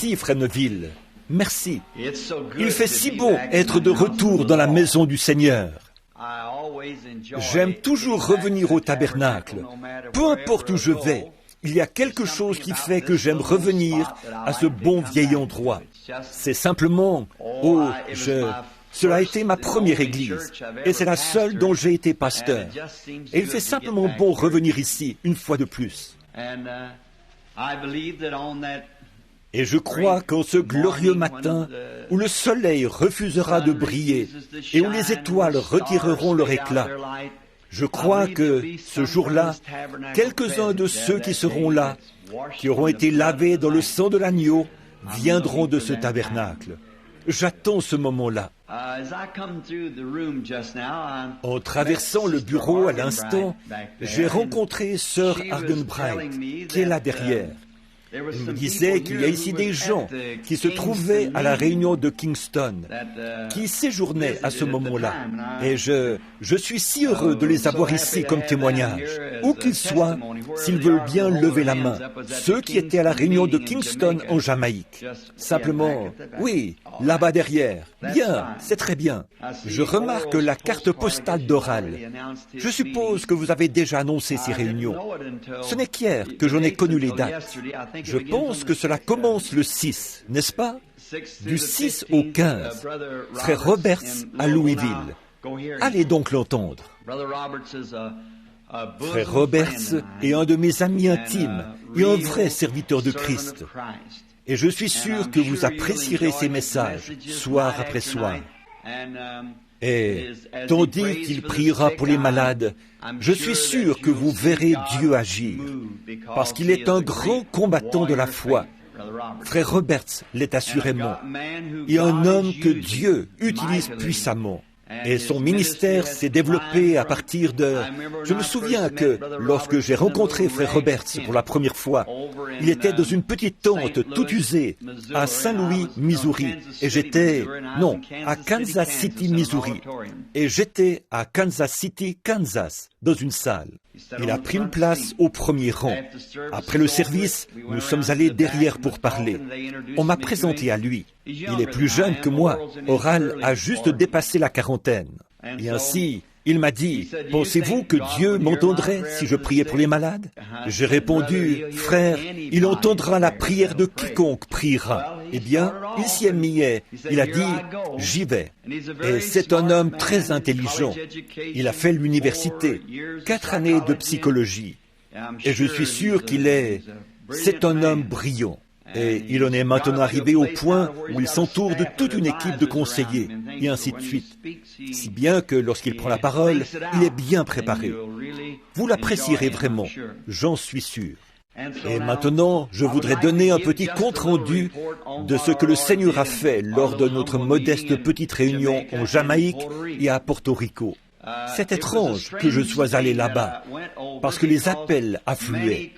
Merci, frère Neville. Merci. Il fait si bon être de retour dans la maison du Seigneur. J'aime toujours revenir au tabernacle. Peu importe où je vais, il y a quelque chose qui fait que j'aime revenir à ce bon vieil endroit. C'est simplement, cela a été ma première église, et c'est la seule dont j'ai été pasteur. Et il fait simplement bon revenir ici, une fois de plus. Et je crois qu'en ce glorieux matin, où le soleil refusera de briller, et où les étoiles retireront leur éclat, je crois que ce jour-là, quelques-uns de ceux qui seront là, qui auront été lavés dans le sang de l'agneau, viendront de ce tabernacle. J'attends ce moment-là. En traversant le bureau à l'instant, j'ai rencontré Sir Argenbright, qui est là derrière. Il me disait qu'il y a ici des gens qui se trouvaient à la réunion de Kingston, qui séjournaient à ce moment-là. Et je suis si heureux de les avoir ici comme témoignage. Où qu'ils soient, s'ils veulent bien lever la main. Ceux qui étaient à la réunion de Kingston en Jamaïque. Simplement, oui, là-bas derrière. Bien, c'est très bien. Je remarque la carte postale d'Oral. Je suppose que vous avez déjà annoncé ces réunions. Ce n'est qu'hier que j'en ai connu les dates. Je pense que cela commence le 6, n'est-ce pas? Du 6 au 15. Frère Roberts à Louisville. Allez donc l'entendre. Frère Roberts est un de mes amis intimes et un vrai serviteur de Christ. Et je suis sûr que vous apprécierez ses messages, soir après soir. Et tandis qu'il priera pour les malades, je suis sûr que vous verrez Dieu agir, parce qu'il est un grand combattant de la foi. Frère Roberts l'est assurément, et un homme que Dieu utilise puissamment. Et son ministère s'est développé à partir de... Je me souviens que lorsque j'ai rencontré Frère Roberts pour la première fois, il était dans une petite tente toute usée à Saint-Louis, Missouri. Et j'étais... Non, à Kansas City, Missouri. Et j'étais à Kansas City, Kansas, dans une salle. Il a pris une place au premier rang. Après le service, nous sommes allés derrière pour parler. On m'a présenté à lui. Il est plus jeune que moi. Oral a juste dépassé la quarantaine. Et ainsi, il m'a dit, « Pensez-vous que Dieu m'entendrait si je priais pour les malades ?» J'ai répondu, « Frère, il entendra la prière de quiconque priera. » Eh bien, il s'y est mis. Il a dit, « J'y vais. » Et c'est un homme très intelligent. Il a fait l'université, 4 années de psychologie. Et je suis sûr c'est un homme brillant. Et il en est maintenant arrivé au point où il s'entoure de toute une équipe de conseillers, et ainsi de suite. Si bien que lorsqu'il prend la parole, il est bien préparé. Vous l'apprécierez vraiment, j'en suis sûr. Et maintenant, je voudrais donner un petit compte-rendu de ce que le Seigneur a fait lors de notre modeste petite réunion en Jamaïque et à Porto Rico. C'est étrange que je sois allé là-bas, parce que les appels affluaient.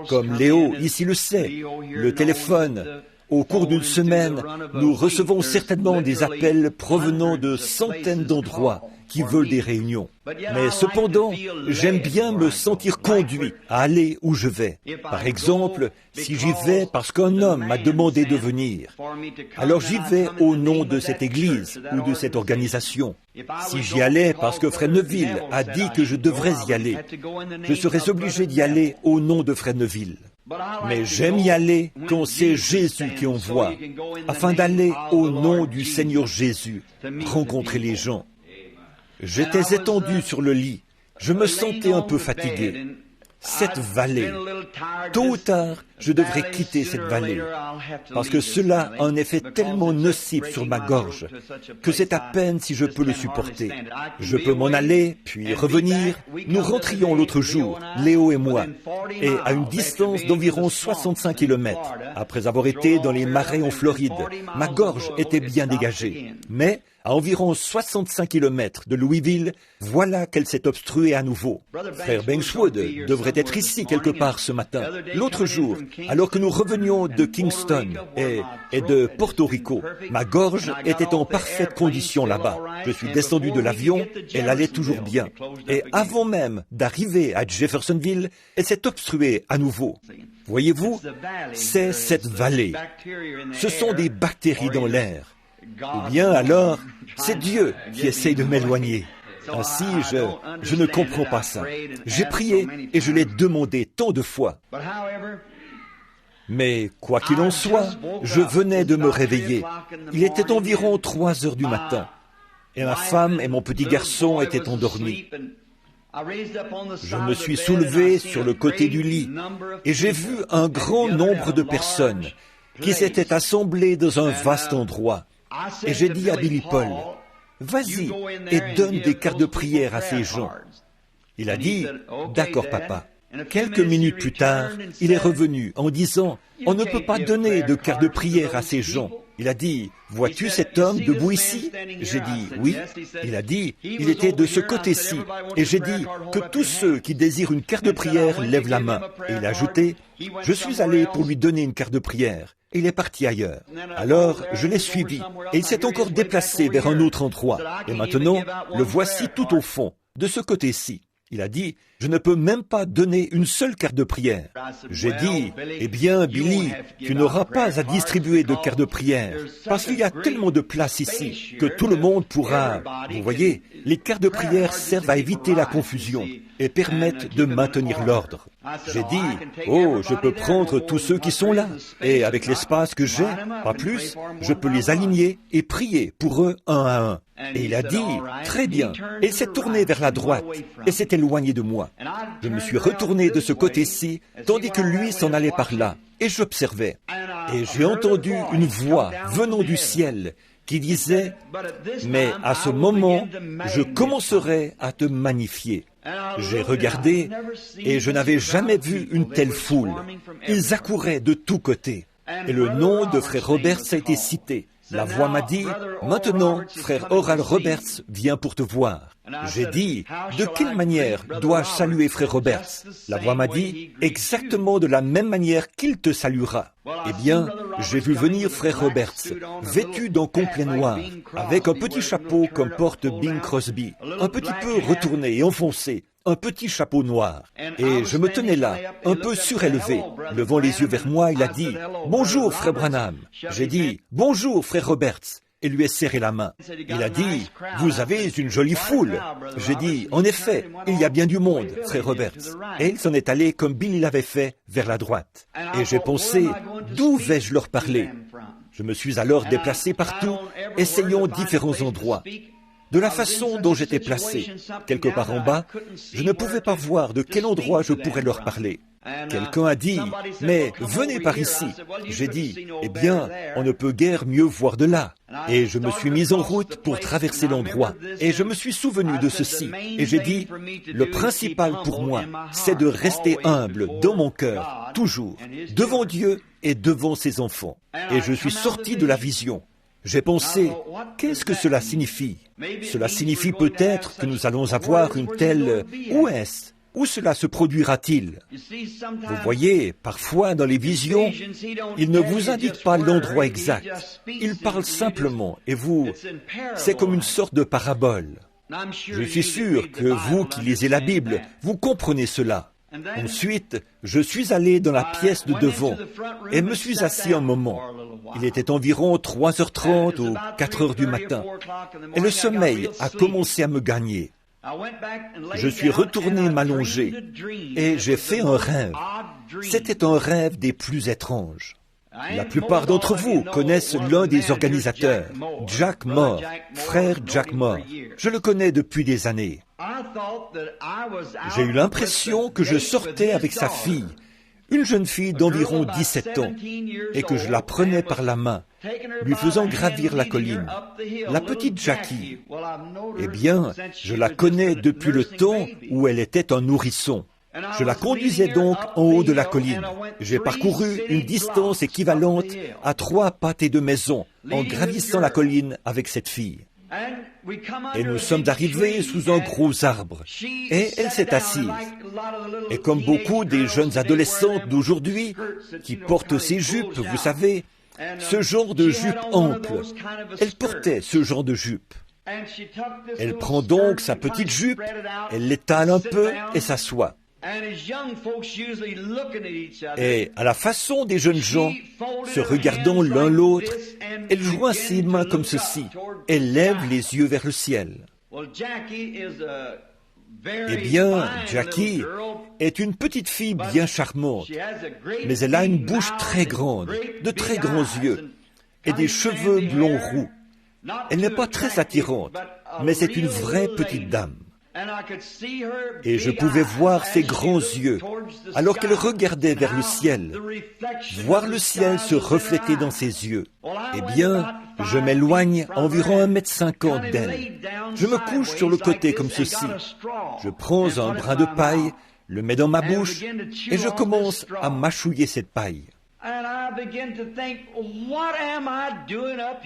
Comme Léo ici le sait, le téléphone, au cours d'une semaine, nous recevons certainement des appels provenant de centaines d'endroits qui veulent des réunions. Mais cependant, j'aime bien me sentir conduit à aller où je vais. Par exemple, si j'y vais parce qu'un homme m'a demandé de venir, alors j'y vais au nom de cette église ou de cette organisation. Si j'y allais parce que Frère Neville a dit que je devrais y aller, je serais obligé d'y aller au nom de Frère Neville. Mais j'aime y aller quand c'est Jésus qui envoie, afin d'aller au nom du Seigneur Jésus, rencontrer les gens. J'étais étendu sur le lit. Je me sentais un peu fatigué. Cette vallée, tôt ou tard, je devrais quitter cette vallée, parce que cela a un effet tellement nocif sur ma gorge que c'est à peine si je peux le supporter. Je peux m'en aller, puis revenir. Nous rentrions l'autre jour, Léo et moi, et à une distance d'environ 65 kilomètres. Après avoir été dans les marais en Floride, ma gorge était bien dégagée. Mais à environ 65 kilomètres de Louisville, voilà qu'elle s'est obstruée à nouveau. Frère Bankswood devrait être ici quelque part ce matin. L'autre jour, alors que nous revenions de Kingston et de Porto Rico, ma gorge était en parfaite condition là-bas. Je suis descendu de l'avion, elle allait toujours bien. Et avant même d'arriver à Jeffersonville, elle s'est obstruée à nouveau. Voyez-vous, c'est cette vallée. Ce sont des bactéries dans l'air. Ou bien alors, c'est Dieu qui essaye de m'éloigner. Ainsi, je ne comprends pas ça. J'ai prié et je l'ai demandé tant de fois. Mais quoi qu'il en soit, je venais de me réveiller. Il était environ 3 heures du matin. Et ma femme et mon petit garçon étaient endormis. Je me suis soulevé sur le côté du lit et j'ai vu un grand nombre de personnes qui s'étaient assemblées dans un vaste endroit. Et j'ai dit à Billy Paul, « Vas-y et donne des cartes de prière à ces gens. » Il a dit, « D'accord, papa. » Quelques minutes plus tard, il est revenu en disant, « On ne peut pas donner de cartes de prière à ces gens. » Il a dit, « Vois-tu cet homme debout ici ?» J'ai dit, « Oui. » Il a dit, « Il était de ce côté-ci. » Et j'ai dit, « Que tous ceux qui désirent une carte de prière lèvent la main. » Et il a ajouté, « Je suis allé pour lui donner une carte de prière. » Et il est parti ailleurs. Alors, je l'ai suivi. Et il s'est encore déplacé vers un autre endroit. Et maintenant, le voici tout au fond, de ce côté-ci. Il a dit, « Je ne peux même pas donner une seule carte de prière. » J'ai dit, « Eh bien, Billy, tu n'auras pas à distribuer de cartes de prière, parce qu'il y a tellement de place ici que tout le monde pourra... » Vous voyez, les cartes de prière servent à éviter la confusion et permettent de maintenir l'ordre. J'ai dit, « Oh, je peux prendre tous ceux qui sont là, et avec l'espace que j'ai, pas plus, je peux les aligner et prier pour eux un à un. » Et il a dit, « Très bien. » Et il s'est tourné vers la droite et s'est éloigné de moi. Je me suis retourné de ce côté-ci, tandis que lui s'en allait par là, et j'observais. Et j'ai entendu une voix venant du ciel qui disait, « Mais à ce moment, je commencerai à te magnifier. » J'ai regardé, et je n'avais jamais vu une telle foule. Ils accouraient de tous côtés. Et le nom de frère Roberts a été cité. La voix m'a dit, « Maintenant, frère Oral Roberts vient pour te voir. » J'ai dit, « De quelle manière dois-je saluer frère Roberts ?» La voix m'a dit, « Exactement de la même manière qu'il te saluera. » Eh bien, j'ai vu venir frère Roberts, vêtu d'un complet noir, avec un petit chapeau comme porte Bing Crosby, un petit peu retourné et enfoncé, un petit chapeau noir. Et je me tenais là, un peu surélevé. Levant les yeux vers moi, il a dit, « Bonjour, frère Branham. » J'ai dit, « Bonjour, frère Roberts. » Et lui ai serré la main. Il a dit, « Vous avez une jolie foule. » J'ai dit, « En effet, il y a bien du monde, frère Roberts. » Et il s'en est allé comme Bill l'avait fait, vers la droite. Et j'ai pensé, d'où vais-je leur parler? Je me suis alors déplacé partout, essayant différents endroits. De la façon dont j'étais placé, quelque part en bas, je ne pouvais pas voir de quel endroit je pourrais leur parler. Quelqu'un a dit, « Mais venez par ici. » J'ai dit, « Eh bien, on ne peut guère mieux voir de là. » Et je me suis mis en route pour traverser l'endroit. Et je me suis souvenu de ceci. Et j'ai dit, « Le principal pour moi, c'est de rester humble dans mon cœur, toujours, devant Dieu et devant ses enfants. » Et je suis sorti de la vision. J'ai pensé, qu'est-ce que cela signifie? Cela signifie peut-être que nous allons avoir une telle... Où est-ce? Où cela se produira-t-il? Vous voyez, parfois dans les visions, il ne vous indique pas l'endroit exact. Il parle simplement, et vous, c'est comme une sorte de parabole. Je suis sûr que vous qui lisez la Bible, vous comprenez cela. Ensuite, je suis allé dans la pièce de devant et me suis assis un moment. Il était environ 3h30 ou 4h du matin et le sommeil a commencé à me gagner. Je suis retourné m'allonger et j'ai fait un rêve. C'était un rêve des plus étranges. La plupart d'entre vous connaissent l'un des organisateurs, Jack Moore, frère Jack Moore. Je le connais depuis des années. J'ai eu l'impression que je sortais avec sa fille, une jeune fille d'environ 17 ans, et que je la prenais par la main, lui faisant gravir la colline. La petite Jackie, eh bien, je la connais depuis le temps où elle était un nourrisson. Je la conduisais donc en haut de la colline. J'ai parcouru une distance équivalente à 3 pâtés de maison en gravissant la colline avec cette fille. Et nous sommes arrivés sous un gros arbre. Et elle s'est assise. Et comme beaucoup des jeunes adolescentes d'aujourd'hui, qui portent ces jupes, vous savez, ce genre de jupe ample, elle portait ce genre de jupe. Elle prend donc sa petite jupe, elle l'étale un peu et s'assoit. Et à la façon des jeunes gens, se regardant l'un l'autre, elle joint ses mains comme ceci. Elle lève les yeux vers le ciel. Eh bien, Jackie est une petite fille bien charmante, mais elle a une bouche très grande, de très grands yeux, et des cheveux blonds roux. Elle n'est pas très attirante, mais c'est une vraie petite dame. Et je pouvais voir ses grands yeux, alors qu'elle regardait vers le ciel, voir le ciel se refléter dans ses yeux. Eh bien, je m'éloigne environ 1,50 m d'elle. Je me couche sur le côté comme ceci. Je prends un brin de paille, le mets dans ma bouche, et je commence à mâchouiller cette paille.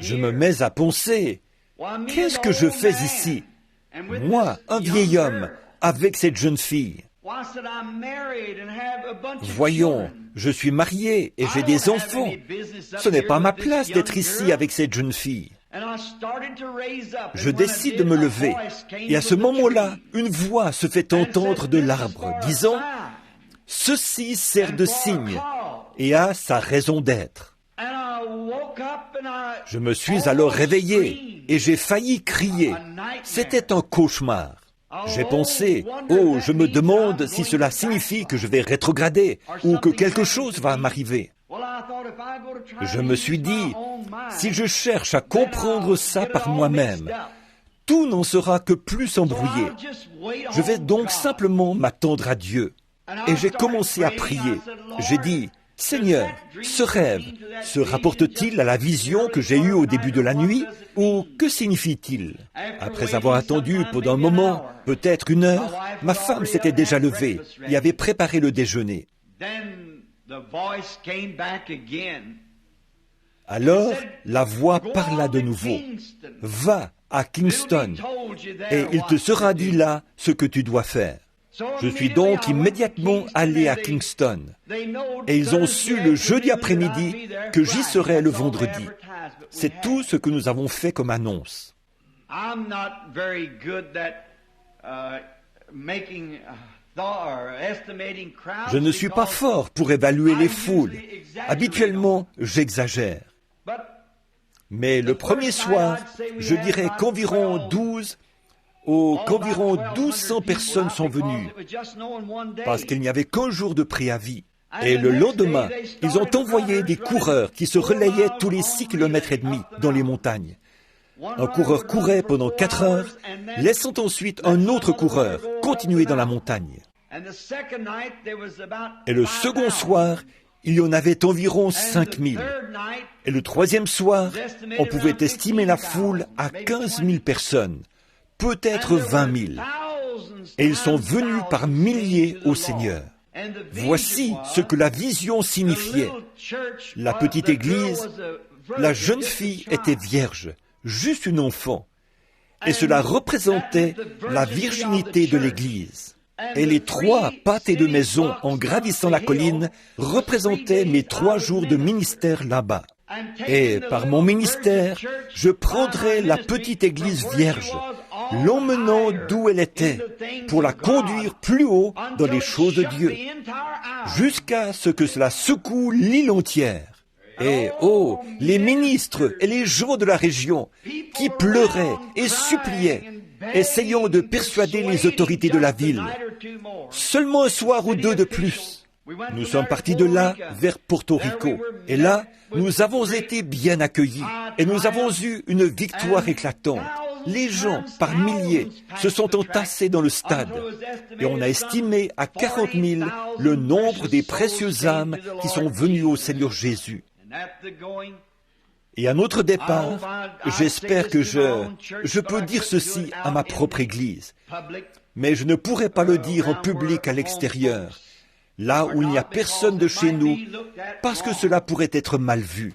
Je me mets à penser, qu'est-ce que je fais ici? Moi, un vieil homme, avec cette jeune fille. Voyons, je suis marié et j'ai des enfants. Ce n'est pas ma place d'être ici avec cette jeune fille. Je décide de me lever, et à ce moment-là, une voix se fait entendre de l'arbre, disant « Ceci sert de signe et a sa raison d'être. » Je me suis alors réveillé et j'ai failli crier. C'était un cauchemar. J'ai pensé, oh, je me demande si cela signifie que je vais rétrograder ou que quelque chose va m'arriver. Je me suis dit, si je cherche à comprendre ça par moi-même, tout n'en sera que plus embrouillé. Je vais donc simplement m'attendre à Dieu. Et j'ai commencé à prier. J'ai dit, Seigneur, ce rêve se rapporte-t-il à la vision que j'ai eue au début de la nuit ou que signifie-t-il? Après avoir attendu pendant un moment, peut-être 1 heure, ma femme s'était déjà levée et avait préparé le déjeuner. Alors, la voix parla de nouveau. « Va à Kingston et il te sera dit là ce que tu dois faire. » Je suis donc immédiatement allé à Kingston et ils ont su le jeudi après-midi que j'y serais le vendredi. C'est tout ce que nous avons fait comme annonce. Je ne suis pas fort pour évaluer les foules. Habituellement, j'exagère. Mais le premier soir, je dirais qu'environ 1200 personnes sont venues, parce qu'il n'y avait qu'un jour de préavis. Et le lendemain, ils ont envoyé des coureurs qui se relayaient tous les 6,5 km dans les montagnes. Un coureur courait pendant 4 heures, laissant ensuite un autre coureur continuer dans la montagne. Et le second soir, il y en avait environ 5000. Et le troisième soir, on pouvait estimer la foule à 15 000 personnes. Peut-être 20 000. Et ils sont venus par milliers au Seigneur. Voici ce que la vision signifiait. La petite église, la jeune fille était vierge, juste une enfant. Et cela représentait la virginité de l'église. Et les 3 pâtés de maison en gravissant la colline représentaient mes 3 jours de ministère là-bas. Et par mon ministère, je prendrai la petite église vierge, l'emmenant d'où elle était, pour la conduire plus haut dans les choses de Dieu, jusqu'à ce que cela secoue l'île entière. Et oh, les ministres et les gens de la région qui pleuraient et suppliaient, essayant de persuader les autorités de la ville. Seulement un soir ou 2 de plus. Nous sommes partis de là vers Porto Rico. Et là, nous avons été bien accueillis. Et nous avons eu une victoire éclatante. Les gens, par milliers, se sont entassés dans le stade. Et on a estimé à 40 000 le nombre des précieuses âmes qui sont venues au Seigneur Jésus. Et à notre départ, j'espère que je peux dire ceci à ma propre Église. Mais je ne pourrai pas le dire en public à l'extérieur, là où il n'y a personne de chez nous, parce que cela pourrait être mal vu.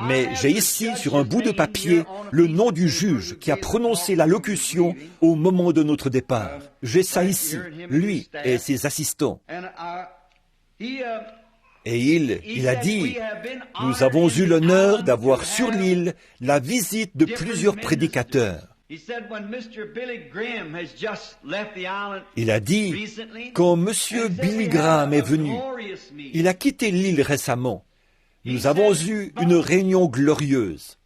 Mais j'ai ici, sur un bout de papier, le nom du juge qui a prononcé la locution au moment de notre départ. J'ai ça ici, lui et ses assistants. Et il a dit, « Nous avons eu l'honneur d'avoir sur l'île la visite de plusieurs prédicateurs. Il a dit, quand M. Billy Graham est venu, il a quitté l'île récemment. Nous avons eu une réunion glorieuse.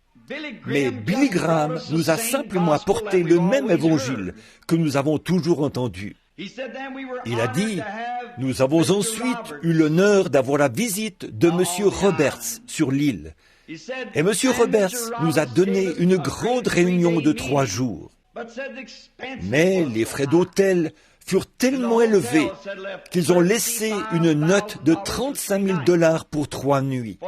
Mais Billy Graham nous a simplement apporté le même évangile que nous avons toujours entendu. Il a dit, nous avons ensuite eu l'honneur d'avoir la visite de M. Roberts sur l'île. Et M. Roberts nous a donné une grande réunion de 3 jours. Mais les frais d'hôtel furent tellement élevés qu'ils ont laissé une note de 35 000 $ pour 3 nuits,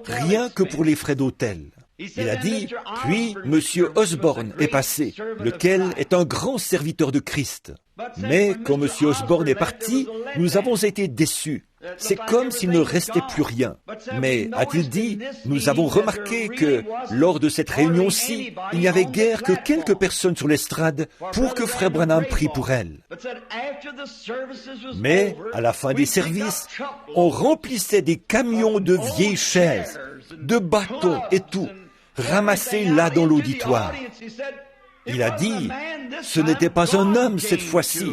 rien que pour les frais d'hôtel. Il a dit, puis M. Osborne est passé, lequel est un grand serviteur de Christ. Mais quand M. Osborne est parti, nous avons été déçus. C'est comme s'il ne restait plus rien. Mais, a-t-il dit, nous avons remarqué que, lors de cette réunion-ci, il n'y avait guère que quelques personnes sur l'estrade pour que Frère Branham prie pour elles. Mais, à la fin des services, on remplissait des camions de vieilles chaises, de bâtons et tout, ramassés là dans l'auditoire. Il a dit, ce n'était pas un homme cette fois-ci.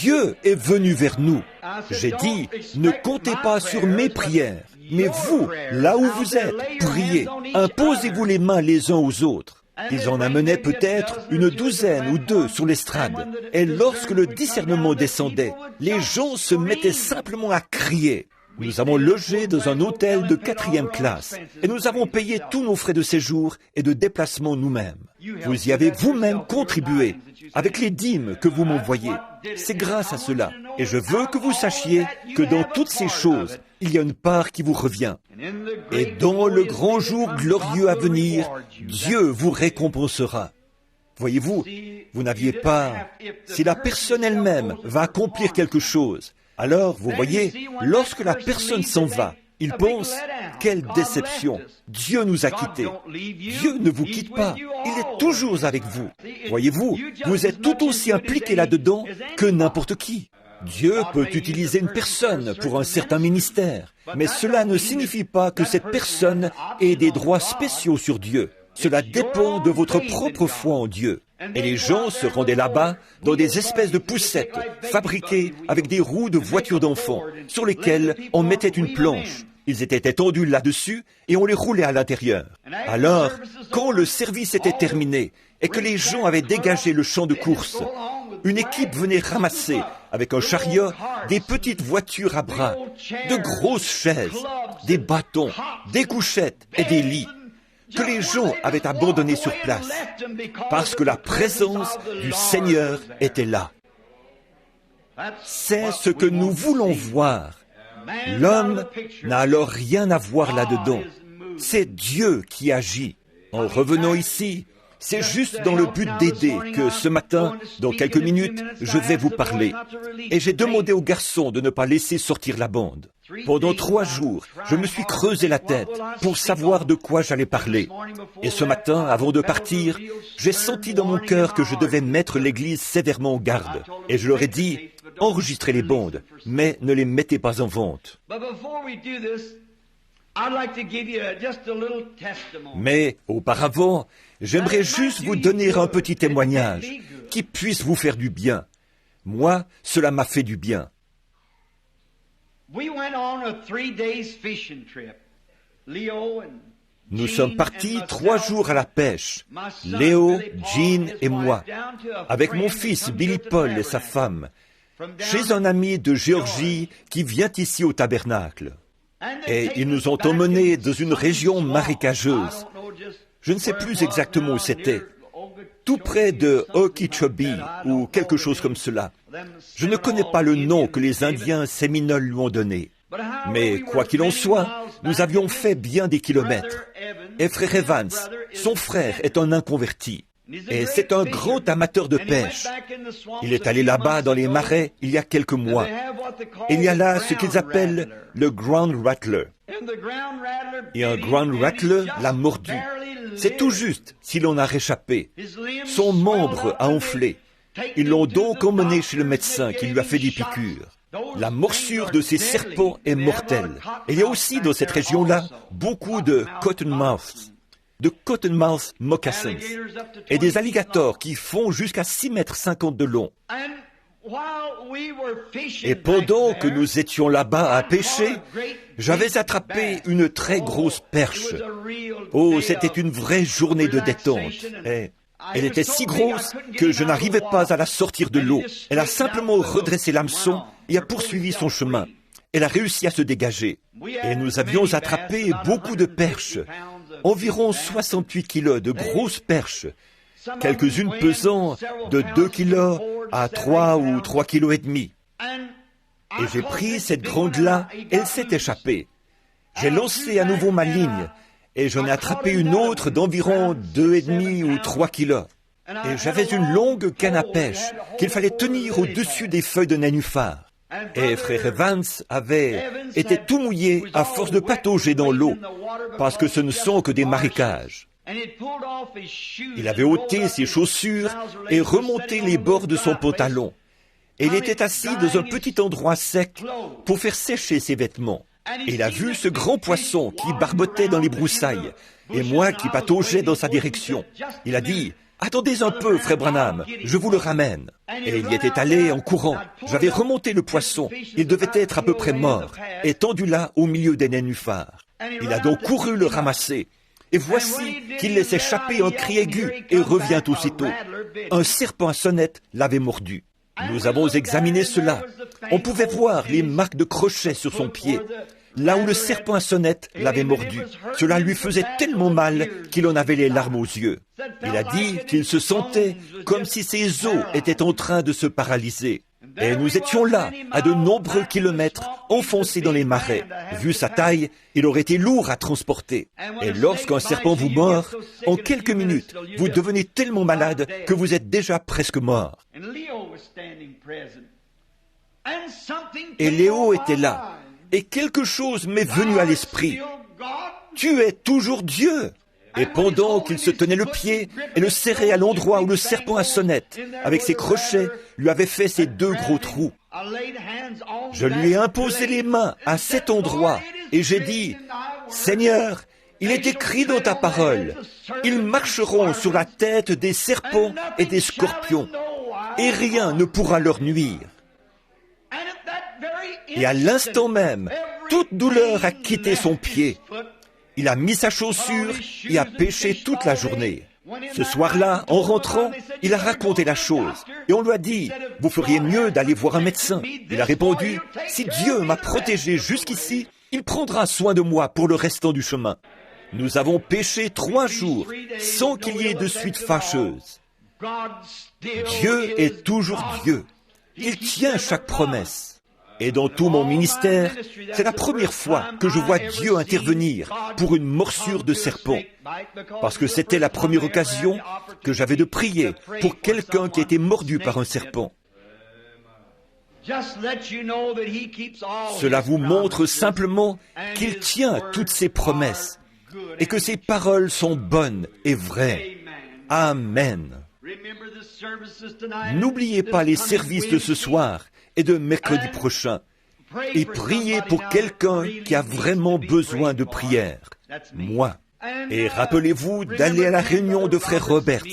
Dieu est venu vers nous. J'ai dit, ne comptez pas sur mes prières, mais vous, là où vous êtes, priez, imposez-vous les mains les uns aux autres. Ils en amenaient peut-être une douzaine ou 2 sur l'estrade. Et lorsque le discernement descendait, les gens se mettaient simplement à crier. Nous avons logé dans un hôtel de 4e classe et nous avons payé tous nos frais de séjour et de déplacement nous-mêmes. Vous y avez vous-même contribué avec les dîmes que vous m'envoyez. C'est grâce à cela. Et je veux que vous sachiez que dans toutes ces choses, il y a une part qui vous revient. Et dans le grand jour glorieux à venir, Dieu vous récompensera. Voyez-vous, vous n'aviez pas... Si la personne elle-même va accomplir quelque chose, alors, vous voyez, lorsque la personne s'en va, il pense, quelle déception, Dieu nous a quittés. Dieu ne vous quitte pas, il est toujours avec vous. Voyez-vous, vous êtes tout aussi impliqué là-dedans que n'importe qui. Dieu peut utiliser une personne pour un certain ministère, mais cela ne signifie pas que cette personne ait des droits spéciaux sur Dieu. Cela dépend de votre propre foi en Dieu. Et les gens se rendaient là-bas dans des espèces de poussettes fabriquées avec des roues de voitures d'enfants sur lesquelles on mettait une planche. Ils étaient étendus là-dessus et on les roulait à l'intérieur. Alors, quand le service était terminé et que les gens avaient dégagé le champ de course, une équipe venait ramasser avec un chariot des petites voitures à bras, de grosses chaises, des bâtons, des couchettes et des lits que les gens avaient abandonnés sur place, parce que la présence du Seigneur était là. C'est ce que nous voulons voir. L'homme n'a alors rien à voir là-dedans. C'est Dieu qui agit. En revenant ici, c'est juste dans le but d'aider que ce matin, dans quelques minutes, je vais vous parler. Et j'ai demandé aux garçons de ne pas laisser sortir la bande. Pendant 3 jours, je me suis creusé la tête pour savoir de quoi j'allais parler. Et ce matin, avant de partir, j'ai senti dans mon cœur que je devais mettre l'Église sévèrement en garde. Et je leur ai dit, enregistrez les bandes, mais ne les mettez pas en vente. Mais auparavant, j'aimerais juste vous donner un petit témoignage qui puisse vous faire du bien. Moi, cela m'a fait du bien. Nous sommes partis 3 jours à la pêche, Léo, Jean et moi, avec mon fils Billy Paul et sa femme, chez un ami de Géorgie qui vient ici au tabernacle. Et ils nous ont emmenés dans une région marécageuse. Je ne sais plus exactement où c'était, tout près de Okeechobee ou quelque chose comme cela. Je ne connais pas le nom que les Indiens séminoles lui ont donné. Mais quoi qu'il en soit, nous avions fait bien des kilomètres. Et frère Evans, son frère est un inconverti. Et c'est un grand amateur de pêche. Il est allé là-bas dans les marais il y a quelques mois. Il y a là ce qu'ils appellent le ground rattler. Et un ground rattler l'a mordu. C'est tout juste s'il en a réchappé. Son membre a enflé. Ils l'ont donc emmené chez le médecin qui lui a fait des piqûres. La morsure de ces serpents est mortelle. Et il y a aussi dans cette région-là beaucoup de cottonmouths. de cottonmouth moccasins et des alligators qui font jusqu'à 6,50 m de long. Et pendant que nous étions là-bas à pêcher, j'avais attrapé une très grosse perche. Oh, c'était une vraie journée de détente. Et elle était si grosse que je n'arrivais pas à la sortir de l'eau. Elle a simplement redressé l'hameçon et a poursuivi son chemin. Elle a réussi à se dégager. Et nous avions attrapé beaucoup de perches, environ 68 kilos de grosses perches, quelques-unes pesant de 2 kilos à 3 ou 3 kilos et demi. Et j'ai pris cette grande-là, elle s'est échappée. J'ai lancé à nouveau ma ligne, et j'en ai attrapé une autre d'environ 2,5 ou 3 kilos. Et j'avais une longue canne à pêche qu'il fallait tenir au-dessus des feuilles de nénuphar. Et frère Evans avait été tout mouillé à force de patauger dans l'eau, parce que ce ne sont que des marécages. Il avait ôté ses chaussures et remonté les bords de son pantalon. Et il était assis dans un petit endroit sec pour faire sécher ses vêtements. Et il a vu ce grand poisson qui barbotait dans les broussailles, et moi qui pataugeais dans sa direction. Il a dit: « Attendez un peu, frère Branham, je vous le ramène. » Et il y était allé en courant. J'avais remonté le poisson. Il devait être à peu près mort, étendu là au milieu des nénuphars. Il a donc couru le ramasser. Et voici qu'il laisse échapper un cri aigu et revient aussitôt. Un serpent à sonnette l'avait mordu. Nous avons examiné cela. On pouvait voir les marques de crochets sur son pied, là où le serpent à sonnette l'avait mordu. Cela lui faisait tellement mal qu'il en avait les larmes aux yeux. Il a dit qu'il se sentait comme si ses os étaient en train de se paralyser. Et nous étions là, à de nombreux kilomètres, enfoncés dans les marais. Vu sa taille, il aurait été lourd à transporter. Et lorsqu'un serpent vous mord, en quelques minutes, vous devenez tellement malade que vous êtes déjà presque mort. Et Léo était là, et quelque chose m'est venu à l'esprit. Tu es toujours Dieu. Et pendant qu'il se tenait le pied et le serrait à l'endroit où le serpent à sonnette, avec ses crochets, lui avait fait ses 2 gros trous, je lui ai imposé les mains à cet endroit et j'ai dit: « Seigneur, il est écrit dans ta parole, ils marcheront sur la tête des serpents et des scorpions, et rien ne pourra leur nuire. » Et à l'instant même, toute douleur a quitté son pied. Il a mis sa chaussure et a pêché toute la journée. Ce soir-là, en rentrant, il a raconté la chose. Et on lui a dit: « Vous feriez mieux d'aller voir un médecin. » Il a répondu: « Si Dieu m'a protégé jusqu'ici, il prendra soin de moi pour le restant du chemin. » Nous avons pêché 3 jours sans qu'il y ait de suite fâcheuse. Dieu est toujours Dieu. Il tient chaque promesse. Et dans tout mon ministère, c'est la première fois que je vois Dieu intervenir pour une morsure de serpent. Parce que c'était la première occasion que j'avais de prier pour quelqu'un qui était mordu par un serpent. Cela vous montre simplement qu'il tient toutes ses promesses et que ses paroles sont bonnes et vraies. Amen. N'oubliez pas les services de ce soir et de mercredi prochain, et priez pour quelqu'un qui a vraiment besoin de prière, moi. Et rappelez-vous d'aller à la réunion de frère Roberts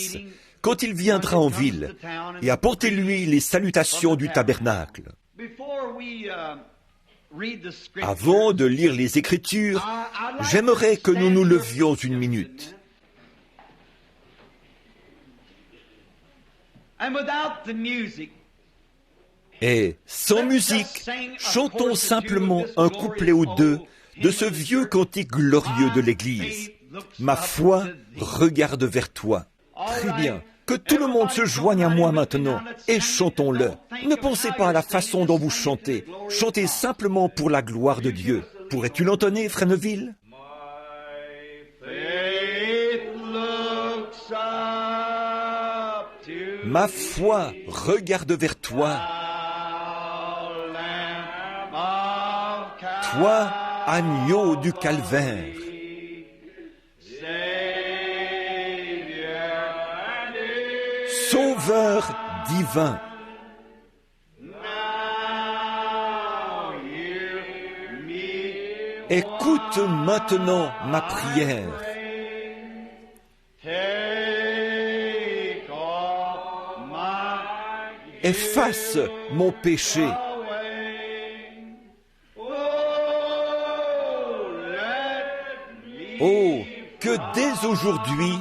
quand il viendra en ville, et apportez-lui les salutations du tabernacle. Avant de lire les Écritures, j'aimerais que nous nous levions une minute. Et sans musique, chantons simplement un couplet ou 2 de ce vieux cantique glorieux de l'Église. Ma foi regarde vers toi. Très bien, que tout le monde se joigne à moi maintenant et chantons-le. Ne pensez pas à la façon dont vous chantez. Chantez simplement pour la gloire de Dieu. Pourrais-tu l'entonner, frère Neville? Ma foi regarde vers toi. Toi, agneau du calvaire. Sauveur divin. Écoute maintenant ma prière. efface mon péché. Oh, que dès aujourd'hui,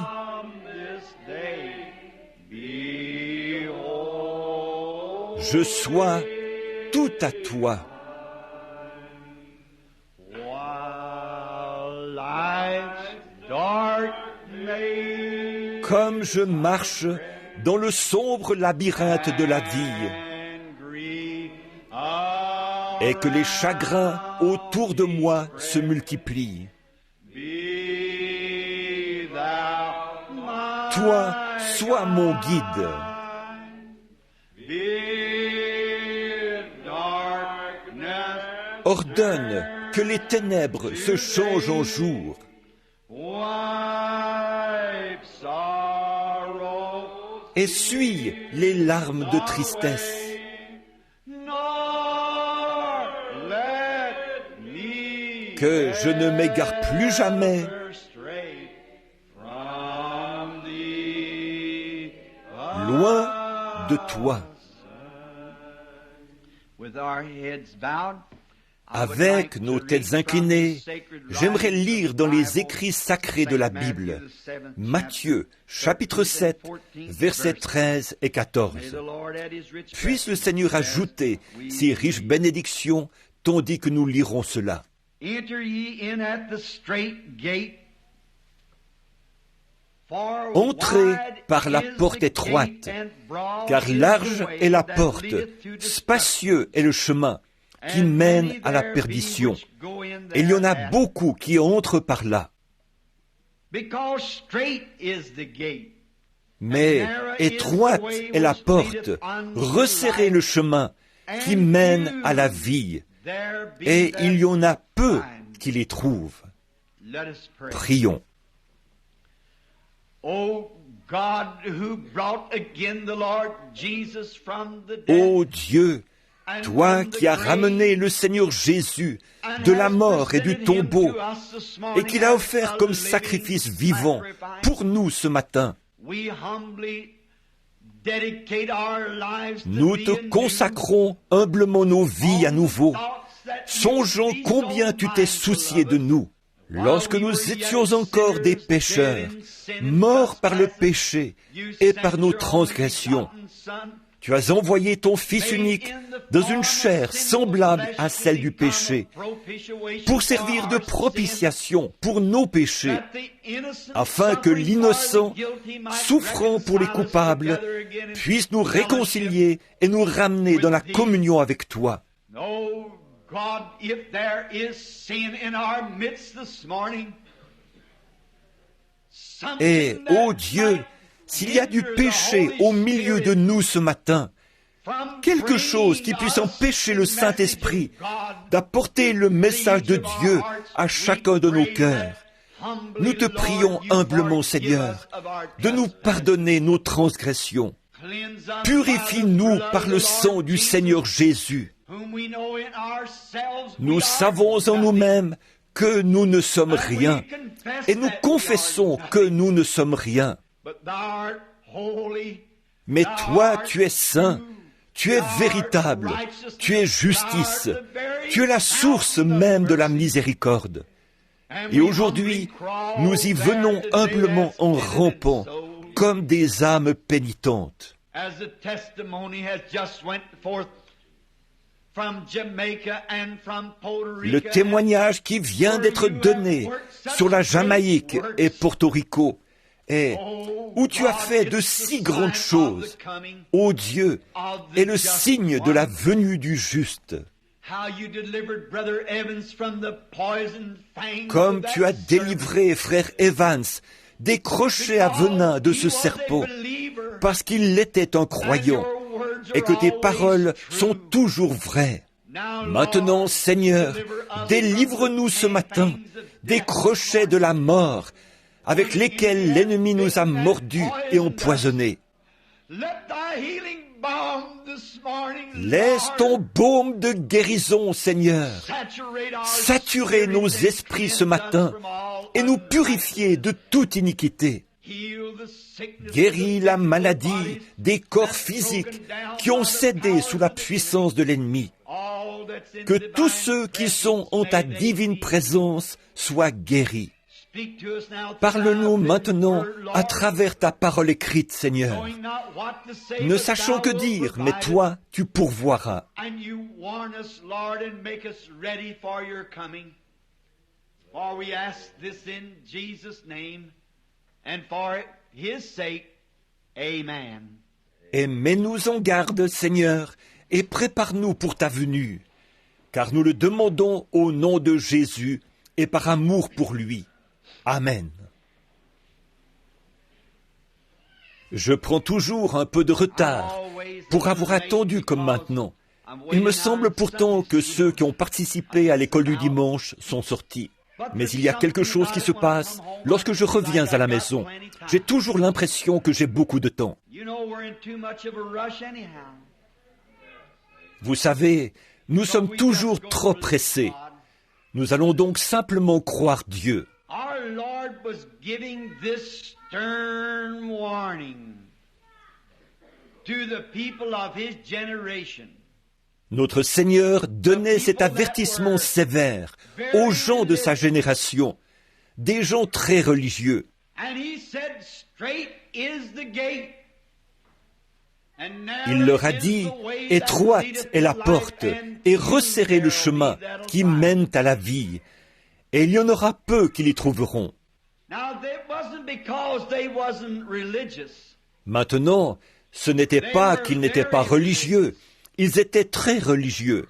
je sois tout à toi. Comme je marche dans le sombre labyrinthe de la vie, et que les chagrins autour de moi se multiplient. Toi, sois mon guide. Ordonne que les ténèbres se changent en jour. Essuie les larmes de tristesse. Que je ne m'égare plus jamais loin de toi. Avec nos têtes inclinées, j'aimerais lire dans les écrits sacrés de la Bible, Matthieu, chapitre 7, versets 13 et 14. Puisse le Seigneur ajouter ses riches bénédictions, tandis que nous lirons cela. Entrez par la porte étroite, car large est la porte, spacieux est le chemin qui mène à la perdition. Et il y en a beaucoup qui entrent par là. Mais étroite est la porte, resserrez le chemin qui mène à la vie. Et il y en a peu qui les trouvent. Prions. Ô Dieu, toi qui as ramené le Seigneur Jésus de la mort et du tombeau, et qui l'a offert comme sacrifice vivant pour nous ce matin, nous te consacrons humblement nos vies à nouveau, songeant combien tu t'es soucié de nous. Lorsque nous étions encore des pécheurs, morts par le péché et par nos transgressions, tu as envoyé ton Fils unique dans une chair semblable à celle du péché, pour servir de propitiation pour nos péchés, afin que l'innocent, souffrant pour les coupables, puisse nous réconcilier et nous ramener dans la communion avec toi. God, if there is sin in our midst this morning, et, ô Dieu, s'il y a du péché au milieu de nous ce matin, quelque chose qui puisse empêcher le Saint-Esprit d'apporter le message de Dieu à chacun de nos cœurs, nous te prions humblement, Seigneur, de nous pardonner nos transgressions. Purifie-nous par le sang du Seigneur Jésus. Nous savons en nous-mêmes que nous ne sommes rien, et nous confessons que nous ne sommes rien. Mais toi, tu es saint, tu es véritable, tu es justice, tu es la source même de la miséricorde. Et aujourd'hui, nous y venons humblement en rampant, comme des âmes pénitentes. Le témoignage qui vient d'être donné sur la Jamaïque et Porto Rico est où tu as fait de si grandes choses, ô Dieu, est le signe de la venue du juste. Comme tu as délivré frère Evans des crochets à venin de ce serpent, parce qu'il était un croyant, et que tes paroles sont toujours vraies. Maintenant, Seigneur, délivre-nous ce matin des crochets de la mort avec lesquels l'ennemi nous a mordus et empoisonnés. Laisse ton baume de guérison, Seigneur, saturer nos esprits ce matin et nous purifier de toute iniquité. Guéris la maladie des corps physiques qui ont cédé sous la puissance de l'ennemi. Que tous ceux qui sont en ta divine présence soient guéris. Parle-nous maintenant à travers ta parole écrite, Seigneur. Ne sachons que dire, mais toi, tu pourvoiras. Et mets-nous en garde, Seigneur, et prépare-nous pour ta venue, car nous le demandons au nom de Jésus et par amour pour lui. Amen. Je prends toujours un peu de retard pour avoir attendu comme maintenant. Il me semble pourtant que ceux qui ont participé à l'école du dimanche sont sortis. Mais il y a quelque chose qui se passe lorsque je reviens à la maison. J'ai toujours l'impression que j'ai beaucoup de temps. Vous savez, nous sommes toujours trop pressés. Nous allons donc simplement croire Dieu. Our Lord was giving this stern warning to the people of His generation. Notre Seigneur donnait cet avertissement sévère aux gens de sa génération, des gens très religieux. And He said, "Straight is the gate." Il leur a dit, « Étroite est la porte, et resserrez le chemin qui mène à la vie. Et il y en aura peu qui l'y trouveront. » Maintenant, ce n'était pas qu'ils n'étaient pas religieux, ils étaient très religieux.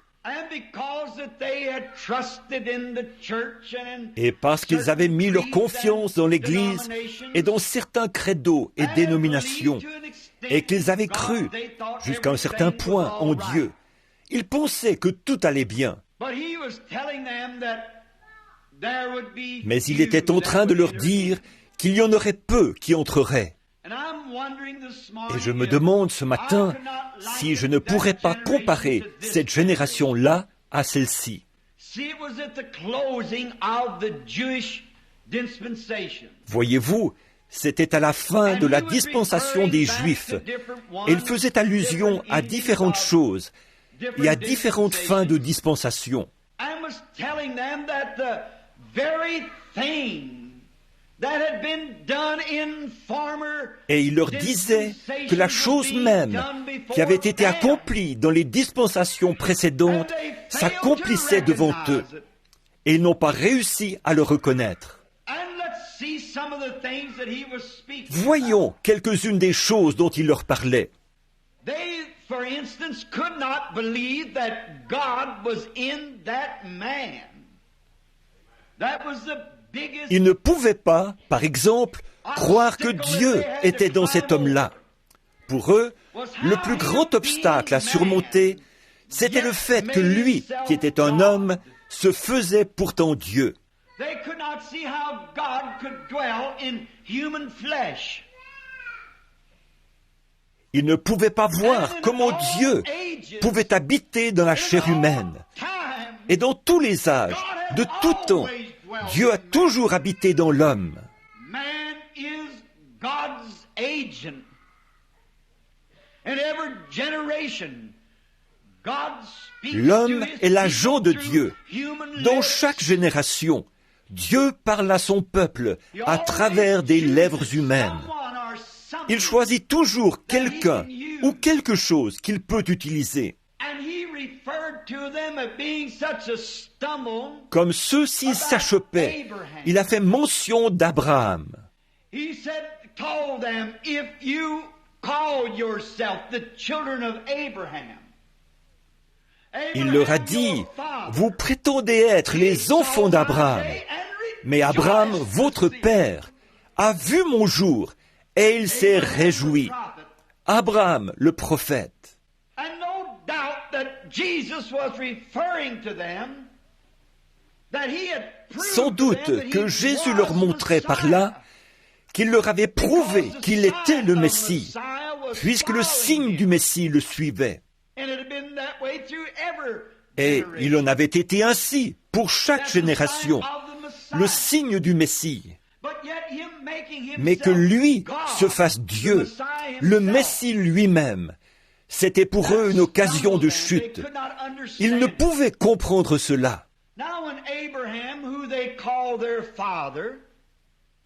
Et parce qu'ils avaient mis leur confiance dans l'Église et dans certains credos et dénominations, et qu'ils avaient cru, jusqu'à un certain point, en Dieu, ils pensaient que tout allait bien. Mais il était en train de leur dire qu'il y en aurait peu qui entreraient. Et je me demande ce matin si je ne pourrais pas comparer cette génération-là à celle-ci. Voyez-vous, c'était à la fin de la dispensation des Juifs, et il faisait allusion à différentes choses et à différentes fins de dispensation. Et il leur disait que la chose même qui avait été accomplie dans les dispensations précédentes s'accomplissait devant eux, et ils n'ont pas réussi à le reconnaître. Voyons quelques-unes des choses dont il leur parlait. For instance, could not believe that God was in that man. That was the biggest... Ils ne pouvaient pas, par exemple, croire que Dieu était dans cet homme-là. Pour eux, le plus grand obstacle à surmonter, c'était le fait que lui, qui était un homme, se faisait pourtant Dieu. They could not see how God could dwell in human flesh. Ils ne pouvaient pas voir comment Dieu pouvait habiter dans la chair humaine. Et dans tous les âges, de tout temps, Dieu a toujours habité dans l'homme. L'homme est l'agent de Dieu. Dans chaque génération, Dieu parle à son peuple à travers des lèvres humaines. Il choisit toujours quelqu'un ou quelque chose qu'il peut utiliser. Comme ceux-ci s'achoppaient, il a fait mention d'Abraham. Il leur a dit, « Vous prétendez être les enfants d'Abraham, mais Abraham, votre père, a vu mon jour, et il s'est réjoui. » Abraham, le prophète. Sans doute que Jésus leur montrait par là qu'il leur avait prouvé qu'il était le Messie, puisque le signe du Messie le suivait. Et il en avait été ainsi pour chaque génération, le signe du Messie. Mais que lui se fasse Dieu, le Messie lui-même. C'était pour eux une occasion de chute. Ils ne pouvaient comprendre cela.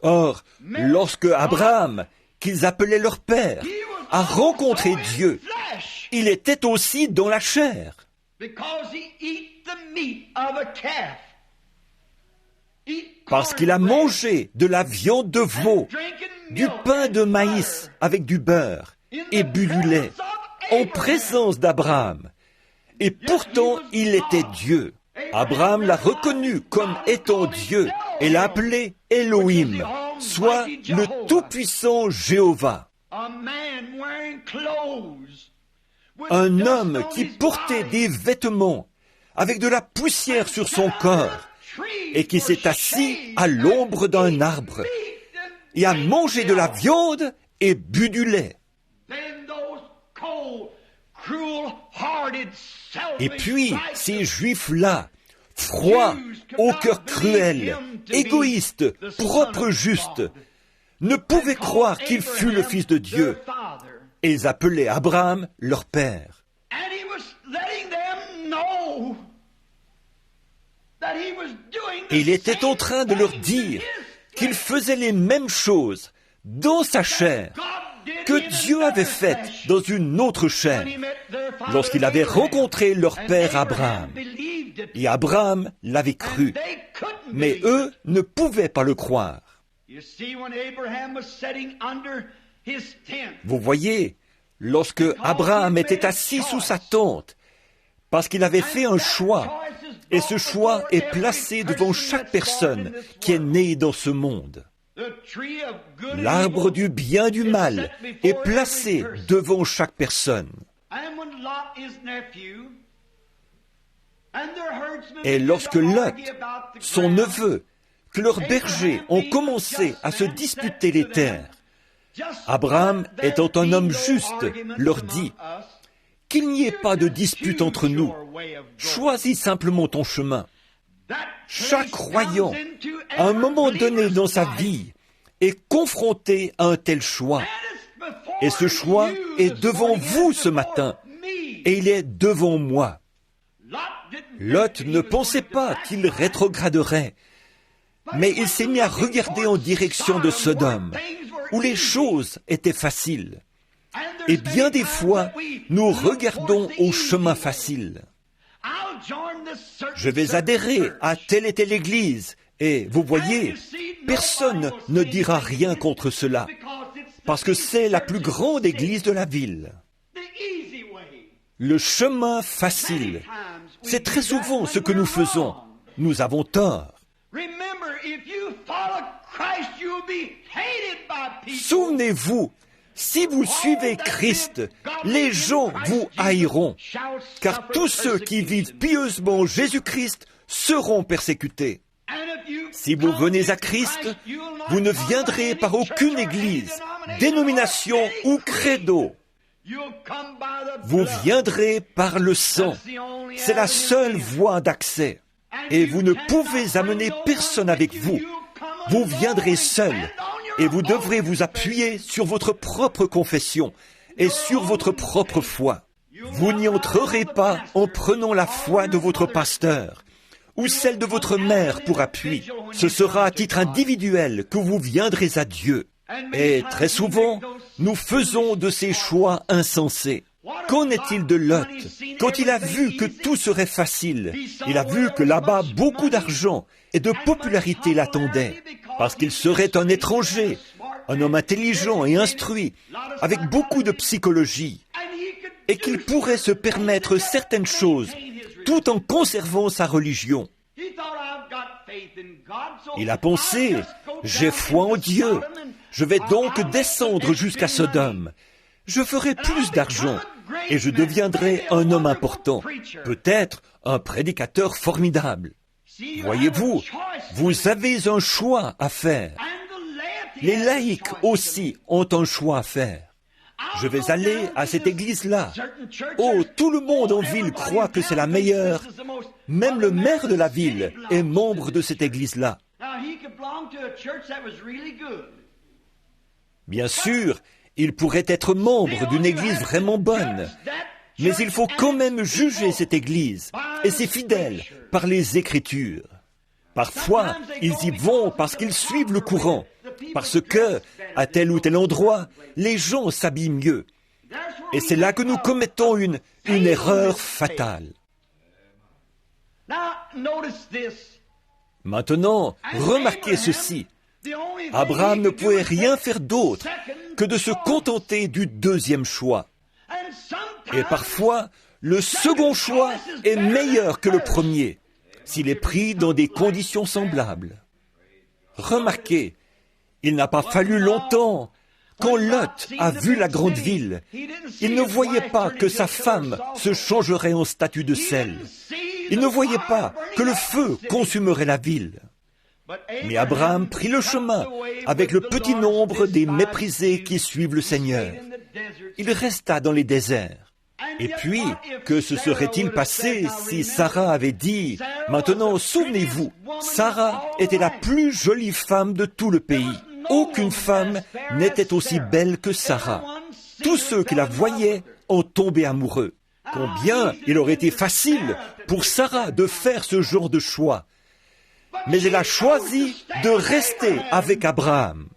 Or, lorsque Abraham, qu'ils appelaient leur père, a rencontré Dieu, il était aussi dans la chair. Parce qu'il a mangé de la viande de veau, du pain de maïs avec du beurre et bu du lait, en présence d'Abraham. Et pourtant, il était Dieu. Abraham l'a reconnu comme étant Dieu et l'a appelé Elohim, soit le Tout-Puissant Jéhovah. Un homme qui portait des vêtements avec de la poussière sur son corps et qui s'est assis à l'ombre d'un arbre et a mangé de la viande et bu du lait. Et puis, ces Juifs-là, froids, au cœur cruel, égoïstes, propres, justes, ne pouvaient croire qu'il fût le Fils de Dieu. Et ils appelaient Abraham leur père. Et il était en train de leur dire qu'il faisait les mêmes choses dans sa chair que Dieu avait faites dans une autre chair lorsqu'il avait rencontré leur père Abraham. Et Abraham l'avait cru, mais eux ne pouvaient pas le croire. Vous voyez, lorsque Abraham était assis sous sa tente, parce qu'il avait fait un choix, et ce choix est placé devant chaque personne qui est née dans ce monde. L'arbre du bien et du mal est placé devant chaque personne. Et lorsque Lot, son neveu, que leurs bergers ont commencé à se disputer les terres, Abraham, étant un homme juste, leur dit « Qu'il n'y ait pas de dispute entre nous, choisis simplement ton chemin. » Chaque croyant, à un moment donné dans sa vie, est confronté à un tel choix. Et ce choix est devant vous ce matin, et il est devant moi. Lot ne pensait pas qu'il rétrograderait, mais il s'est mis à regarder en direction de Sodome, où les choses étaient faciles. Et bien des fois, nous regardons au chemin facile. Je vais adhérer à telle et telle église, et vous voyez, personne ne dira rien contre cela, parce que c'est la plus grande église de la ville. Le chemin facile, c'est très souvent ce que nous faisons. Nous avons tort. Souvenez-vous, si vous suivez Christ, les gens vous haïront, car tous ceux qui vivent pieusement Jésus-Christ seront persécutés. Si vous venez à Christ, vous ne viendrez par aucune église, dénomination ou credo. Vous viendrez par le sang. C'est la seule voie d'accès. Et vous ne pouvez amener personne avec vous. Vous viendrez seul. Et vous devrez vous appuyer sur votre propre confession et sur votre propre foi. Vous n'y entrerez pas en prenant la foi de votre pasteur ou celle de votre mère pour appui. Ce sera à titre individuel que vous viendrez à Dieu. Et très souvent, nous faisons de ces choix insensés. Qu'en est-il de Lot? Quand il a vu que tout serait facile, il a vu que là-bas beaucoup d'argent et de popularité l'attendaient, parce qu'il serait un étranger, un homme intelligent et instruit, avec beaucoup de psychologie, et qu'il pourrait se permettre certaines choses, tout en conservant sa religion. Il a pensé, j'ai foi en Dieu, je vais donc descendre jusqu'à Sodome. Je ferai plus d'argent et je deviendrai un homme important, peut-être un prédicateur formidable. Voyez-vous, vous avez un choix à faire. Les laïcs aussi ont un choix à faire. Je vais aller à cette église-là. Oh, tout le monde en ville croit que c'est la meilleure. Même le maire de la ville est membre de cette église-là. Bien sûr, il pourrait être membre d'une église vraiment bonne, mais il faut quand même juger cette église et ses fidèles par les Écritures. Parfois, ils y vont parce qu'ils suivent le courant, parce que, à tel ou tel endroit, les gens s'habillent mieux. Et c'est là que nous commettons une erreur fatale. Maintenant, remarquez ceci. Abraham ne pouvait rien faire d'autre que de se contenter du deuxième choix. Et parfois, le second choix est meilleur que le premier, s'il est pris dans des conditions semblables. Remarquez, il n'a pas fallu longtemps. Quand Lot a vu la grande ville, il ne voyait pas que sa femme se changerait en statue de sel. Il ne voyait pas que le feu consumerait la ville. Mais Abraham prit le chemin avec le petit nombre des méprisés qui suivent le Seigneur. Il resta dans les déserts. Et puis, que se serait-il passé si Sarah avait dit « Maintenant, souvenez-vous, Sarah était la plus jolie femme de tout le pays. Aucune femme n'était aussi belle que Sarah. Tous ceux qui la voyaient en tombaient amoureux. Combien il aurait été facile pour Sarah de faire ce genre de choix. Mais elle a choisi de rester avec Abraham.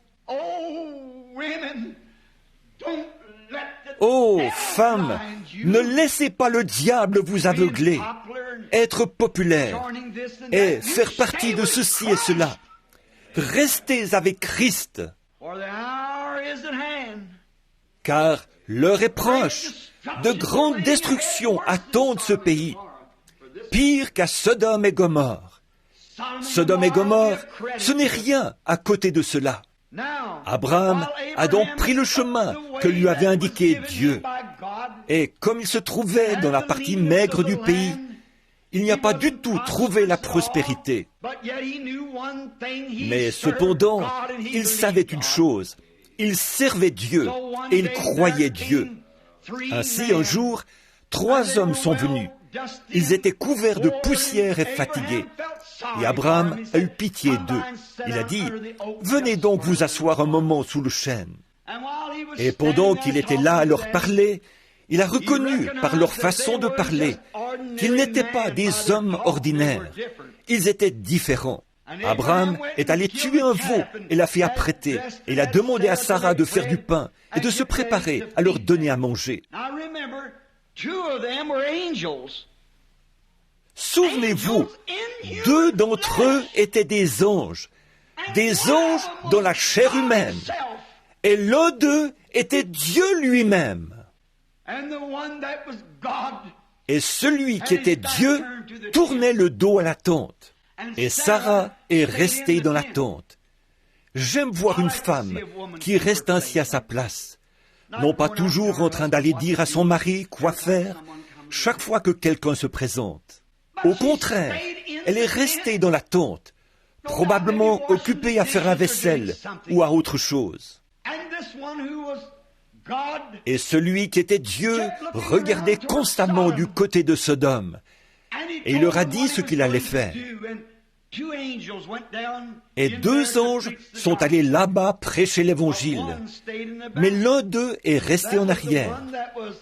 Oh, femmes, ne laissez pas le diable vous aveugler, être populaire et faire partie de ceci et cela. Restez avec Christ, car l'heure est proche. De grandes destructions attendent ce pays, pire qu'à Sodome et Gomorrhe. Sodome et Gomorrhe, ce n'est rien à côté de cela. Abraham a donc pris le chemin que lui avait indiqué Dieu. Et comme il se trouvait dans la partie maigre du pays, il n'y a pas du tout trouvé la prospérité. Mais cependant, il savait une chose, il servait Dieu et il croyait Dieu. Ainsi, un jour, 3 hommes sont venus. Ils étaient couverts de poussière et fatigués. Et Abraham a eu pitié d'eux. Il a dit, « Venez donc vous asseoir un moment sous le chêne. » Et pendant qu'il était là à leur parler, il a reconnu par leur façon de parler qu'ils n'étaient pas des hommes ordinaires. Ils étaient différents. Abraham est allé tuer un veau et l'a fait apprêter. Et il a demandé à Sarah de faire du pain et de se préparer à leur donner à manger. Souvenez-vous, 2 d'entre eux étaient des anges dans la chair humaine. Et l'un d'eux était Dieu lui-même. Et celui qui était Dieu tournait le dos à la tente. Et Sarah est restée dans la tente. J'aime voir une femme qui reste ainsi à sa place, non pas toujours en train d'aller dire à son mari quoi faire chaque fois que quelqu'un se présente. Au contraire, elle est restée dans la tente, probablement occupée à faire la vaisselle ou à autre chose. Et celui qui était Dieu regardait constamment du côté de Sodome, et il leur a dit ce qu'il allait faire. Et 2 anges sont allés là-bas prêcher l'Évangile, mais l'un d'eux est resté en arrière.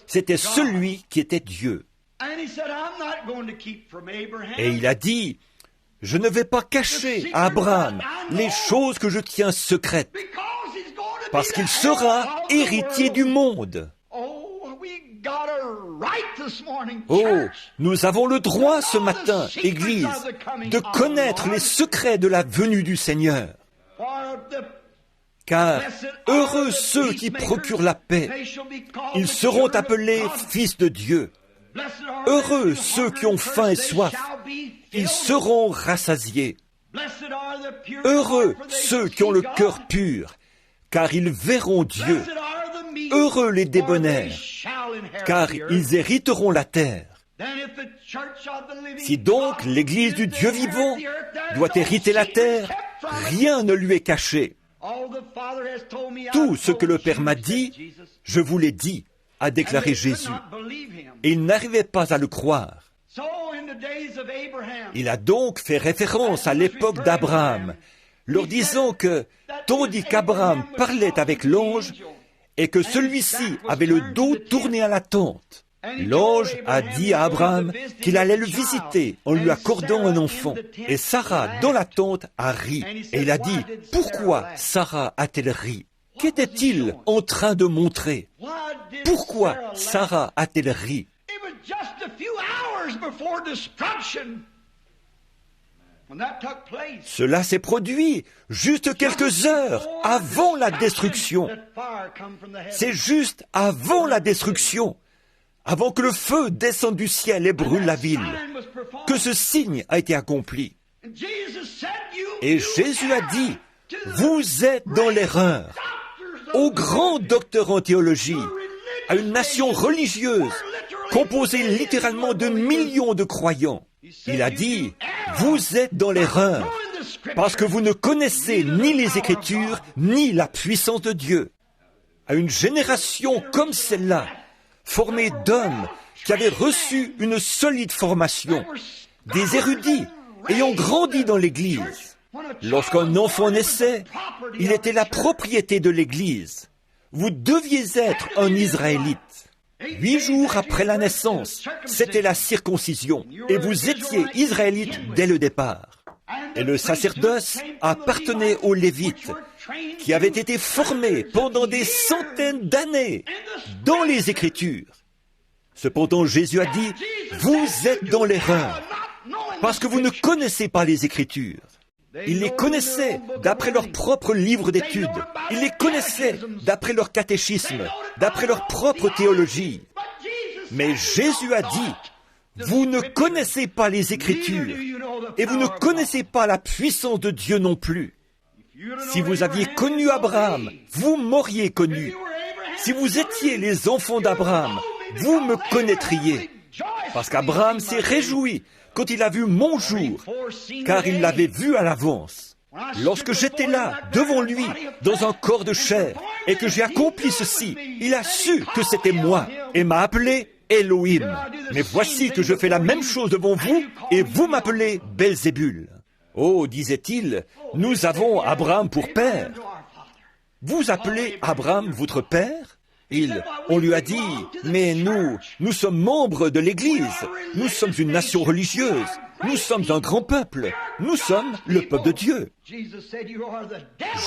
C'était celui qui était Dieu. Et il a dit, « Je ne vais pas cacher à Abraham les choses que je tiens secrètes, parce qu'il sera héritier du monde. » Oh, nous avons le droit ce matin, Église, de connaître les secrets de la venue du Seigneur. Car heureux ceux qui procurent la paix, ils seront appelés fils de Dieu. Heureux ceux qui ont faim et soif, ils seront rassasiés. Heureux ceux qui ont le cœur pur, car ils verront Dieu. Heureux les débonnaires, car ils hériteront la terre. Si donc l'Église du Dieu vivant doit hériter la terre, rien ne lui est caché. Tout ce que le Père m'a dit, je vous l'ai dit, a déclaré Jésus. Et ils n'arrivaient pas à le croire. Il a donc fait référence à l'époque d'Abraham, leur disant que, tandis qu'Abraham parlait avec l'ange, et que celui-ci avait le dos tourné à la tente, l'ange a dit à Abraham qu'il allait le visiter en lui accordant un enfant. Et Sarah, dans la tente, a ri. Et il a dit, pourquoi Sarah a-t-elle ri? Qu'était-il en train de montrer? Pourquoi Sarah a-t-elle ri? Cela s'est produit juste quelques heures avant la destruction. C'est juste avant la destruction, avant que le feu descende du ciel et brûle la ville, que ce signe a été accompli. Et Jésus a dit, vous êtes dans l'erreur. Aux grands docteurs en théologie, à une nation religieuse, composée littéralement de millions de croyants, il a dit, vous êtes dans l'erreur, parce que vous ne connaissez ni les Écritures, ni la puissance de Dieu. À une génération comme celle-là, formée d'hommes qui avaient reçu une solide formation, des érudits ayant grandi dans l'Église. Lorsqu'un enfant naissait, il était la propriété de l'Église. Vous deviez être un Israélite. 8 jours après la naissance, c'était la circoncision, et vous étiez Israélite dès le départ. Et le sacerdoce appartenait aux Lévites, qui avaient été formés pendant des centaines d'années dans les Écritures. Cependant, Jésus a dit, vous êtes dans l'erreur, parce que vous ne connaissez pas les Écritures. Ils les connaissaient d'après leur propre livre d'études. Ils les connaissaient d'après leur catéchisme, d'après leur propre théologie. Mais Jésus a dit, vous ne connaissez pas les Écritures et vous ne connaissez pas la puissance de Dieu non plus. Si vous aviez connu Abraham, vous m'auriez connu. Si vous étiez les enfants d'Abraham, vous me connaîtriez. Parce qu'Abraham s'est réjoui quand il a vu mon jour, car il l'avait vu à l'avance. Lorsque j'étais là, devant lui, dans un corps de chair, et que j'ai accompli ceci, il a su que c'était moi, et m'a appelé Elohim. Mais voici que je fais la même chose devant vous, et vous m'appelez Belzébul. Oh, disait-il, nous avons Abraham pour père. Vous appelez Abraham votre père? On lui a dit, mais nous sommes membres de l'Église, nous sommes une nation religieuse, nous sommes un grand peuple, nous sommes le peuple de Dieu.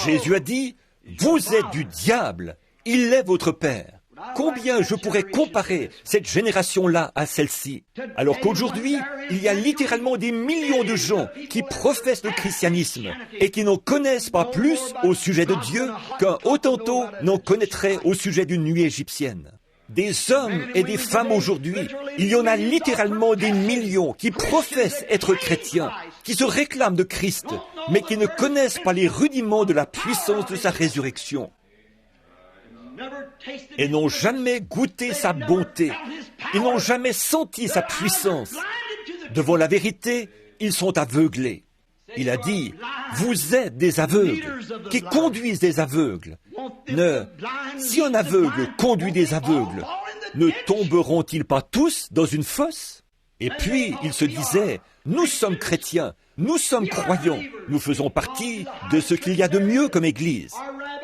Jésus a dit, vous êtes du diable, il est votre père. Combien je pourrais comparer cette génération-là à celle-ci, alors qu'aujourd'hui, il y a littéralement des millions de gens qui professent le christianisme et qui n'en connaissent pas plus au sujet de Dieu qu'un Hottentot n'en connaîtrait au sujet d'une nuit égyptienne. Des hommes et des femmes aujourd'hui, il y en a littéralement des millions qui professent être chrétiens, qui se réclament de Christ, mais qui ne connaissent pas les rudiments de la puissance de sa résurrection. Et n'ont jamais goûté sa bonté. Ils n'ont jamais senti sa puissance. Devant la vérité, ils sont aveuglés. Il a dit, vous êtes des aveugles, qui conduisent des aveugles. Si un aveugle conduit des aveugles, ne tomberont-ils pas tous dans une fosse? Et puis, il se disait, nous sommes chrétiens, nous sommes croyants, nous faisons partie de ce qu'il y a de mieux comme Église.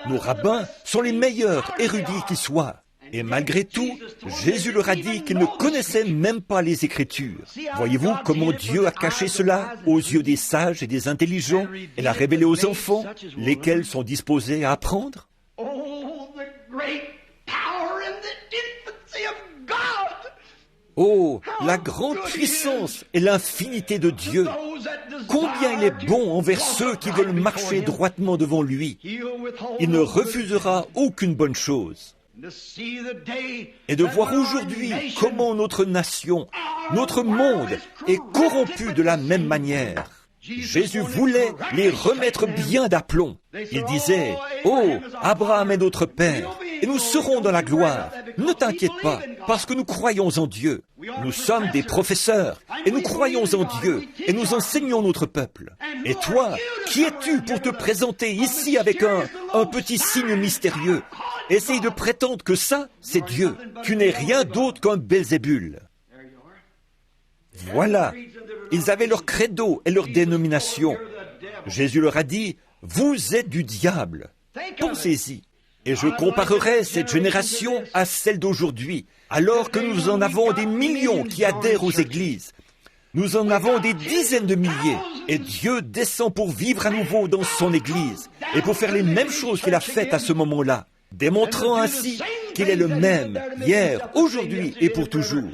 Nos rabbins sont les meilleurs érudits qui soient. Et malgré tout, Jésus leur a dit qu'ils ne connaissaient même pas les Écritures. Voyez-vous comment Dieu a caché cela aux yeux des sages et des intelligents et l'a révélé aux enfants, lesquels sont disposés à apprendre? Oh, la grande puissance et l'infinité de Dieu! Combien il est bon envers ceux qui veulent marcher droitement devant lui. Il ne refusera aucune bonne chose. Et de voir aujourd'hui comment notre nation, notre monde est corrompu de la même manière. Jésus voulait les remettre bien d'aplomb. Il disait, « Oh, Abraham est notre Père, et nous serons dans la gloire. Ne t'inquiète pas, parce que nous croyons en Dieu. Nous sommes des professeurs, et nous croyons en Dieu, et nous enseignons notre peuple. Et toi, qui es-tu pour te présenter ici avec un petit signe mystérieux? Essaye de prétendre que ça, c'est Dieu. Tu n'es rien d'autre qu'un Belzébul. » Voilà. Ils avaient leur credo et leur dénomination. Jésus leur a dit, Vous êtes du diable. Pensez-y. Et je comparerai cette génération à celle d'aujourd'hui, alors que nous en avons des millions qui adhèrent aux églises. Nous en avons des dizaines de milliers, et Dieu descend pour vivre à nouveau dans son Église, et pour faire les mêmes choses qu'il a faites à ce moment-là, démontrant ainsi qu'il est le même, hier, aujourd'hui et pour toujours.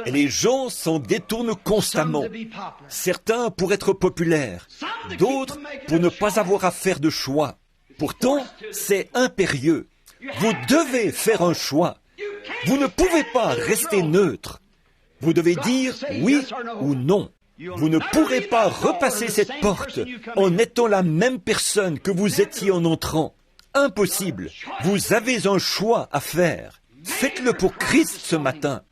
Et les gens s'en détournent constamment, certains pour être populaires, d'autres pour ne pas avoir à faire de choix. Pourtant, c'est impérieux. Vous devez faire un choix. Vous ne pouvez pas rester neutre. Vous devez dire oui ou non. Vous ne pourrez pas repasser cette porte en étant la même personne que vous étiez en entrant. Impossible. Vous avez un choix à faire. Faites-le pour Christ ce matin.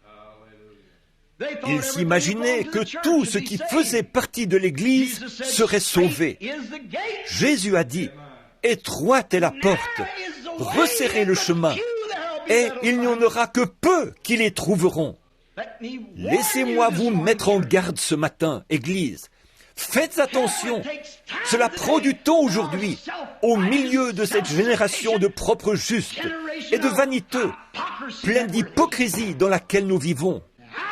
Ils s'imaginaient que tout ce qui faisait partie de l'Église serait sauvé. Jésus a dit, « Étroite est la porte, resserrez le chemin, et il n'y en aura que peu qui les trouveront. » Laissez-moi vous mettre en garde ce matin, Église. Faites attention. Cela prend du temps aujourd'hui, au milieu de cette génération de propres justes et de vaniteux, pleine d'hypocrisie dans laquelle nous vivons.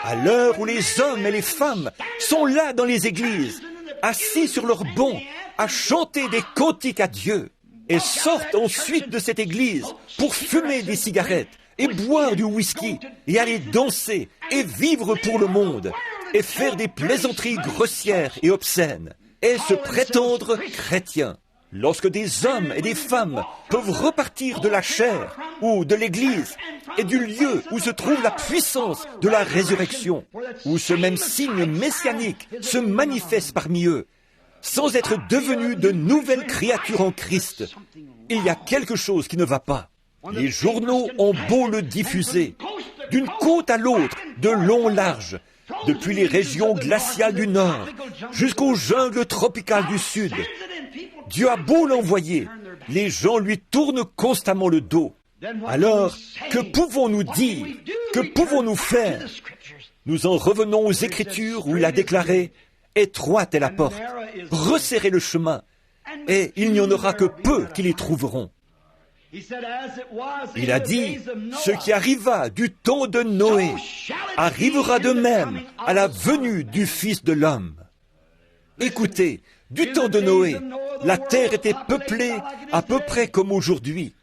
À l'heure où les hommes et les femmes sont là dans les églises, assis sur leurs bancs, à chanter des cantiques à Dieu, et sortent ensuite de cette église pour fumer des cigarettes, et boire du whisky, et aller danser, et vivre pour le monde, et faire des plaisanteries grossières et obscènes, et se prétendre chrétiens. Lorsque des hommes et des femmes peuvent repartir de la chair, ou de l'église, et du lieu où se trouve la puissance de la résurrection, où ce même signe messianique se manifeste parmi eux, sans être devenus de nouvelles créatures en Christ, il y a quelque chose qui ne va pas. Les journaux ont beau le diffuser, d'une côte à l'autre, de long en large, depuis les régions glaciales du nord jusqu'aux jungles tropicales du sud. Dieu a beau l'envoyer, les gens lui tournent constamment le dos. Alors, que pouvons-nous dire? Que pouvons-nous faire? Nous en revenons aux Écritures où il a déclaré « Étroite est la porte, resserrez le chemin, et il n'y en aura que peu qui les trouveront. » Il a dit, ce qui arriva du temps de Noé arrivera de même à la venue du Fils de l'homme. Écoutez, du temps de Noé, la terre était peuplée à peu près comme aujourd'hui.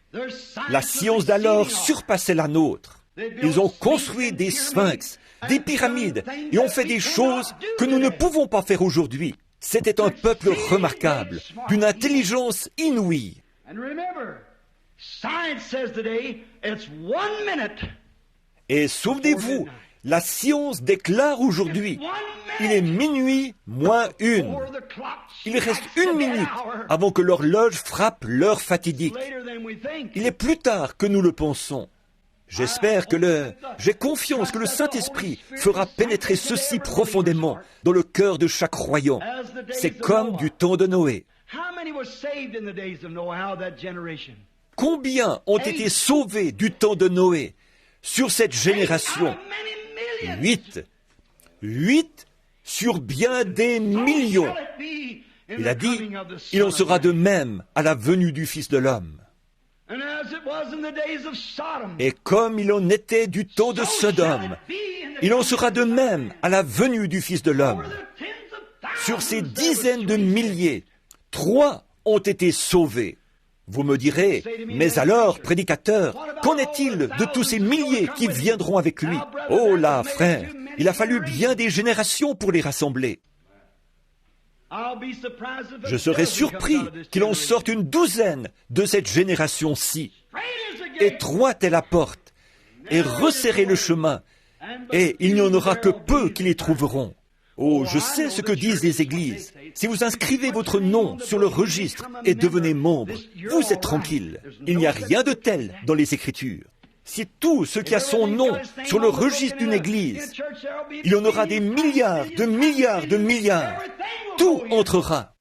La science d'alors surpassait la nôtre. Ils ont construit des sphinx, des pyramides, et ont fait des choses que nous ne pouvons pas faire aujourd'hui. C'était un peuple remarquable, d'une intelligence inouïe. Et souvenez-vous, la science déclare aujourd'hui, il est minuit moins une. Il reste 1 minute avant que l'horloge frappe l'heure fatidique. Il est plus tard que nous le pensons. J'ai confiance que le Saint-Esprit fera pénétrer ceci profondément dans le cœur de chaque croyant. C'est comme du temps de Noé. Combien ont été sauvés du temps de Noé sur cette génération? 8. 8 sur bien des millions. Il a dit, il en sera de même à la venue du Fils de l'homme. Et comme il en était du temps de Sodome, il en sera de même à la venue du Fils de l'homme. Sur ces dizaines de milliers, 3 ont été sauvés. Vous me direz, mais alors, prédicateur, qu'en est-il de tous ces milliers qui viendront avec lui? Oh là, frère, il a fallu bien des générations pour les rassembler. Je serais surpris qu'il en sorte une douzaine de cette génération-ci. Étroite est la porte, et resserrez le chemin, et il n'y en aura que peu qui les trouveront. Oh, je sais ce que disent les églises. Si vous inscrivez votre nom sur le registre et devenez membre, vous êtes tranquille. Il n'y a rien de tel dans les Écritures. Si tout ce qui a son nom sur le registre d'une église, il y en aura des milliards de milliards de milliards. Tout entrera.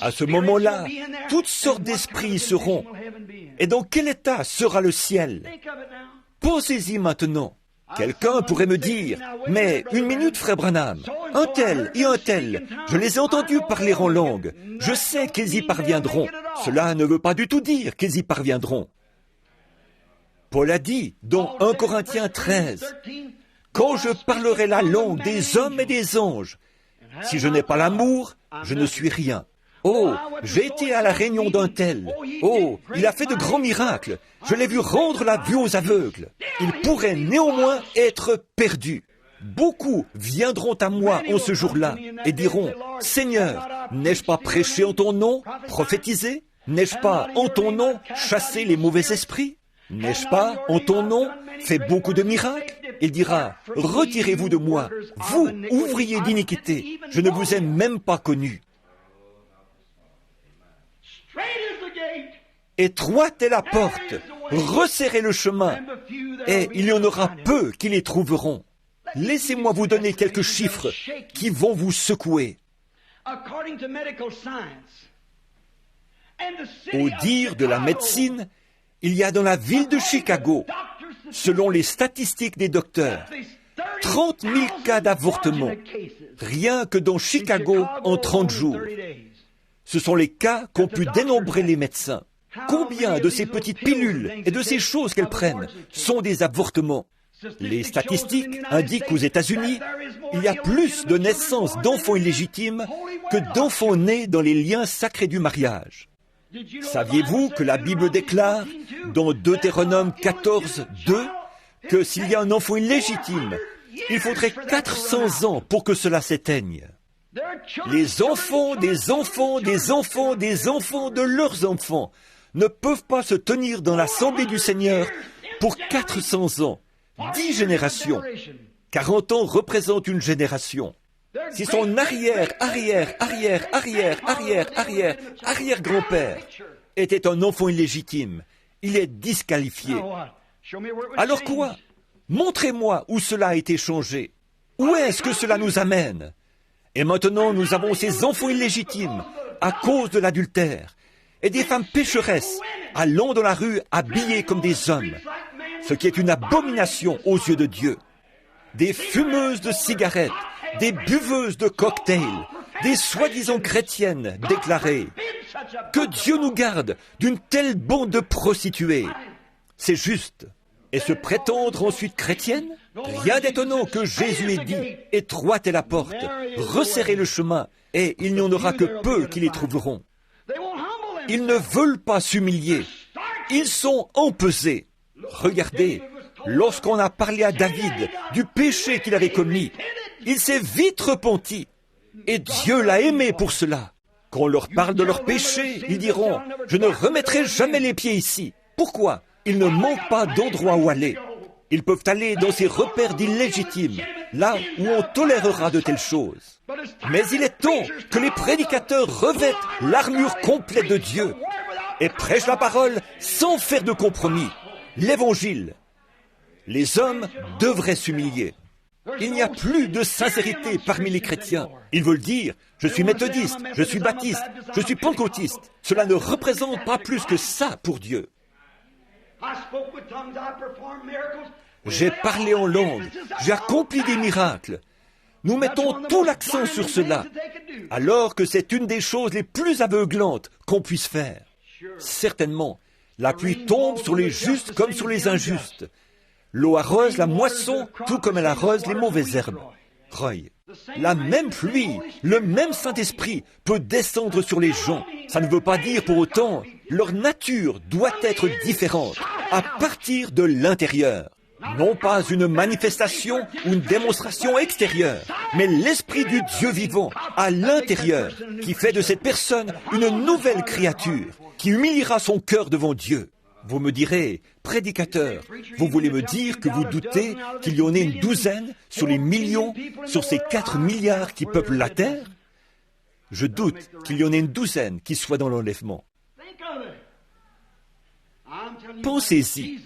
À ce moment-là, toutes sortes d'esprits y seront. Et dans quel état sera le ciel? Pensez-y maintenant. Quelqu'un pourrait me dire, mais une minute, frère Branham, un tel et un tel, je les ai entendus parler en langue, je sais qu'ils y parviendront. Cela ne veut pas du tout dire qu'ils y parviendront. Paul a dit, dans 1 Corinthiens 13, « Quand je parlerai la langue des hommes et des anges, si je n'ai pas l'amour, je ne suis rien. » Oh, j'ai été à la réunion d'un tel. Oh, il a fait de grands miracles. Je l'ai vu rendre la vue aux aveugles. Il pourrait néanmoins être perdu. Beaucoup viendront à moi en ce jour-là et diront, « Seigneur, n'ai-je pas prêché en ton nom, prophétisé? N'ai-je pas en ton nom chassé les mauvais esprits? N'ai-je pas en ton nom fait beaucoup de miracles? » Il dira, « Retirez-vous de moi, vous, ouvriers d'iniquité, je ne vous ai même pas connu. » Étroite est la porte, resserrez le chemin, et il y en aura peu qui les trouveront. Laissez-moi vous donner quelques chiffres qui vont vous secouer. Au dire de la médecine, il y a dans la ville de Chicago, selon les statistiques des docteurs, 30 000 cas d'avortement, rien que dans Chicago en 30 jours. Ce sont les cas qu'ont pu dénombrer les médecins. Combien de ces petites pilules et de ces choses qu'elles prennent sont des avortements? Les statistiques indiquent qu'aux États-Unis, il y a plus de naissances d'enfants illégitimes que d'enfants nés dans les liens sacrés du mariage. Saviez-vous que la Bible déclare, dans Deutéronome 14, 2, que s'il y a un enfant illégitime, il faudrait 400 ans pour que cela s'éteigne? Les enfants des enfants des enfants des enfants de leurs enfants ne peuvent pas se tenir dans l'assemblée du Seigneur pour 400 ans, 10 générations. 40 ans représentent une génération. Si son arrière-grand-père était un enfant illégitime, il est disqualifié. Alors quoi? Montrez-moi où cela a été changé. Où est-ce que cela nous amène? Et maintenant, nous avons ces enfants illégitimes à cause de l'adultère et des femmes pécheresses allant dans la rue habillées comme des hommes, ce qui est une abomination aux yeux de Dieu. Des fumeuses de cigarettes, des buveuses de cocktails, des soi-disant chrétiennes déclarées. Que Dieu nous garde d'une telle bande de prostituées. C'est juste. Et se prétendre ensuite chrétienne? Rien d'étonnant que Jésus ait dit, « Étroite est la porte, resserrez le chemin, et il n'y en aura que peu qui les trouveront. » Ils ne veulent pas s'humilier. Ils sont empesés. Regardez, lorsqu'on a parlé à David du péché qu'il avait commis, il s'est vite repenti. Et Dieu l'a aimé pour cela. Quand on leur parle de leur péché, ils diront, « Je ne remettrai jamais les pieds ici. » Pourquoi? Ils ne manquent pas d'endroit où aller. Ils peuvent aller dans ces repères d'illégitimes, là où on tolérera de telles choses. Mais il est temps que les prédicateurs revêtent l'armure complète de Dieu et prêchent la parole sans faire de compromis. L'Évangile. Les hommes devraient s'humilier. Il n'y a plus de sincérité parmi les chrétiens. Ils veulent dire, je suis méthodiste, je suis baptiste, je suis pentecôtiste. Cela ne représente pas plus que ça pour Dieu. J'ai parlé en langue, j'ai accompli des miracles. Nous mettons tout l'accent sur cela, alors que c'est une des choses les plus aveuglantes qu'on puisse faire. Certainement, la pluie tombe sur les justes comme sur les injustes. L'eau arrose la moisson, tout comme elle arrose les mauvaises herbes. Roy, la même pluie, le même Saint-Esprit peut descendre sur les gens. Ça ne veut pas dire pour autant, leur nature doit être différente à partir de l'intérieur. Non pas une manifestation ou une démonstration extérieure, mais l'Esprit du Dieu vivant à l'intérieur qui fait de cette personne une nouvelle créature, qui humiliera son cœur devant Dieu. Vous me direz, prédicateur, vous voulez me dire que vous doutez qu'il y en ait une douzaine sur les millions, sur ces 4 milliards qui peuplent la terre? Je doute qu'il y en ait une douzaine qui soient dans l'enlèvement. Pensez-y.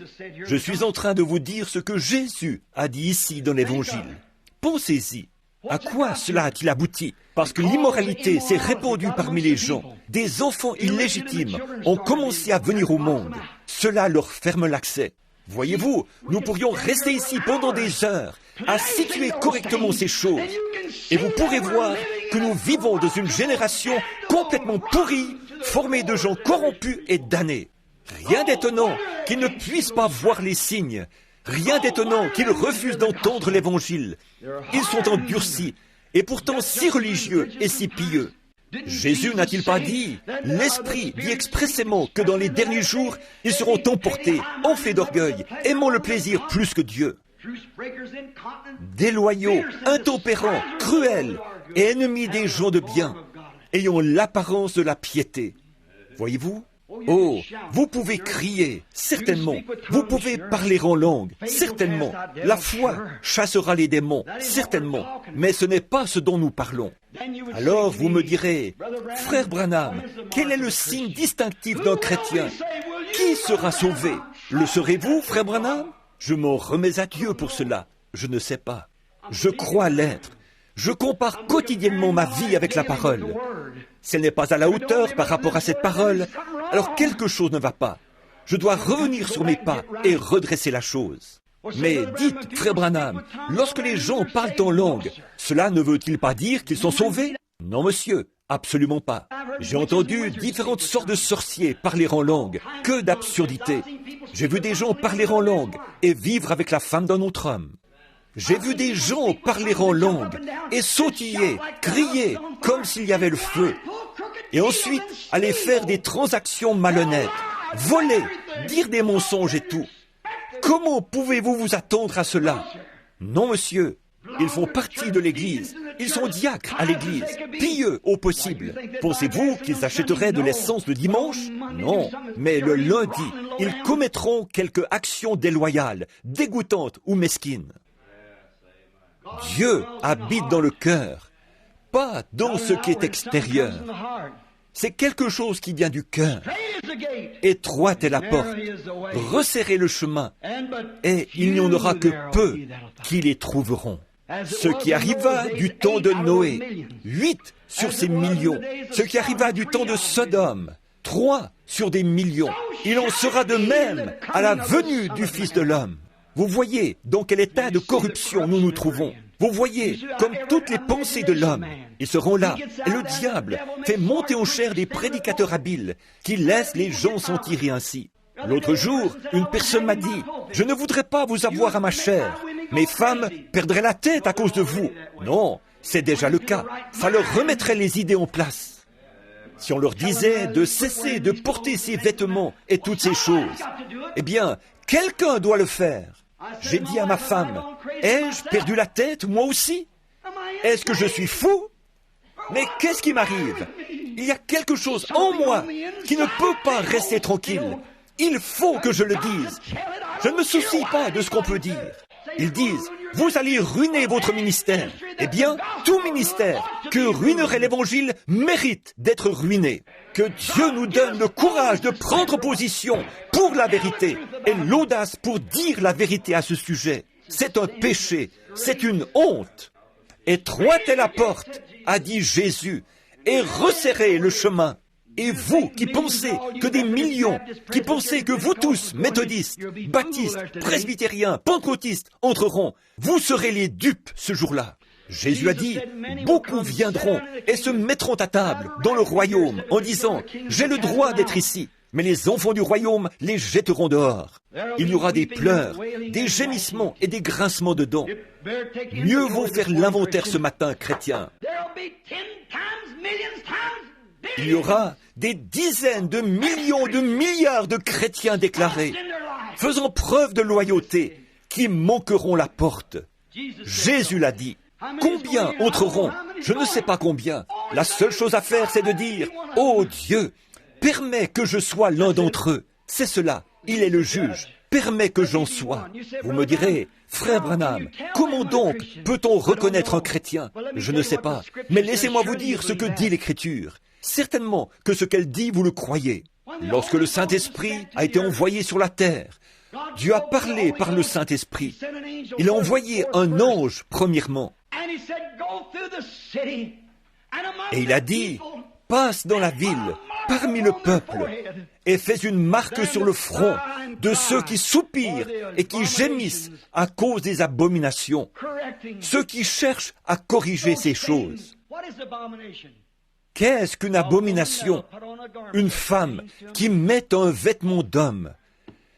Je suis en train de vous dire ce que Jésus a dit ici dans l'Évangile. Pensez-y. À quoi cela a-t-il abouti? Parce que l'immoralité s'est répandue parmi les gens. Des enfants illégitimes ont commencé à venir au monde. Cela leur ferme l'accès. Voyez-vous, nous pourrions rester ici pendant des heures à situer correctement ces choses. Et vous pourrez voir que nous vivons dans une génération complètement pourrie, formée de gens corrompus et damnés. Rien d'étonnant qu'ils ne puissent pas voir les signes. Rien d'étonnant qu'ils refusent d'entendre l'Évangile. Ils sont endurcis et pourtant si religieux et si pieux. Jésus n'a-t-il pas dit, l'Esprit dit expressément que dans les derniers jours, ils seront emportés, enflés d'orgueil, aimant le plaisir plus que Dieu. Déloyaux, intempérants, cruels et ennemis des gens de bien, ayant l'apparence de la piété. Voyez-vous? Oh, vous pouvez crier, certainement. Vous pouvez parler en langue, certainement. La foi chassera les démons, certainement. Mais ce n'est pas ce dont nous parlons. Alors vous me direz, frère Branham, quel est le signe distinctif d'un chrétien? Qui sera sauvé? Le serez-vous, frère Branham? Je m'en remets à Dieu pour cela. Je ne sais pas. Je crois l'être. Je compare quotidiennement ma vie avec la parole. Si elle n'est pas à la hauteur par rapport à cette parole, alors quelque chose ne va pas. Je dois revenir sur mes pas et redresser la chose. Mais dites, frère Branham, lorsque les gens parlent en langue, cela ne veut-il pas dire qu'ils sont sauvés? Non, monsieur, absolument pas. J'ai entendu différentes sortes de sorciers parler en langue. Que d'absurdité. J'ai vu des gens parler en langue et vivre avec la femme d'un autre homme. J'ai vu des gens parler en langue et sautiller, crier comme s'il y avait le feu. Et ensuite, aller faire des transactions malhonnêtes, voler, dire des mensonges et tout. Comment pouvez-vous vous attendre à cela? Non, monsieur. Ils font partie de l'Église. Ils sont diacres à l'Église, pieux au possible. Pensez-vous qu'ils achèteraient de l'essence le dimanche? Non. Mais le lundi, ils commettront quelque action déloyale, dégoûtante ou mesquine. Dieu habite dans le cœur, pas dans ce qui est extérieur. C'est quelque chose qui vient du cœur. Étroite est la porte, resserrez le chemin, et il n'y en aura que peu qui les trouveront. Ce qui arriva du temps de Noé, 8 sur ces millions. Ce qui arriva du temps de Sodome, 3 sur des millions. Il en sera de même à la venue du Fils de l'homme. Vous voyez dans quel état de corruption nous nous trouvons. Vous voyez comme toutes les pensées de l'homme. Ils seront là. Et le diable fait monter en chair des prédicateurs habiles qui laissent les gens s'en tirer ainsi. L'autre jour, une personne m'a dit, « Je ne voudrais pas vous avoir à ma chair. Mes femmes perdraient la tête à cause de vous. » Non, c'est déjà le cas. Ça leur remettrait les idées en place. Si on leur disait de cesser de porter ces vêtements et toutes ces choses, eh bien, quelqu'un doit le faire. J'ai dit à ma femme, ai-je perdu la tête, moi aussi? Est-ce que je suis fou? Mais qu'est-ce qui m'arrive? Il y a quelque chose en moi qui ne peut pas rester tranquille. Il faut que je le dise. Je ne me soucie pas de ce qu'on peut dire. Ils disent, vous allez ruiner votre ministère. Eh bien, tout ministère que ruinerait l'Évangile mérite d'être ruiné. Que Dieu nous donne le courage de prendre position pour la vérité et l'audace pour dire la vérité à ce sujet. C'est un péché, c'est une honte. Étroite est la porte, a dit Jésus, et resserrez le chemin. Et vous qui pensez que des millions, qui pensez que vous tous, méthodistes, baptistes, presbytériens, pentecôtistes, entreront, vous serez les dupes ce jour-là. Jésus a dit, beaucoup viendront et se mettront à table dans le royaume en disant, j'ai le droit d'être ici. Mais les enfants du royaume les jetteront dehors. Il y aura des pleurs, des gémissements et des grincements de dents. Mieux vaut faire l'inventaire ce matin, chrétien. Il y aura des dizaines de millions de milliards de chrétiens déclarés, faisant preuve de loyauté, qui manqueront la porte. Jésus l'a dit. Combien entreront? Je ne sais pas combien. La seule chose à faire, c'est de dire, « Oh Dieu, permets que je sois l'un d'entre eux. » C'est cela. Il est le juge. Permets que j'en sois. Vous me direz, frère Branham, comment donc peut-on reconnaître un chrétien? Je ne sais pas. Mais laissez-moi vous dire ce que dit l'Écriture. Certainement que ce qu'elle dit, vous le croyez. Lorsque le Saint-Esprit a été envoyé sur la terre, Dieu a parlé par le Saint-Esprit. Il a envoyé un ange, premièrement. Et il a dit, passe dans la ville, parmi le peuple, et fais une marque sur le front de ceux qui soupirent et qui gémissent à cause des abominations, ceux qui cherchent à corriger ces choses. Qu'est-ce qu'une abomination? Une femme qui met un vêtement d'homme.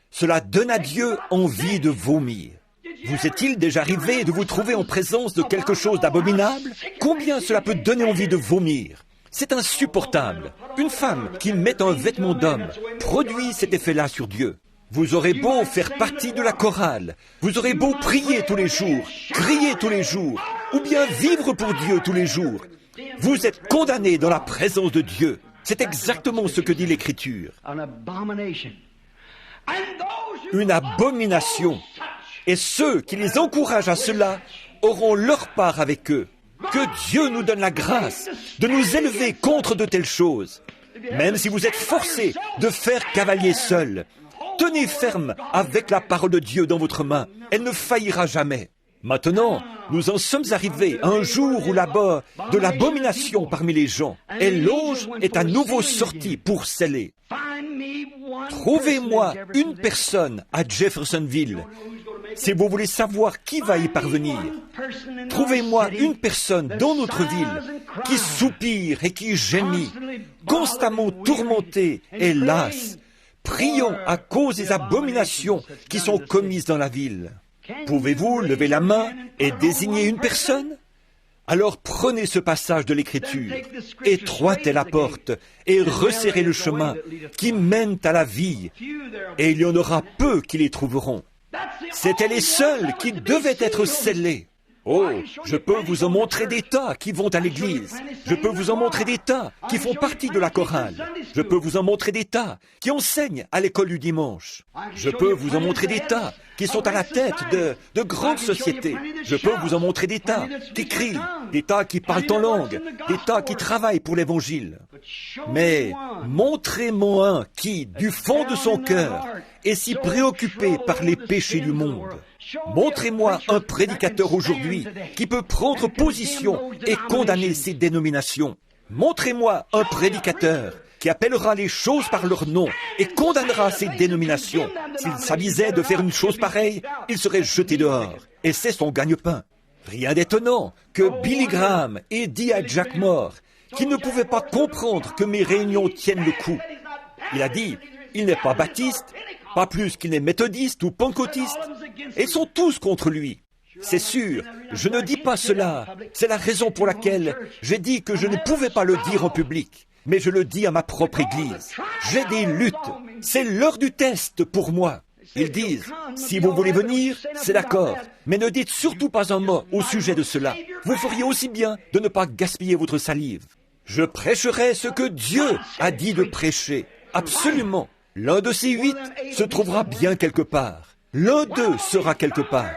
Cela donne à Dieu envie de vomir. Vous est-il déjà arrivé de vous trouver en présence de quelque chose d'abominable? Combien cela peut donner envie de vomir? C'est insupportable. Une femme qui met un vêtement d'homme produit cet effet-là sur Dieu. Vous aurez beau faire partie de la chorale, vous aurez beau prier tous les jours, crier tous les jours, ou bien vivre pour Dieu tous les jours. Vous êtes condamné dans la présence de Dieu. C'est exactement ce que dit l'Écriture. Une abomination. Et ceux qui les encouragent à cela auront leur part avec eux. Que Dieu nous donne la grâce de nous élever contre de telles choses. Même si vous êtes forcés de faire cavalier seul, tenez ferme avec la parole de Dieu dans votre main. Elle ne faillira jamais. Maintenant, nous en sommes arrivés à un jour où là-bas, de l'abomination parmi les gens, et l'ange est à nouveau sorti pour sceller. Trouvez-moi une personne à Jeffersonville. Si vous voulez savoir qui va y parvenir, trouvez-moi une personne dans notre ville qui soupire et qui gémit, constamment tourmentée et lasse, priant à cause des abominations qui sont commises dans la ville. Pouvez-vous lever la main et désigner une personne? Alors prenez ce passage de l'Écriture, étroite est la porte, et resserrez le chemin qui mène à la vie, et il y en aura peu qui les trouveront. C'étaient les seuls qui devaient être scellés. Oh, je peux vous en montrer des tas qui vont à l'église. Je peux vous en montrer des tas qui font partie de la chorale. Je peux vous en montrer des tas qui enseignent à l'école du dimanche. Je peux vous en montrer des tas qui sont à la tête de grandes sociétés. Je peux vous en montrer des tas qui crient, des tas qui parlent en langue, des tas qui travaillent pour l'Évangile. Mais montrez-moi un qui, du fond de son cœur, est si préoccupé par les péchés du monde. Montrez-moi un prédicateur aujourd'hui qui peut prendre position et condamner ces dénominations. Montrez-moi un prédicateur qui appellera les choses par leur nom et condamnera ces dénominations. S'il s'avisait de faire une chose pareille, il serait jeté dehors. Et c'est son gagne-pain. Rien d'étonnant que Billy Graham ait dit à Jack Moore qu'il ne pouvait pas comprendre que mes réunions tiennent le coup. Il a dit, il n'est pas baptiste, pas plus qu'il n'est méthodiste ou pentecôtiste. Ils sont tous contre lui. C'est sûr, je ne dis pas cela. C'est la raison pour laquelle j'ai dit que je ne pouvais pas le dire en public. Mais je le dis à ma propre Église. J'ai des luttes. C'est l'heure du test pour moi. Ils disent, si vous voulez venir, c'est d'accord. Mais ne dites surtout pas un mot au sujet de cela. Vous feriez aussi bien de ne pas gaspiller votre salive. Je prêcherai ce que Dieu a dit de prêcher. Absolument. L'un de ces 8 se trouvera bien quelque part. L'un d'eux sera quelque part.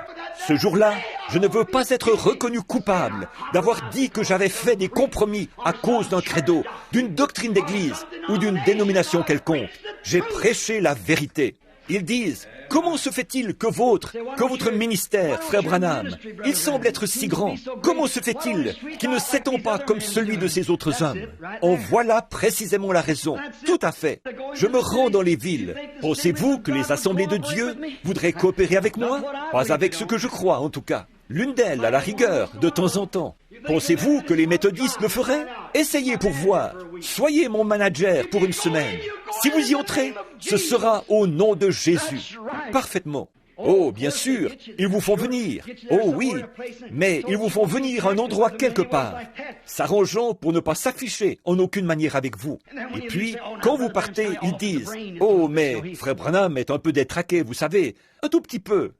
Ce jour-là, je ne veux pas être reconnu coupable d'avoir dit que j'avais fait des compromis à cause d'un credo, d'une doctrine d'église ou d'une dénomination quelconque. J'ai prêché la vérité. Ils disent, comment se fait-il que votre ministère, frère Branham, il semble être si grand? Comment se fait-il qu'il ne s'étend pas comme celui de ces autres hommes? En voilà précisément la raison. Tout à fait. Je me rends dans les villes. Pensez-vous que les assemblées de Dieu voudraient coopérer avec moi? Pas avec ce que je crois, en tout cas. L'une d'elles, à la rigueur, de temps en temps. Pensez-vous que les méthodistes le feraient? Essayez pour voir. Soyez mon manager pour une semaine. Si vous y entrez, ce sera au nom de Jésus. Parfaitement. Oh, bien sûr, ils vous font venir. Oh oui, mais ils vous font venir à un endroit quelque part, s'arrangeant pour ne pas s'afficher en aucune manière avec vous. Et puis, quand vous partez, ils disent, « Oh, mais frère Branham est un peu détraqué, vous savez, un tout petit peu.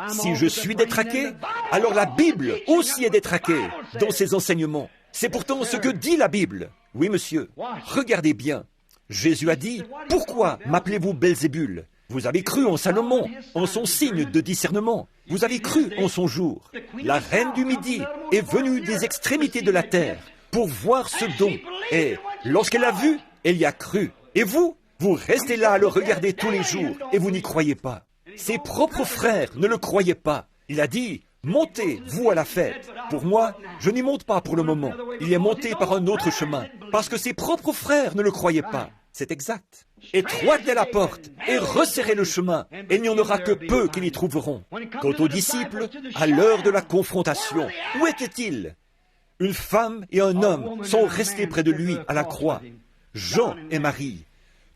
Si je suis détraqué, alors la Bible aussi est détraquée dans ses enseignements. C'est pourtant ce que dit la Bible. Oui, monsieur, regardez bien. Jésus a dit, « Pourquoi m'appelez-vous Belzébul ? Vous avez cru en Salomon, en son signe de discernement. Vous avez cru en son jour. La reine du Midi est venue des extrémités de la terre pour voir ce don. Et lorsqu'elle a vu, elle y a cru. Et vous restez là à le regarder tous les jours et vous n'y croyez pas. Ses propres frères ne le croyaient pas. Il a dit, « Montez, vous, à la fête. » Pour moi, je n'y monte pas pour le moment. Il est monté par un autre chemin. parce que ses propres frères ne le croyaient pas. C'est exact. Étroite est la porte, et resserrez le chemin, et il n'y en aura que peu qui l'y trouveront. Quant aux disciples, à l'heure de la confrontation, où étaient-ils? Une femme et un homme sont restés près de lui à la croix, Jean et Marie.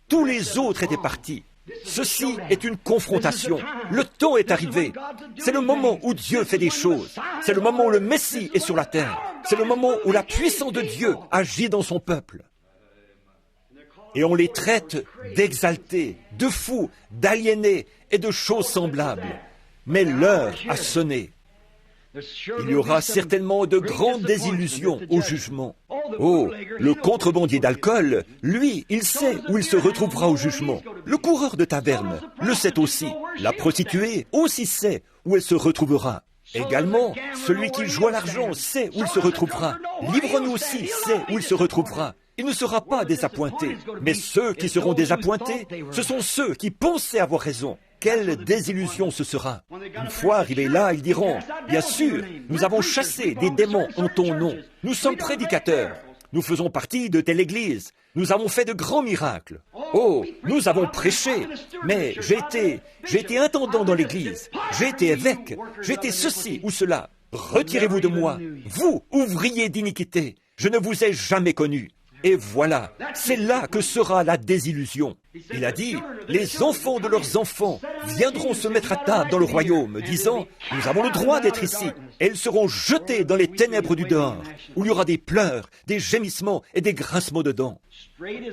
Tous les autres étaient partis. Ceci est une confrontation. Le temps est arrivé. C'est le moment où Dieu fait des choses. C'est le moment où le Messie est sur la terre. C'est le moment où la puissance de Dieu agit dans son peuple. Et on les traite d'exaltés, de fous, d'aliénés et de choses semblables. Mais l'heure a sonné. Il y aura certainement de grandes désillusions au jugement. Oh, le contrebandier d'alcool, lui, il sait où il se retrouvera au jugement. Le coureur de taverne le sait aussi. La prostituée aussi sait où elle se retrouvera. Également, celui qui joue à l'argent sait où il se retrouvera. L'ivrogne aussi sait où il se retrouvera. Il ne sera pas désappointé. Mais ceux qui seront désappointés, ce sont « qui pensaient avoir raison. Quelle désillusion ce sera. Une fois arrivés là, ils diront, bien sûr, nous avons chassé des démons en ton nom. Nous sommes prédicateurs. Nous faisons partie de telle église. Nous avons fait de grands miracles. Oh, nous avons prêché. Mais j'ai été intendant dans l'église. J'ai été évêque. J'ai été ceci ou cela. Retirez-vous de moi, vous, ouvriers d'iniquité. Je ne vous ai jamais connu. Et voilà, c'est là que sera la désillusion. Il a dit, les enfants de leurs enfants viendront se mettre à table dans le royaume, disant, nous avons le droit d'être ici. Et ils seront jetés dans les ténèbres du dehors, où il y aura des pleurs, des gémissements et des grincements de dents.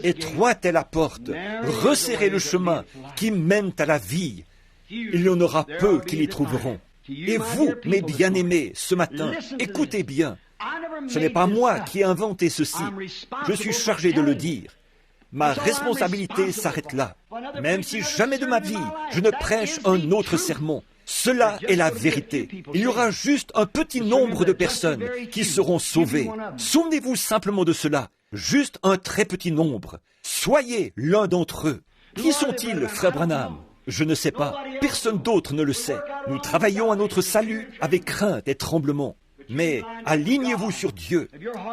Étroite est la porte, resserrez le chemin qui mène à la vie. Il y en aura peu qui l'y trouveront. Et vous, mes bien-aimés, ce matin, écoutez bien. Ce n'est pas moi qui ai inventé ceci. Je suis chargé de le dire. Ma responsabilité s'arrête là. Même si jamais de ma vie, je ne prêche un autre sermon. Cela est la vérité. Il y aura juste un petit nombre de personnes qui seront sauvées. Souvenez-vous simplement de cela. Juste un très petit nombre. Soyez l'un d'entre eux. Qui sont-ils, frère Branham? Je ne sais pas. Personne d'autre ne le sait. Nous travaillons à notre salut avec crainte et tremblement. Mais alignez-vous sur Dieu.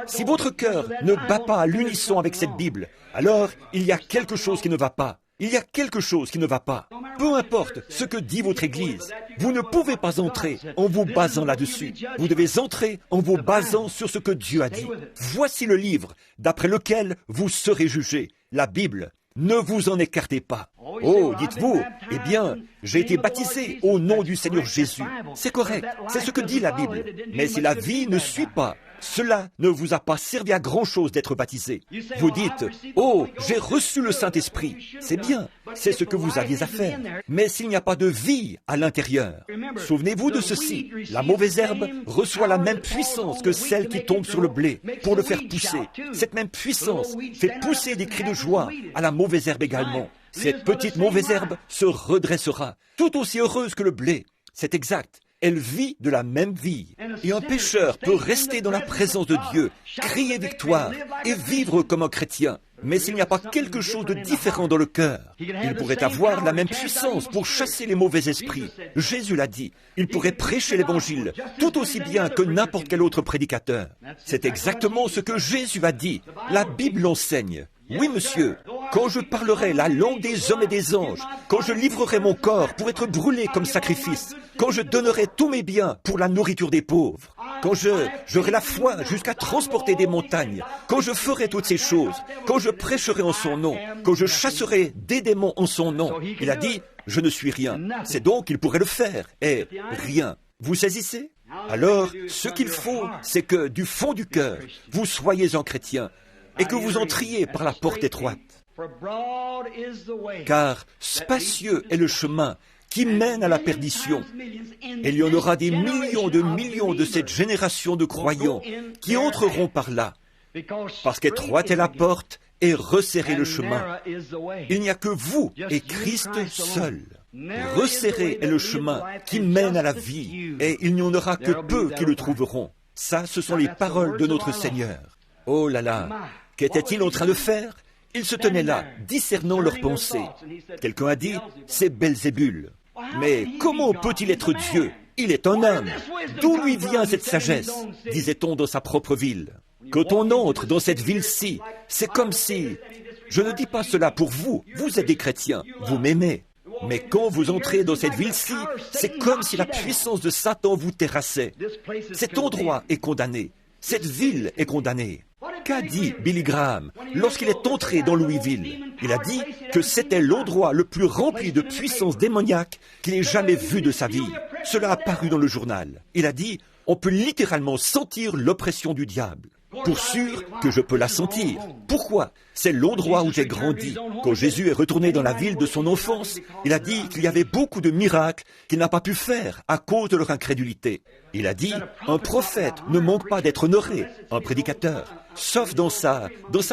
Si votre cœur ne bat pas à l'unisson avec cette Bible, alors il y a quelque chose qui ne va pas. Il y a quelque chose qui ne va pas. Peu importe ce que dit votre Église, vous ne pouvez pas entrer en vous basant là-dessus. Vous devez entrer en vous basant sur ce que Dieu a dit. Voici le livre d'après lequel vous serez jugés, la Bible. Ne vous en écartez pas. Oh, dites-vous, eh bien, j'ai été baptisé au nom du Seigneur Jésus. C'est correct, c'est ce que dit la Bible. Mais si la vie ne suit pas, cela ne vous a pas servi à grand-chose d'être baptisé. Vous dites, oh, j'ai reçu le Saint-Esprit. C'est bien, c'est ce que vous aviez à faire. Mais s'il n'y a pas de vie à l'intérieur, souvenez-vous de ceci, la mauvaise herbe reçoit la même puissance que celle qui tombe sur le blé pour le faire pousser. Cette même puissance fait pousser des cris de joie à la mauvaise herbe également. Cette petite mauvaise herbe se redressera, tout aussi heureuse que le blé. C'est exact. Elle vit de la même vie. Et un pécheur peut rester dans la présence de Dieu, crier victoire et vivre comme un chrétien. Mais s'il n'y a pas quelque chose de différent dans le cœur, il pourrait avoir la même puissance pour chasser les mauvais esprits. Jésus l'a dit, il pourrait prêcher l'évangile tout aussi bien que n'importe quel autre prédicateur. C'est exactement ce que Jésus a dit. La Bible l'enseigne. Oui, monsieur, quand je parlerai la langue des hommes et des anges, quand je livrerai mon corps pour être brûlé comme sacrifice, quand je donnerai tous mes biens pour la nourriture des pauvres, quand j'aurai la foi jusqu'à transporter des montagnes, quand je ferai toutes ces choses, quand je prêcherai en son nom, quand je chasserai des démons en son nom, il a dit, je ne suis rien. C'est donc qu'il pourrait le faire, et rien. Vous saisissez? Alors, ce qu'il faut, c'est que du fond du cœur, vous soyez un chrétien, et que vous entriez par la porte étroite. Car spacieux est le chemin qui mène à la perdition. Et il y en aura des millions de cette génération de croyants qui entreront par là, parce qu'étroite est la porte et resserrez le chemin. Il n'y a que vous et Christ seul. Resserré est le chemin qui mène à la vie, et il n'y en aura que peu qui le trouveront. Ça, ce sont les paroles de notre Seigneur. Oh là là, qu'était-il en train de faire? Il se tenait là, discernant leurs pensées. Quelqu'un a dit, c'est Belzébul. Mais comment peut-il être Dieu? Il est un homme. D'où lui vient cette sagesse? Disait-on dans sa propre ville. Quand on entre dans cette ville-ci, c'est comme si... Je ne dis pas cela pour vous, vous êtes des chrétiens, vous m'aimez. Mais quand vous entrez dans cette ville-ci, c'est comme si la puissance de Satan vous terrassait. Cet endroit est condamné. Cette ville est condamnée. Qu'a dit Billy Graham lorsqu'il est entré dans Louisville? Il a dit que c'était l'endroit le plus rempli de puissance démoniaque qu'il ait jamais vu de sa vie. Cela a paru dans le journal. Il a dit, on peut littéralement sentir l'oppression du diable. Pour sûr que je peux la sentir. Pourquoi? C'est l'endroit où j'ai grandi. Quand Jésus est retourné dans la ville de son enfance, il a dit qu'il y avait beaucoup de miracles qu'il n'a pas pu faire à cause de leur incrédulité. Il a dit, un prophète ne manque pas d'être honoré, un prédicateur, sauf dans sa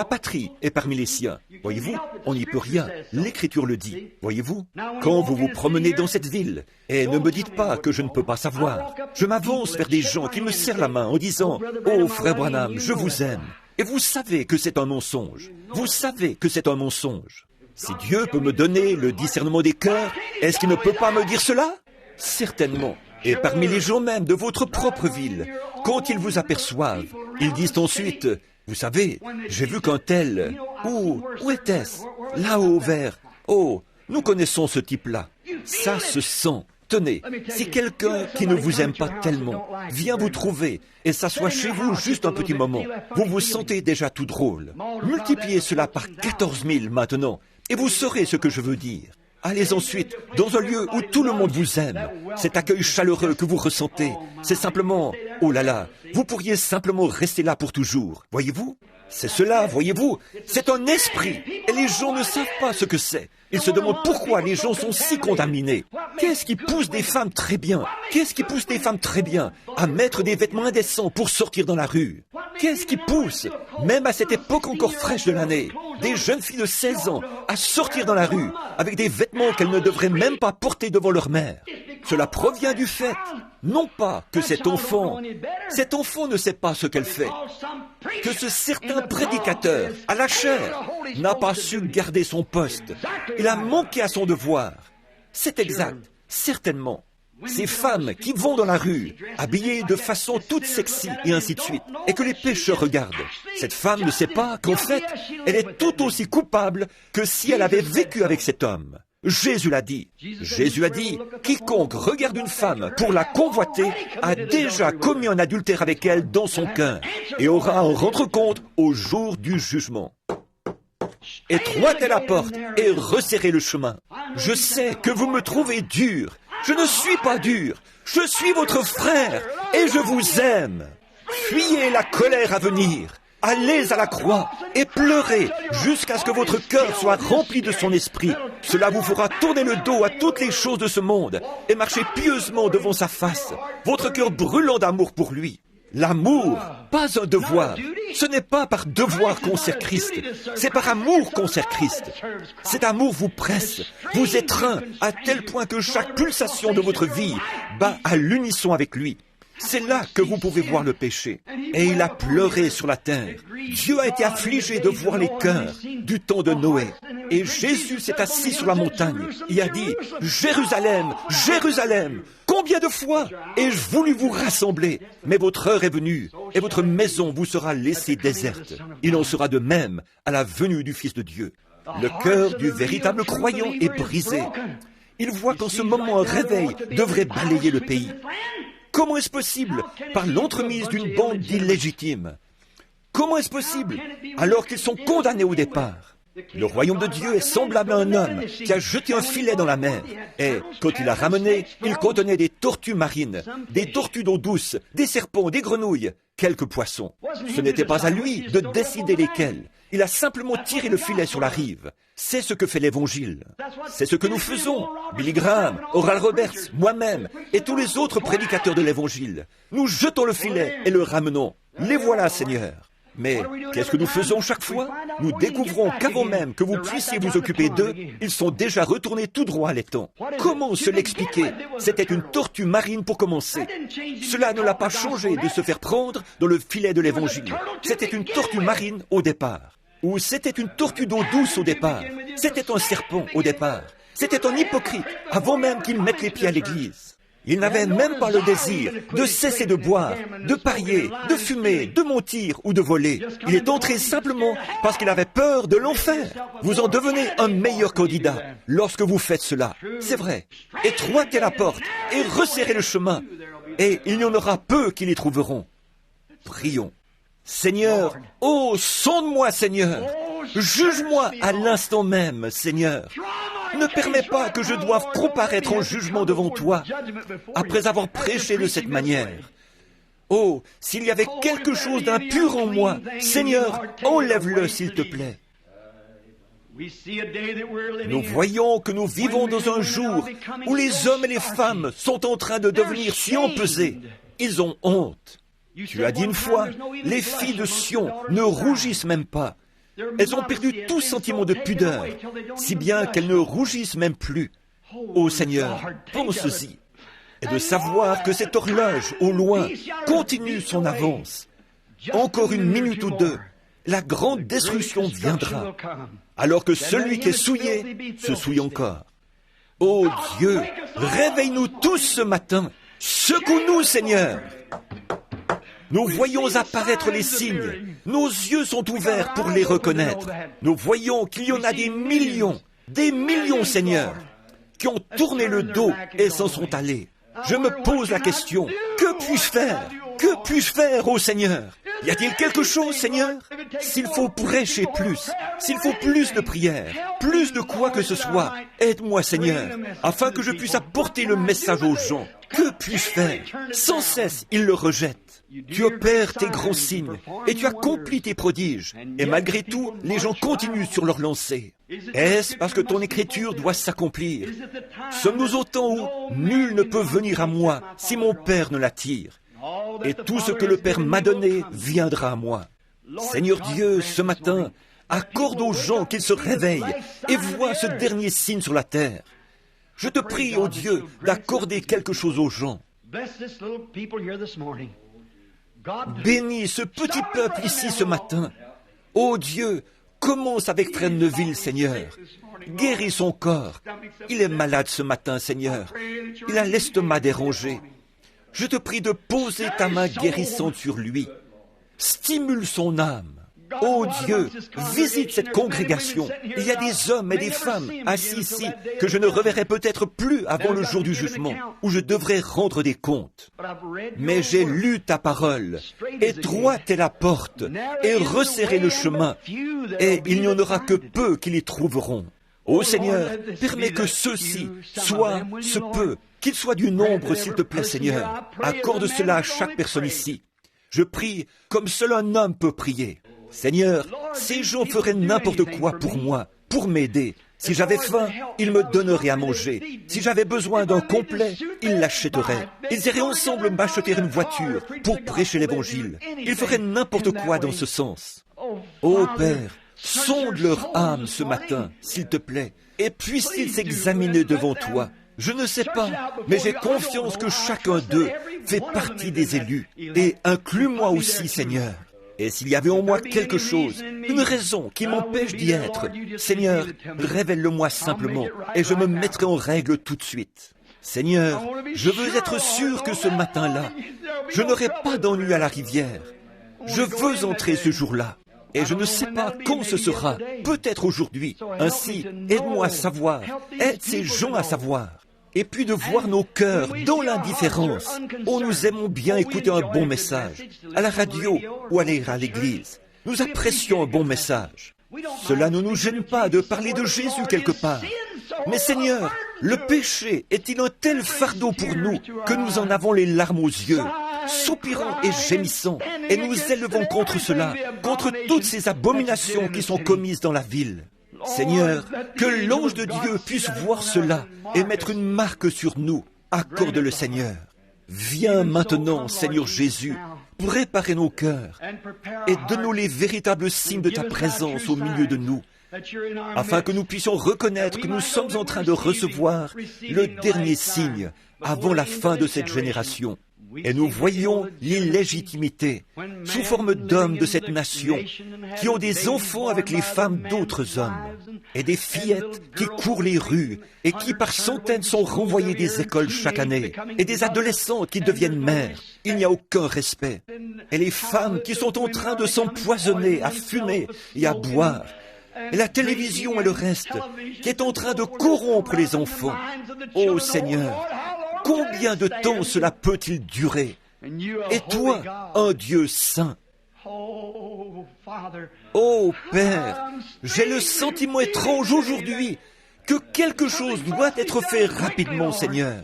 patrie et parmi les siens. Voyez-vous, on n'y peut rien. L'Écriture le dit. Voyez-vous, quand vous vous promenez dans cette ville, et ne me dites pas que je ne peux pas savoir, je m'avance vers des gens qui me serrent la main en disant, « Oh, frère Branham, je vous aime. » Et vous savez que c'est un mensonge. Vous savez que c'est un mensonge. Si Dieu peut me donner le discernement des cœurs, est-ce qu'il ne peut pas me dire cela? Certainement. Et parmi les gens même de votre propre ville, quand ils vous aperçoivent, ils disent ensuite, « Vous savez, j'ai vu qu'un tel... Où était-ce? Là-haut vers... Oh, nous connaissons ce type-là. Ça se sent. Tenez, si quelqu'un qui ne vous aime pas tellement vient vous trouver et s'assoit chez vous juste un petit moment, vous vous sentez déjà tout drôle. Multipliez cela par 14 000 maintenant, et vous saurez ce que je veux dire. Allez ensuite dans un lieu où tout le monde vous aime. Cet accueil chaleureux que vous ressentez, c'est simplement... Oh là là, vous pourriez simplement rester là pour toujours. Voyez-vous? C'est cela, voyez-vous? C'est un esprit, et les gens ne savent pas ce que c'est. Ils se demandent pourquoi les gens sont si contaminés. Qu'est-ce qui pousse des femmes très bien? Qu'est-ce qui pousse des femmes très bien à mettre des vêtements indécents pour sortir dans la rue? Qu'est-ce qui pousse, même à cette époque encore fraîche de l'année, des jeunes filles de 16 ans à sortir dans la rue avec des vêtements qu'elles ne devraient même pas porter devant leur mère? Cela provient du fait, non pas que cet enfant ne sait pas ce qu'elle fait, que ce certain prédicateur, à la chair, n'a pas su garder son poste. Il a manqué à son devoir. C'est exact, certainement. Ces femmes qui vont dans la rue, habillées de façon toute sexy et ainsi de suite, et que les pécheurs regardent. Cette femme ne sait pas qu'en fait, elle est tout aussi coupable que si elle avait vécu avec cet homme. Jésus l'a dit. Jésus a dit, quiconque regarde une femme pour la convoiter a déjà commis un adultère avec elle dans son cœur et aura à en rendre compte au jour du jugement. Étroite est la porte et resserrez le chemin. Je sais que vous me trouvez dur. Je ne suis pas dur. Je suis votre frère et je vous aime. Fuyez la colère à venir. Allez à la croix et pleurez jusqu'à ce que votre cœur soit rempli de son esprit. Cela vous fera tourner le dos à toutes les choses de ce monde et marcher pieusement devant sa face, votre cœur brûlant d'amour pour lui. L'amour, pas un devoir. Ce n'est pas par devoir qu'on sert Christ, c'est par amour qu'on sert Christ. Cet amour vous presse, vous étreint à tel point que chaque pulsation de votre vie bat à l'unisson avec lui. C'est là que vous pouvez voir le péché. Et il a pleuré sur la terre. Dieu a été affligé de voir les cœurs du temps de Noé. Et Jésus s'est assis sur la montagne. Il a dit, « Jérusalem, Jérusalem, combien de fois ai-je voulu vous rassembler? Mais votre heure est venue, et votre maison vous sera laissée déserte. Il en sera de même à la venue du Fils de Dieu. » Le cœur du véritable croyant est brisé. Il voit qu'en ce moment un réveil devrait balayer le pays. Comment est-ce possible? Par l'entremise d'une bande d'illégitimes. Comment est-ce possible? Alors qu'ils sont condamnés au départ. Le royaume de Dieu est semblable à un homme qui a jeté un filet dans la mer. Et quand il l'a ramené, il contenait des tortues marines, des tortues d'eau douce, des serpents, des grenouilles, quelques poissons. Ce n'était pas à lui de décider lesquels. Il a simplement tiré le filet sur la rive. C'est ce que fait l'Évangile. C'est ce que nous faisons. Billy Graham, Oral Roberts, moi-même et tous les autres prédicateurs de l'Évangile. Nous jetons le filet et le ramenons. Les voilà, Seigneur. Mais qu'est-ce que nous faisons chaque fois? Nous découvrons qu'avant même que vous puissiez vous occuper d'eux, ils sont déjà retournés tout droit à l'étang. Comment se l'expliquer? C'était une tortue marine pour commencer. Cela ne l'a pas changé de se faire prendre dans le filet de l'Évangile. C'était une tortue marine au départ. Ou c'était une tortue d'eau douce au départ. C'était un serpent au départ. C'était un hypocrite avant même qu'il mette les pieds à l'église. Il n'avait même pas le désir de cesser de boire, de parier, de fumer, de mentir ou de voler. Il est entré simplement parce qu'il avait peur de l'enfer. Vous en devenez un meilleur candidat lorsque vous faites cela. C'est vrai. Étroitez la porte et resserrez le chemin. Et il y en aura peu qui les trouveront. Prions. Seigneur, oh, sonde-moi, Seigneur. Juge-moi à l'instant même, Seigneur. Ne permets pas que je doive comparaître en jugement devant toi après avoir prêché de cette manière. Oh, s'il y avait quelque chose d'impur en moi, Seigneur, enlève-le s'il te plaît. Nous voyons que nous vivons dans un jour où les hommes et les femmes sont en train de devenir si empesés. Ils ont honte. Tu as dit une fois, les filles de Sion ne rougissent même pas. Elles ont perdu tout sentiment de pudeur, si bien qu'elles ne rougissent même plus. Ô Seigneur, pense-y, et de savoir que cette horloge, au loin, continue son avance. Encore une minute ou deux, la grande destruction viendra, alors que celui qui est souillé se souille encore. Ô Dieu, réveille-nous tous ce matin, secoue-nous, Seigneur. Nous voyons apparaître les signes. Nos yeux sont ouverts pour les reconnaître. Nous voyons qu'il y en a des millions, Seigneur, qui ont tourné le dos et s'en sont allés. Je me pose la question, que puis-je faire? Que puis-je faire, ô Seigneur? Y a-t-il quelque chose, Seigneur? S'il faut prêcher plus, s'il faut plus de prières, plus de quoi que ce soit, aide-moi, Seigneur, afin que je puisse apporter le message aux gens. Que puis-je faire? Sans cesse, ils le rejettent. Tu opères tes grands signes et tu accomplis tes prodiges. Et malgré tout, les gens continuent sur leur lancée. Est-ce parce que ton écriture doit s'accomplir? Sommes-nous au temps où nul ne peut venir à moi si mon Père ne l'attire? Et tout ce que le Père m'a donné viendra à moi. Seigneur Dieu, ce matin, accorde aux gens qu'ils se réveillent et voient ce dernier signe sur la terre. Je te prie, ô Dieu, d'accorder quelque chose aux gens. Bénis ce petit peuple ici ce matin. Ô Dieu, commence avec Frère Neville, Seigneur. Guéris son corps. Il est malade ce matin, Seigneur. Il a l'estomac dérangé. Je te prie de poser ta main guérissante sur lui. Stimule son âme. Ô Dieu, visite cette congrégation. Il y a des hommes et des femmes assis ici que je ne reverrai peut-être plus avant le jour du jugement, où je devrais rendre des comptes. Mais j'ai lu ta parole. Étroite est la porte et resserrez le chemin, et il n'y en aura que peu qui les trouveront. Ô Seigneur, permets que ceux-ci soient ce peu, qu'ils soient du nombre, s'il te plaît, Seigneur. Accorde cela à chaque personne ici. Je prie comme seul un homme peut prier. Seigneur, ces gens feraient n'importe quoi pour moi, pour m'aider. Si j'avais faim, ils me donneraient à manger. Si j'avais besoin d'un complet, ils l'achèteraient. Ils iraient ensemble m'acheter une voiture pour prêcher l'Évangile. Ils feraient n'importe quoi dans ce sens. Ô Père, sonde leur âme ce matin, s'il te plaît, et puissent-ils s'examiner devant toi. Je ne sais pas, mais j'ai confiance que chacun d'eux fait partie des élus, et inclus-moi aussi, Seigneur. Et s'il y avait en moi quelque chose, une raison qui m'empêche d'y être, Seigneur, révèle-le-moi simplement, et je me mettrai en règle tout de suite. Seigneur, je veux être sûr que ce matin-là, je n'aurai pas d'ennui à la rivière. Je veux entrer ce jour-là, et je ne sais pas quand ce sera, peut-être aujourd'hui. Ainsi, aide-moi à savoir, aide ces gens à savoir. Et puis de voir nos cœurs dans l'indifférence. Oh, nous aimons bien écouter un bon message, à la radio ou aller à l'église. Nous apprécions un bon message. Cela ne nous gêne pas de parler de Jésus quelque part. Mais Seigneur, le péché est-il un tel fardeau pour nous que nous en avons les larmes aux yeux, soupirant et gémissant, et nous élevons contre cela, contre toutes ces abominations qui sont commises dans la ville. Seigneur, que l'ange de Dieu puisse voir cela et mettre une marque sur nous. Accorde-le, Seigneur. Viens maintenant, Seigneur Jésus, préparer nos cœurs et donne-nous les véritables signes de ta présence au milieu de nous, afin que nous puissions reconnaître que nous sommes en train de recevoir le dernier signe avant la fin de cette génération. Et nous voyons l'illégitimité, sous forme d'hommes de cette nation, qui ont des enfants avec les femmes d'autres hommes, et des fillettes qui courent les rues, et qui par centaines sont renvoyées des écoles chaque année, et des adolescentes qui deviennent mères. Il n'y a aucun respect. Et les femmes qui sont en train de s'empoisonner, à fumer et à boire. Et la télévision et le reste, qui est en train de corrompre les enfants. Ô Seigneur, combien de temps cela peut-il durer? Et toi, un Dieu saint. Ô Père, j'ai le sentiment étrange aujourd'hui que quelque chose doit être fait rapidement, Seigneur.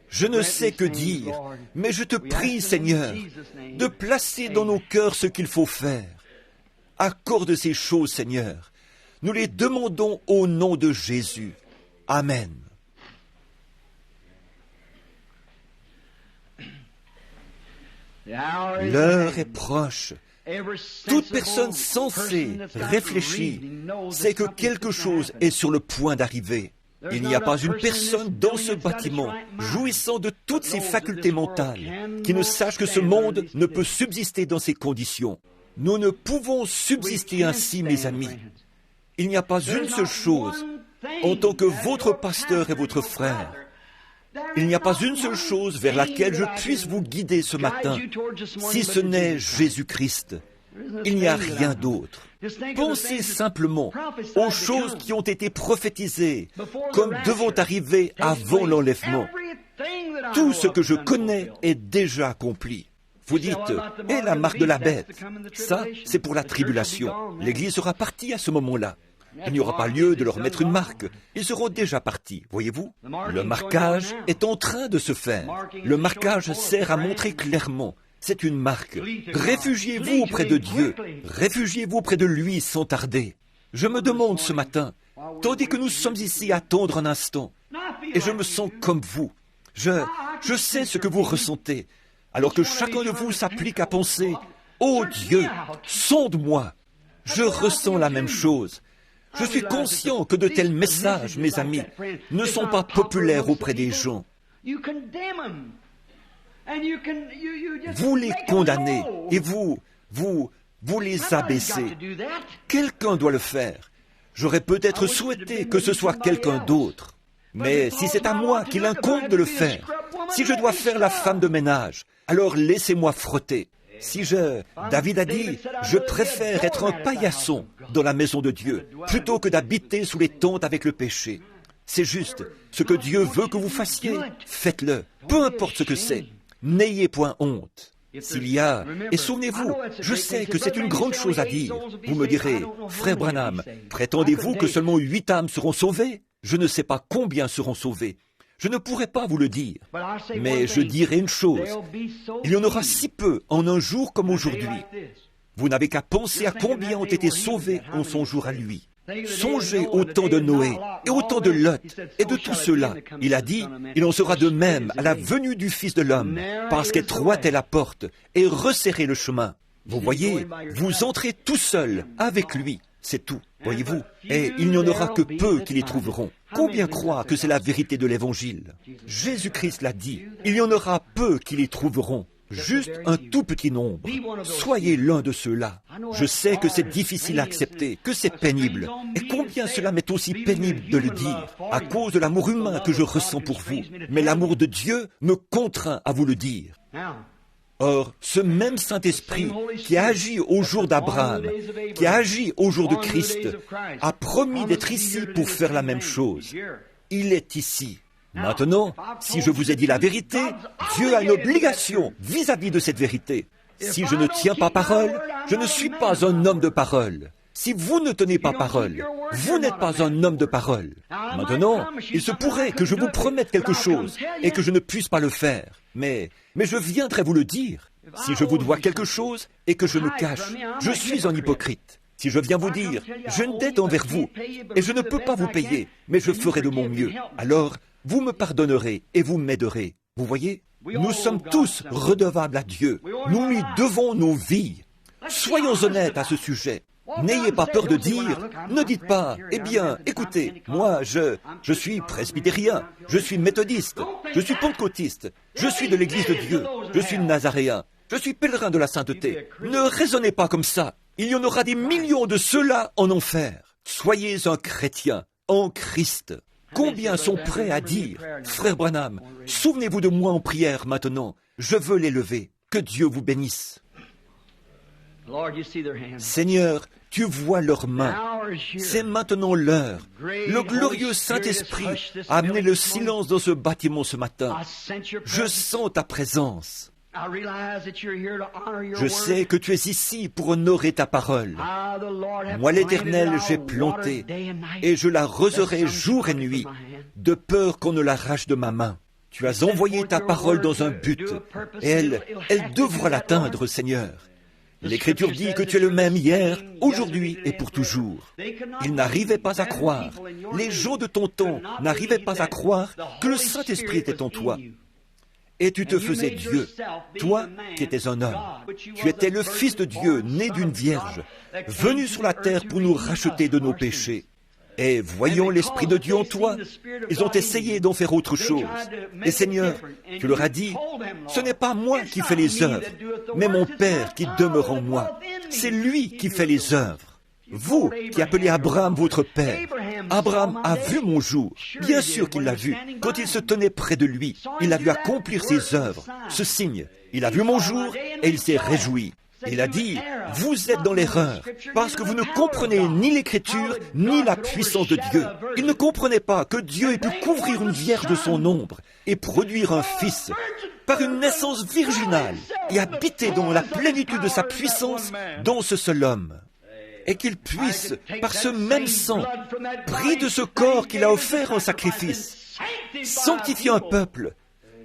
Je ne sais que dire, mais je te prie, Seigneur, de placer dans nos cœurs ce qu'il faut faire. Accorde ces choses, Seigneur. Nous les demandons au nom de Jésus. Amen. L'heure est proche. Toute personne sensée, réfléchie, sait que quelque chose est sur le point d'arriver. Il n'y a pas une personne dans ce bâtiment, jouissant de toutes ses facultés mentales, qui ne sache que ce monde ne peut subsister dans ces conditions. Nous ne pouvons subsister ainsi, mes amis. Il n'y a pas une seule chose, en tant que votre pasteur et votre frère, il n'y a pas une seule chose vers laquelle je puisse vous guider ce matin, si ce n'est Jésus-Christ. Il n'y a rien d'autre. Pensez simplement aux choses qui ont été prophétisées comme devant arriver avant l'enlèvement. Tout ce que je connais est déjà accompli. Vous dites, et la marque de la bête? Ça, c'est pour la tribulation. L'Église sera partie à ce moment-là. Il n'y aura pas lieu de leur mettre une marque. Ils seront déjà partis, voyez-vous? Le marquage est en train de se faire. Le marquage sert à montrer clairement. C'est une marque. Réfugiez-vous auprès de Dieu. Réfugiez-vous auprès de lui sans tarder. Je me demande ce matin, tandis que nous sommes ici à attendre un instant, et je me sens comme vous. Je sais ce que vous ressentez, alors que chacun de vous s'applique à penser, « Oh Dieu, sonde-moi !» Je ressens la même chose. Je suis conscient que de tels messages, mes amis, ne sont pas populaires auprès des gens. Vous les condamnez et vous les abaissez. Quelqu'un doit le faire. J'aurais peut-être souhaité que ce soit quelqu'un d'autre. Mais si c'est à moi qu'il incombe de le faire, si je dois faire la femme de ménage, alors laissez-moi frotter. David a dit, je préfère être un paillasson dans la maison de Dieu, plutôt que d'habiter sous les tentes avec le péché. C'est juste, ce que Dieu veut que vous fassiez, faites-le, peu importe ce que c'est. N'ayez point honte. S'il y a, et souvenez-vous, je sais que c'est une grande chose à dire. Vous me direz, frère Branham, prétendez-vous que seulement 8 âmes seront sauvées? Je ne sais pas combien seront sauvées. Je ne pourrais pas vous le dire, mais je dirai une chose. Il y en aura si peu en un jour comme aujourd'hui. Vous n'avez qu'à penser à combien ont été sauvés en son jour à lui. Songez au temps de Noé et au temps de Lot et de tout cela. Il a dit, il en sera de même à la venue du Fils de l'homme, parce qu'étroite est la porte et resserrez le chemin. Vous voyez, vous entrez tout seul avec lui. C'est tout, voyez-vous. Et il n'y en aura que peu qui les trouveront. Combien croient que c'est la vérité de l'Évangile? Jésus-Christ l'a dit, il y en aura peu qui les trouveront. Juste un tout petit nombre. Soyez l'un de ceux-là. Je sais que c'est difficile à accepter, que c'est pénible. Et combien cela m'est aussi pénible de le dire, à cause de l'amour humain que je ressens pour vous. Mais l'amour de Dieu me contraint à vous le dire. Or, ce même Saint-Esprit qui a agi au jour d'Abraham, qui a agi au jour de Christ, a promis d'être ici pour faire la même chose. Il est ici. Maintenant, si je vous ai dit la vérité, Dieu a une obligation vis-à-vis de cette vérité. Si je ne tiens pas parole, je ne suis pas un homme de parole. Si vous ne tenez pas parole, vous n'êtes pas un homme de parole. Maintenant, il se pourrait que je vous promette quelque chose et que je ne puisse pas le faire. Mais je viendrai vous le dire. Si je vous dois quelque chose et que je me cache, je suis un hypocrite. Si je viens vous dire, j'ai une dette envers vous et je ne peux pas vous payer, mais je ferai de mon mieux, alors vous me pardonnerez et vous m'aiderez. Vous voyez, nous sommes tous redevables à Dieu. Nous lui devons nos vies. Soyons honnêtes à ce sujet. N'ayez pas peur de dire, ne dites pas, eh bien, écoutez, moi, je suis presbytérien, je suis méthodiste, je suis pentecôtiste, je suis de l'Église de Dieu, je suis nazaréen, je suis pèlerin de la sainteté. Ne raisonnez pas comme ça. Il y en aura des millions de ceux-là en enfer. Soyez un chrétien en Christ. Combien sont prêts à dire, frère Branham, souvenez-vous de moi en prière maintenant, je veux l'élever. Que Dieu vous bénisse. Seigneur, tu vois leurs mains. C'est maintenant l'heure. Le glorieux Saint-Esprit a amené le silence dans ce bâtiment ce matin. Je sens ta présence. Je sais que tu es ici pour honorer ta parole. Moi, l'Éternel, j'ai planté, et je l'arroserai jour et nuit, de peur qu'on ne l'arrache de ma main. Tu as envoyé ta parole dans un but, et elle devra l'atteindre, Seigneur. L'Écriture dit que tu es le même hier, aujourd'hui et pour toujours. Ils n'arrivaient pas à croire, les gens de ton temps n'arrivaient pas à croire que le Saint-Esprit était en toi. Et tu te faisais Dieu, toi qui étais un homme. Tu étais le Fils de Dieu, né d'une vierge, venu sur la terre pour nous racheter de nos péchés. Et voyant l'Esprit de Dieu en toi, ils ont essayé d'en faire autre chose. Et Seigneur, tu leur as dit, ce n'est pas moi qui fais les œuvres, mais mon Père qui demeure en moi. C'est lui qui fait les œuvres. Vous qui appelez Abraham votre père, Abraham a vu mon jour. Bien sûr qu'il l'a vu. Quand il se tenait près de lui, il a vu accomplir ses œuvres, ce signe. Il a vu mon jour et il s'est réjoui. Il a dit, vous êtes dans l'erreur, parce que vous ne comprenez ni l'Écriture, ni la puissance de Dieu. Il ne comprenait pas que Dieu ait pu couvrir une vierge de son ombre et produire un fils par une naissance virginale et habiter dans la plénitude de sa puissance dans ce seul homme. Et qu'il puisse, par ce même sang, pris de ce corps qu'il a offert en sacrifice, sanctifier un peuple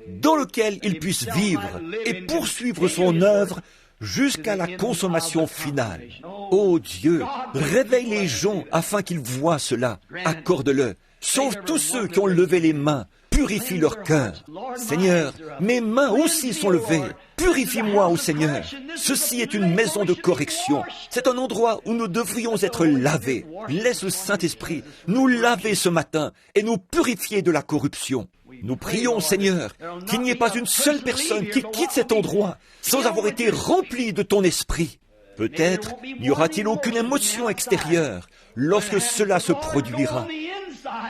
dans lequel il puisse vivre et poursuivre son œuvre jusqu'à la consommation finale. Ô Dieu, réveille les gens afin qu'ils voient cela. Accorde-le. Sauve tous ceux qui ont levé les mains. Purifie leur cœur. Seigneur, mes mains aussi sont levées. Purifie-moi, ô Seigneur. Ceci est une maison de correction. C'est un endroit où nous devrions être lavés. Laisse le Saint-Esprit nous laver ce matin et nous purifier de la corruption. Nous prions, Seigneur, qu'il n'y ait pas une seule personne qui quitte cet endroit sans avoir été remplie de ton esprit. Peut-être n'y aura-t-il aucune émotion extérieure lorsque cela se produira.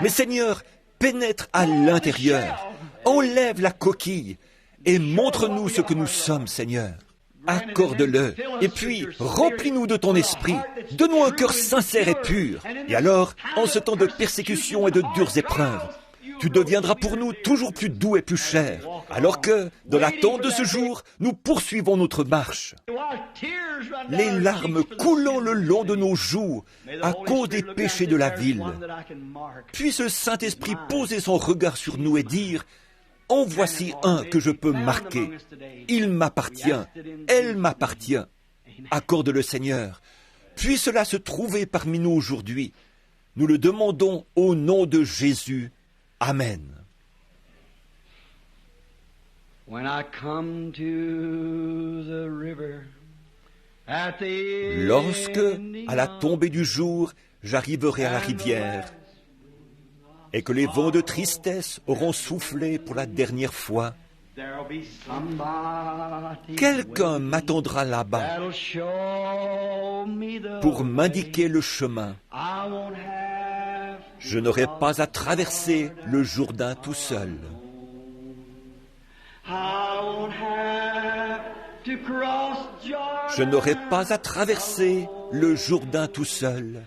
Mais Seigneur, pénètre à l'intérieur, enlève la coquille et montre-nous ce que nous sommes, Seigneur. Accorde-le, et puis remplis-nous de ton esprit, donne-nous un cœur sincère et pur. Et alors, en ce temps de persécution et de dures épreuves, tu deviendras pour nous toujours plus doux et plus cher, alors que, dans l'attente de ce jour, nous poursuivons notre marche. Les larmes coulant le long de nos joues à cause des péchés de la ville. Puisse le Saint-Esprit poser son regard sur nous et dire, « En voici un que je peux marquer. Il m'appartient, elle m'appartient. » Accorde-le, Seigneur. Puisse cela se trouver parmi nous aujourd'hui. Nous le demandons au nom de Jésus. Amen. Lorsque, à la tombée du jour, j'arriverai à la rivière, et que les vents de tristesse auront soufflé pour la dernière fois, quelqu'un m'attendra là-bas pour m'indiquer le chemin. Je n'aurai pas à traverser le Jourdain tout seul. Je n'aurai pas à traverser le Jourdain tout seul.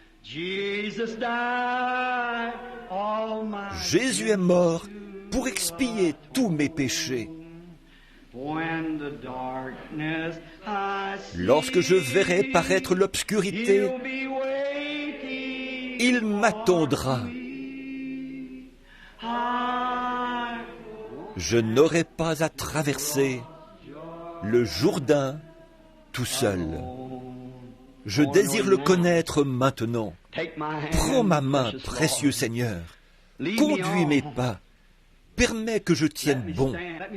Jésus est mort pour expier tous mes péchés. Lorsque je verrai paraître l'obscurité, il m'attendra. Je n'aurai pas à traverser le Jourdain tout seul. Je désire le connaître maintenant. Prends ma main, précieux Seigneur. Conduis mes pas. permets que je tienne bon,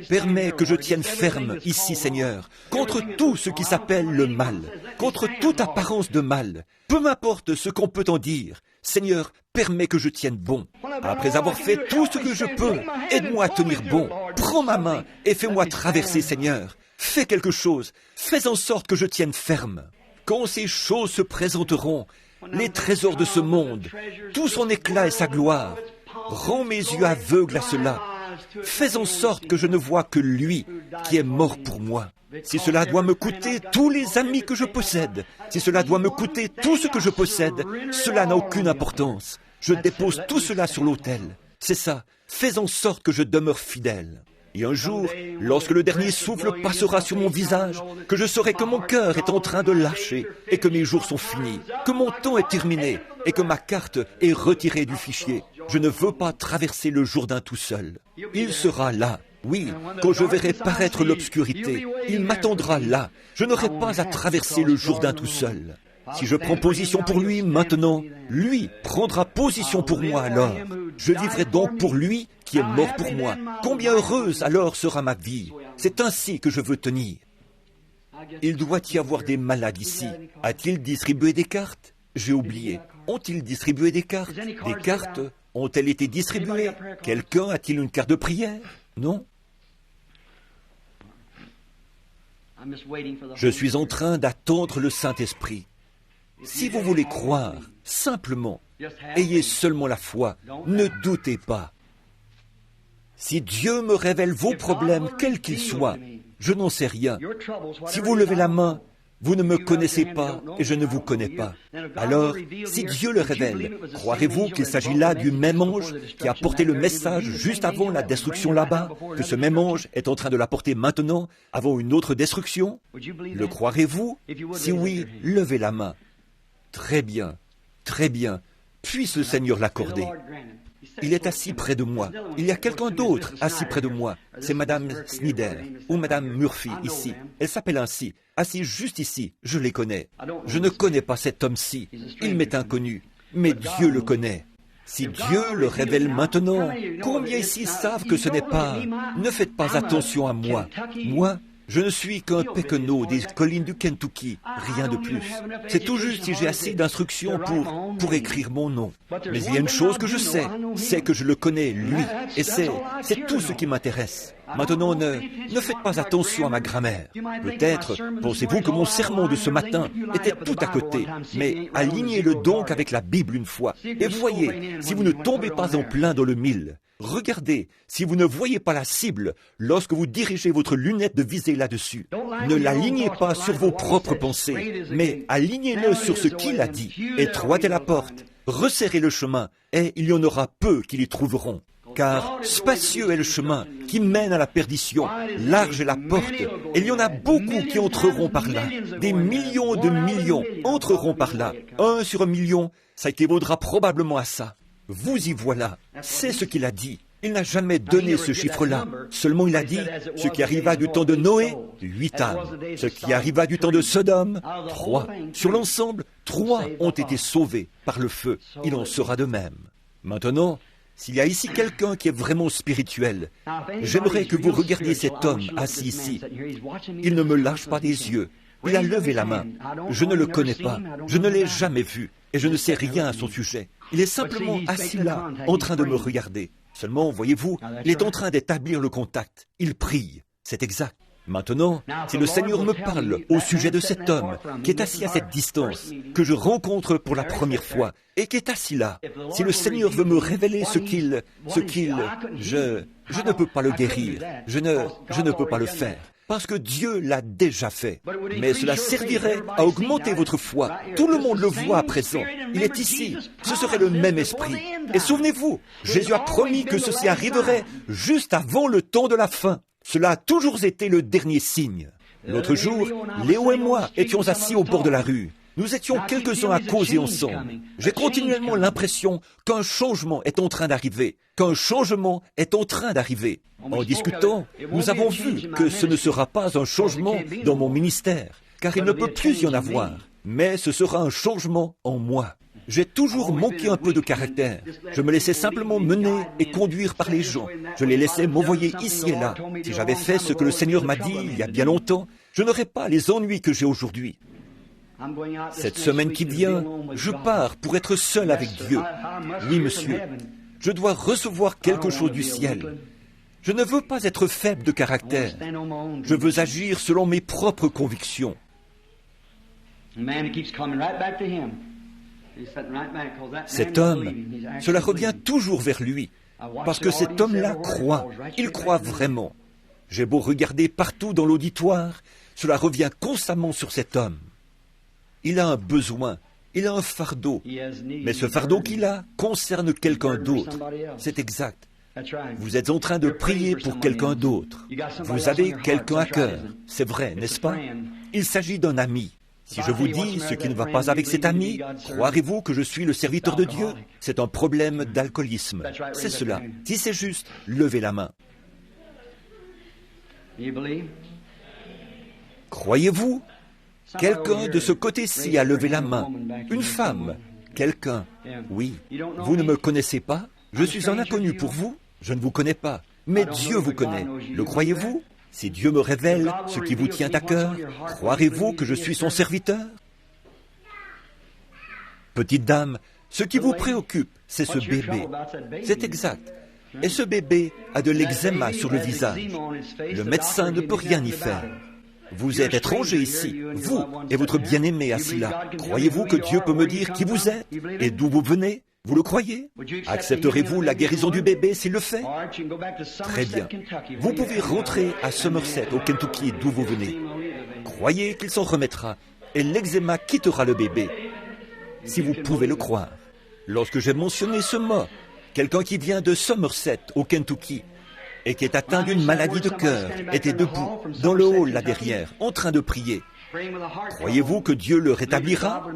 permets que je tienne ferme ici, Seigneur, contre tout ce qui s'appelle le mal, contre toute apparence de mal. Peu m'importe ce qu'on peut en dire, Seigneur, permets que je tienne bon. Après avoir fait tout ce que je peux, aide-moi à tenir bon. Prends ma main et fais-moi traverser, Seigneur. Fais quelque chose, fais en sorte que je tienne ferme. Quand ces choses se présenteront, les trésors de ce monde, tout son éclat et sa gloire, rends mes yeux aveugles à cela. Fais en sorte que je ne vois que lui qui est mort pour moi. Si cela doit me coûter tous les amis que je possède, si cela doit me coûter tout ce que je possède, cela n'a aucune importance. Je dépose tout cela sur l'autel. C'est ça. Fais en sorte que je demeure fidèle. Et un jour, lorsque le dernier souffle passera sur mon visage, que je saurai que mon cœur est en train de lâcher et que mes jours sont finis, que mon temps est terminé et que ma carte est retirée du fichier. Je ne veux pas traverser le Jourdain tout seul. Il sera là. Oui, quand je verrai paraître l'obscurité, il m'attendra là. Je n'aurai pas à traverser le Jourdain tout seul. Si je prends position pour lui maintenant, lui prendra position pour moi alors. Je vivrai donc pour lui qui est mort pour moi. Combien heureuse alors sera ma vie. C'est ainsi que je veux tenir. Il doit y avoir des malades ici. A-t-il distribué des cartes? J'ai oublié. Ont-ils distribué des cartes? Des cartes ont-elles été distribuées? Quelqu'un a-t-il une carte de prière? Non. Je suis en train d'attendre le Saint-Esprit. Si vous voulez croire, simplement, ayez seulement la foi, ne doutez pas. Si Dieu me révèle vos problèmes, quels qu'ils soient, je n'en sais rien. Si vous levez la main, vous ne me connaissez pas et je ne vous connais pas. Alors, si Dieu le révèle, croirez-vous qu'il s'agit là du même ange qui a porté le message juste avant la destruction là-bas, que ce même ange est en train de l'apporter maintenant, avant une autre destruction? Le croirez-vous? Si oui, levez la main. Très bien, très bien. Puisse le Seigneur l'accorder. Il est assis près de moi. Il y a quelqu'un d'autre assis près de moi. C'est Madame Snyder ou Madame Murphy ici. Elle s'appelle ainsi. Assis juste ici. Je les connais. Je ne connais pas cet homme-ci. Il m'est inconnu. Mais Dieu le connaît. Si Dieu le révèle maintenant, combien ici savent que ce n'est pas... Ne faites pas attention à moi. Moi, je ne suis qu'un péquenot des collines du Kentucky, rien de plus. C'est tout juste si j'ai assez d'instructions pour écrire mon nom. Mais il y a une chose que je sais, c'est que je le connais, lui, et c'est tout ce qui m'intéresse. Maintenant, ne faites pas attention à ma grammaire. Peut-être pensez-vous que mon sermon de ce matin était tout à côté, mais alignez-le donc avec la Bible une fois. Et voyez, si vous ne tombez pas en plein dans le mille, regardez, si vous ne voyez pas la cible lorsque vous dirigez votre lunette de visée là-dessus, ne l'alignez pas sur vos propres pensées, mais alignez-le sur ce qu'il a dit. Étroite est la porte, resserrez le chemin, et il y en aura peu qui l'y trouveront. Car spacieux est le chemin qui mène à la perdition, large est la porte, et il y en a beaucoup qui entreront par là. Des millions de millions entreront par là. 1 sur 1 million, ça équivaudra probablement à ça. Vous y voilà, c'est ce qu'il a dit. Il n'a jamais donné ce chiffre-là. Seulement il a dit, ce qui arriva du temps de Noé, 8 âmes. Ce qui arriva du temps de Sodome, 3. Sur l'ensemble, 3 ont été sauvés par le feu. Il en sera de même. Maintenant, s'il y a ici quelqu'un qui est vraiment spirituel, j'aimerais que vous regardiez cet homme assis ici. Il ne me lâche pas des yeux. Il a levé la main. Je ne le connais pas. Je ne l'ai jamais vu. Et je ne sais rien à son sujet. Il est simplement assis là, en train de me regarder. Seulement, voyez-vous, il est en train d'établir le contact. Il prie. C'est exact. Maintenant, si le Seigneur me parle au sujet de cet homme qui est assis à cette distance, que je rencontre pour la première fois, et qui est assis là, si le Seigneur veut me révéler je ne peux pas le guérir. Je ne peux pas le faire. Parce que Dieu l'a déjà fait. Mais cela servirait à augmenter votre foi. Tout le monde le voit à présent. Il est ici. Ce serait le même esprit. Et souvenez-vous, Jésus a promis que ceci arriverait juste avant le temps de la fin. Cela a toujours été le dernier signe. L'autre jour, Léo et moi étions assis au bord de la rue. Nous étions quelques-uns à causer ensemble. J'ai continuellement l'impression qu'un changement est en train d'arriver. Qu'un changement est en train d'arriver. En discutant, nous avons vu que ce ne sera pas un changement dans mon ministère, car il ne peut plus y en avoir. Mais ce sera un changement en moi. J'ai toujours manqué un peu de caractère. Je me laissais simplement mener et conduire par les gens. Je les laissais m'envoyer ici et là. Si j'avais fait ce que le Seigneur m'a dit il y a bien longtemps, je n'aurais pas les ennuis que j'ai aujourd'hui. Cette semaine qui vient, je pars pour être seul avec Dieu. Oui, monsieur, je dois recevoir quelque chose du ciel. Je ne veux pas être faible de caractère. Je veux agir selon mes propres convictions. Cet homme, cela revient toujours vers lui, parce que cet homme-là croit. Il croit vraiment. J'ai beau regarder partout dans l'auditoire, cela revient constamment sur cet homme. Il a un besoin, il a un fardeau, mais ce fardeau qu'il a concerne quelqu'un d'autre. C'est exact. Vous êtes en train de prier pour quelqu'un d'autre. Vous avez quelqu'un à cœur. C'est vrai, n'est-ce pas? Il s'agit d'un ami. Si je vous dis ce qui ne va pas avec cet ami, croirez-vous que je suis le serviteur de Dieu? C'est un problème d'alcoolisme. C'est cela. Si c'est juste, levez la main. Croyez-vous? Quelqu'un de ce côté-ci a levé la main. Une femme. Quelqu'un. Oui. Vous ne me connaissez pas? Je suis un inconnu pour vous. Je ne vous connais pas. Mais Dieu vous connaît. Le croyez-vous? Si Dieu me révèle ce qui vous tient à cœur, croirez-vous que je suis son serviteur? Petite dame, ce qui vous préoccupe, c'est ce bébé. C'est exact. Et ce bébé a de l'eczéma sur le visage. Le médecin ne peut rien y faire. Vous êtes étranger ici, vous et votre bien-aimé assis là. Croyez-vous que Dieu peut me dire qui vous êtes et d'où vous venez? Vous le croyez? Accepterez-vous la guérison du bébé s'il le fait? Très bien. Vous pouvez rentrer à Somerset, au Kentucky, d'où vous venez. Croyez qu'il s'en remettra et l'eczéma quittera le bébé. Si vous pouvez le croire. Lorsque j'ai mentionné ce mot, quelqu'un qui vient de Somerset, au Kentucky, et qui est atteint d'une maladie de cœur, était debout, dans le hall là derrière, en train de prier. Croyez-vous que Dieu le rétablira?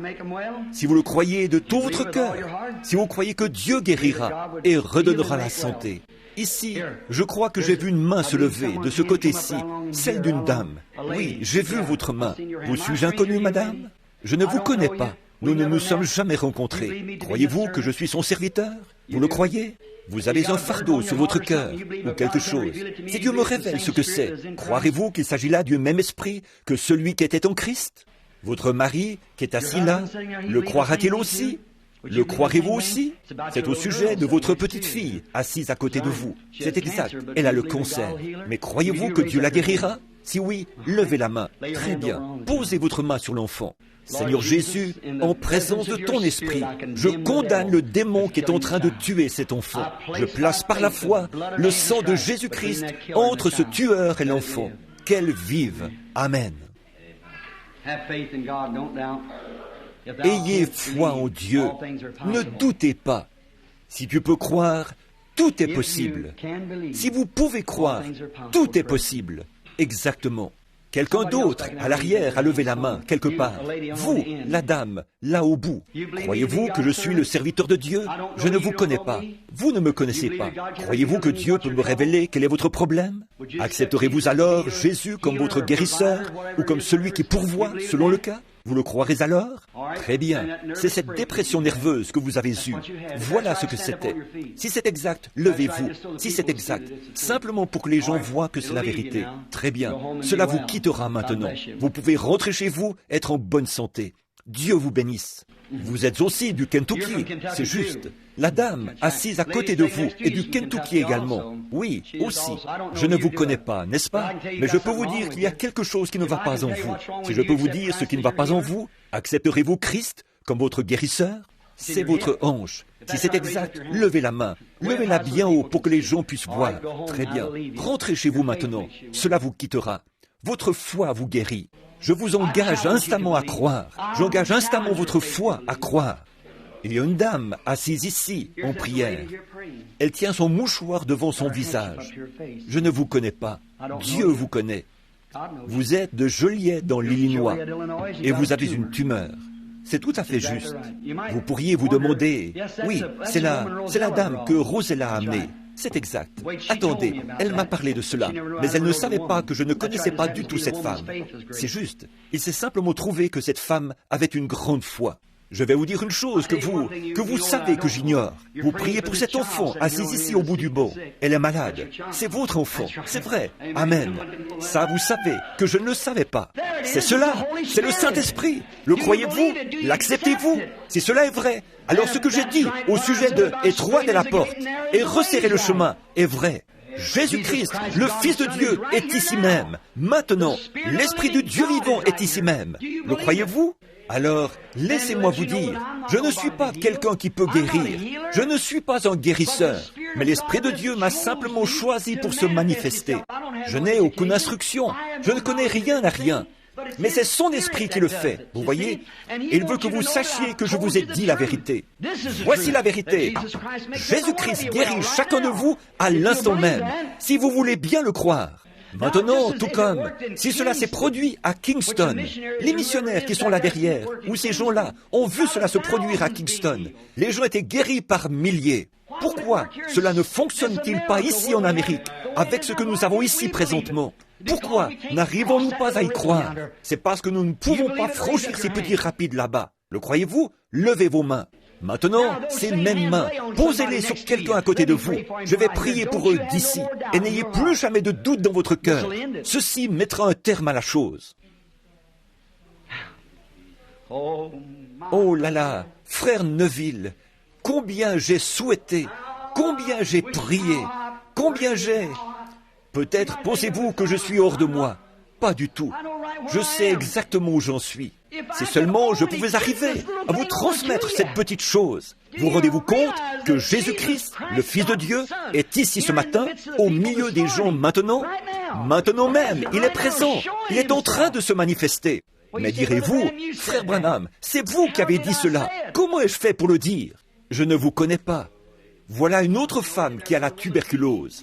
Si vous le croyez de tout votre cœur, si vous croyez que Dieu guérira et redonnera la santé. Ici, je crois que j'ai vu une main se lever de ce côté-ci, celle d'une dame. Oui, j'ai vu votre main. Vous suis-je inconnu, madame? Je ne vous connais pas. Nous ne nous sommes jamais rencontrés. Croyez-vous que je suis son serviteur? Vous le croyez? Vous avez un fardeau sur votre cœur, ou quelque chose. Si Dieu me révèle ce que c'est, croirez-vous qu'il s'agit là du même esprit que celui qui était en Christ? Votre mari, qui est assis là, le croira-t-il aussi? Le croirez-vous aussi? C'est au sujet de votre petite fille, assise à côté de vous. C'est exact, elle a le cancer. Mais croyez-vous que Dieu la guérira? Si oui, levez la main. Très bien, posez votre main sur l'enfant. Seigneur Jésus, en présence de ton esprit, je condamne le démon qui est en train de tuer cet enfant. Je place par la foi le sang de Jésus-Christ entre ce tueur et l'enfant. Qu'elle vive. Amen. Ayez foi en Dieu. Ne doutez pas. Si tu peux croire, tout est possible. Si vous pouvez croire, tout est possible. Exactement. Quelqu'un d'autre, à l'arrière, a levé la main, quelque part. Vous, la dame, là au bout. Croyez-vous que je suis le serviteur de Dieu? Je ne vous connais pas. Vous ne me connaissez pas. Croyez-vous que Dieu peut me révéler quel est votre problème? Accepterez-vous alors Jésus comme votre guérisseur ou comme celui qui pourvoit, selon le cas? Vous le croirez alors? Très bien. C'est cette dépression nerveuse que vous avez eue. Voilà ce que c'était. Si c'est exact, levez-vous. Si c'est exact, simplement pour que les gens voient que c'est la vérité. Très bien. Cela vous quittera maintenant. Vous pouvez rentrer chez vous, être en bonne santé. Dieu vous bénisse. Vous êtes aussi du Kentucky, c'est juste. La dame assise à côté de vous est du Kentucky également. Oui, aussi. Je ne vous connais pas, n'est-ce pas? Mais je peux vous dire qu'il y a quelque chose qui ne va pas en vous. Si je peux vous dire ce qui ne va pas en vous, accepterez-vous Christ comme votre guérisseur? C'est votre hanche. Si c'est exact, levez la main. Levez-la bien haut pour que les gens puissent voir. Très bien. Rentrez chez vous maintenant. Cela vous quittera. Votre foi vous guérit. Je vous engage instamment à croire. J'engage instamment votre foi à croire. Il y a une dame assise ici, en prière. Elle tient son mouchoir devant son visage. Je ne vous connais pas. Dieu vous connaît. Vous êtes de Joliet dans l'Illinois et vous avez une tumeur. C'est tout à fait juste. Vous pourriez vous demander, oui, c'est la dame que Rosella a amenée. C'est exact. Attendez, elle m'a parlé de cela, mais elle ne savait pas que je ne connaissais pas du tout cette femme. C'est juste. Il s'est simplement trouvé que cette femme avait une grande foi. Je vais vous dire une chose que vous savez que j'ignore. Vous priez pour cet enfant assis ici au bout du banc. Elle est malade. C'est votre enfant. C'est vrai. Amen. Ça, vous savez que je ne le savais pas. C'est cela. C'est le Saint-Esprit. Le croyez-vous? L'acceptez-vous? Si cela est vrai, alors ce que j'ai dit au sujet de « étroite est la porte et resserrez le chemin » est vrai. Jésus-Christ, le Fils de Dieu, est ici même. Maintenant, l'Esprit de Dieu vivant est ici même. Le croyez-vous? Alors, laissez-moi vous dire, je ne suis pas quelqu'un qui peut guérir. Je ne suis pas un guérisseur. Mais l'Esprit de Dieu m'a simplement choisi pour se manifester. Je n'ai aucune instruction. Je ne connais rien à rien. Mais c'est son esprit qui le fait, vous voyez? Et il veut que vous sachiez que je vous ai dit la vérité. Voici la vérité. Jésus-Christ guérit chacun de vous à l'instant même, si vous voulez bien le croire. Maintenant, tout comme si cela s'est produit à Kingston, les missionnaires qui sont là derrière, ou ces gens-là, ont vu cela se produire à Kingston. Les gens étaient guéris par milliers. Pourquoi cela ne fonctionne-t-il pas ici en Amérique, avec ce que nous avons ici présentement? Pourquoi n'arrivons-nous pas à y croire? C'est parce que nous ne pouvons pas franchir ces petits rapides là-bas. Le croyez-vous? Levez vos mains. Maintenant, ces mêmes mains, posez-les sur quelqu'un à côté de vous. Je vais prier pour eux d'ici. Et n'ayez plus jamais de doute dans votre cœur. Ceci mettra un terme à la chose. Oh là là, frère Neville, combien j'ai souhaité, combien j'ai prié, combien j'ai... Peut-être pensez-vous que je suis hors de moi. Pas du tout. Je sais exactement où j'en suis. Si seulement je pouvais arriver à vous transmettre cette petite chose. Vous rendez-vous compte que Jésus-Christ, le Fils de Dieu, est ici ce matin, au milieu des gens maintenant? Maintenant même, il est présent. Il est en train de se manifester. Mais direz-vous, frère Branham, c'est vous qui avez dit cela. Comment ai-je fait pour le dire? Je ne vous connais pas. Voilà une autre femme qui a la tuberculose.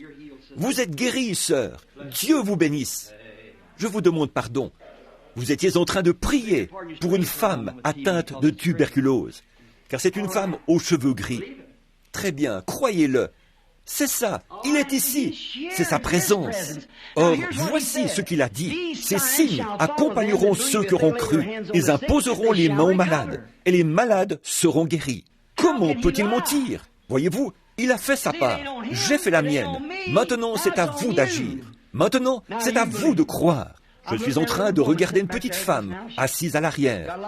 Vous êtes guérie, sœur. Dieu vous bénisse. Je vous demande pardon. Vous étiez en train de prier pour une femme atteinte de tuberculose, car c'est une femme aux cheveux gris. Très bien, croyez-le. C'est ça, il est ici. C'est sa présence. Or, voici ce qu'il a dit. Ces signes accompagneront ceux qui auront cru. Ils imposeront les mains aux malades, et les malades seront guéris. Comment peut-il mentir? Voyez-vous, il a fait sa part. J'ai fait la mienne. Maintenant, c'est à vous d'agir. Maintenant, c'est à vous de croire. Je suis en train de regarder une petite femme assise à l'arrière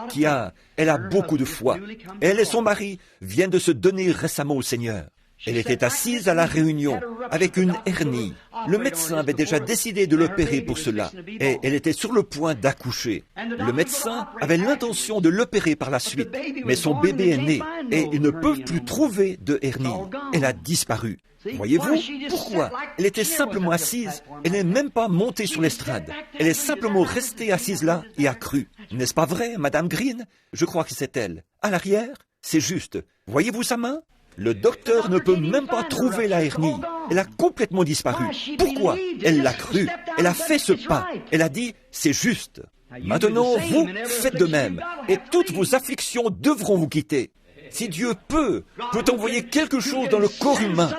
elle a beaucoup de foi. Elle et son mari viennent de se donner récemment au Seigneur. Elle était assise à la réunion avec une hernie. Le médecin avait déjà décidé de l'opérer pour cela et elle était sur le point d'accoucher. Le médecin avait l'intention de l'opérer par la suite, mais son bébé est né et ils ne peuvent plus trouver de hernie. Elle a disparu. Voyez-vous, pourquoi? Elle était simplement assise, elle n'est même pas montée sur l'estrade. Elle est simplement restée assise là et a cru. N'est-ce pas vrai, Madame Green? Je crois que c'est elle. À l'arrière, c'est juste. Voyez-vous sa main? Le docteur ne peut même pas trouver la hernie. Elle a complètement disparu. Pourquoi? Elle l'a cru. Elle a fait ce pas. Elle a dit, c'est juste. Maintenant, vous faites de même. Et toutes vos afflictions devront vous quitter. Si Dieu peut envoyer quelque chose dans le corps humain,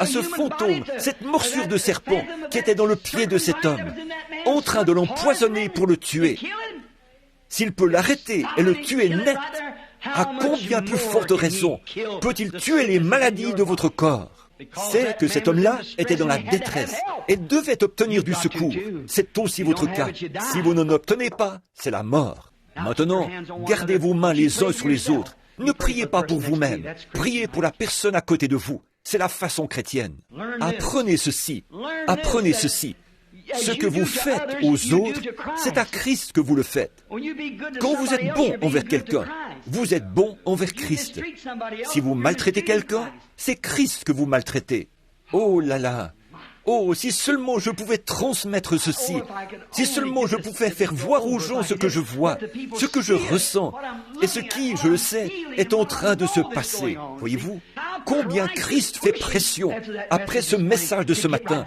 à ce fantôme, cette morsure de serpent qui était dans le pied de cet homme, en train de l'empoisonner pour le tuer, s'il peut l'arrêter et le tuer net, à combien plus forte raison peut-il tuer les maladies de votre corps? C'est que cet homme-là était dans la détresse et devait obtenir du secours. C'est aussi votre cas. Si vous n'en obtenez pas, c'est la mort. Maintenant, gardez vos mains les uns sur les autres. Ne priez pas pour vous-même, priez pour la personne à côté de vous. C'est la façon chrétienne. Apprenez ceci, apprenez ceci. Ce que vous faites aux autres, c'est à Christ que vous le faites. Quand vous êtes bon envers quelqu'un, vous êtes bon envers Christ. Si vous maltraitez quelqu'un, c'est Christ que vous maltraitez. Oh là là! Oh, si seulement je pouvais transmettre ceci, si seulement je pouvais faire voir aux gens ce que je vois, ce que je ressens, et ce qui, je le sais, est en train de se passer. Voyez-vous, combien Christ fait pression après ce message de ce matin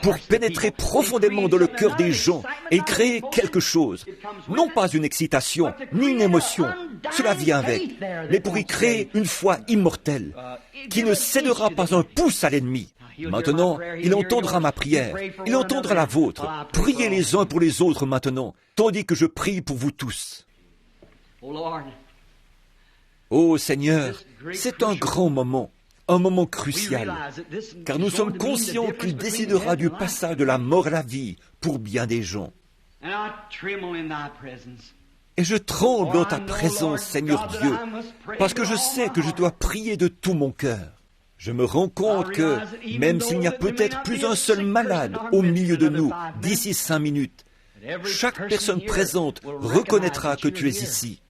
pour pénétrer profondément dans le cœur des gens et créer quelque chose. Non pas une excitation, ni une émotion, cela vient avec, mais pour y créer une foi immortelle, qui ne cédera pas un pouce à l'ennemi. Maintenant, il entendra ma prière, il entendra la vôtre. Priez les uns pour les autres maintenant, tandis que je prie pour vous tous. Ô Seigneur, c'est un grand moment, un moment crucial, car nous sommes conscients qu'il décidera du passage de la mort à la vie pour bien des gens. Et je tremble en ta présence, Seigneur Dieu, parce que je sais que je dois prier de tout mon cœur. Je me rends compte que, même s'il n'y a peut-être plus un seul malade au milieu de nous d'ici 5 minutes, chaque personne présente reconnaîtra que tu es ici.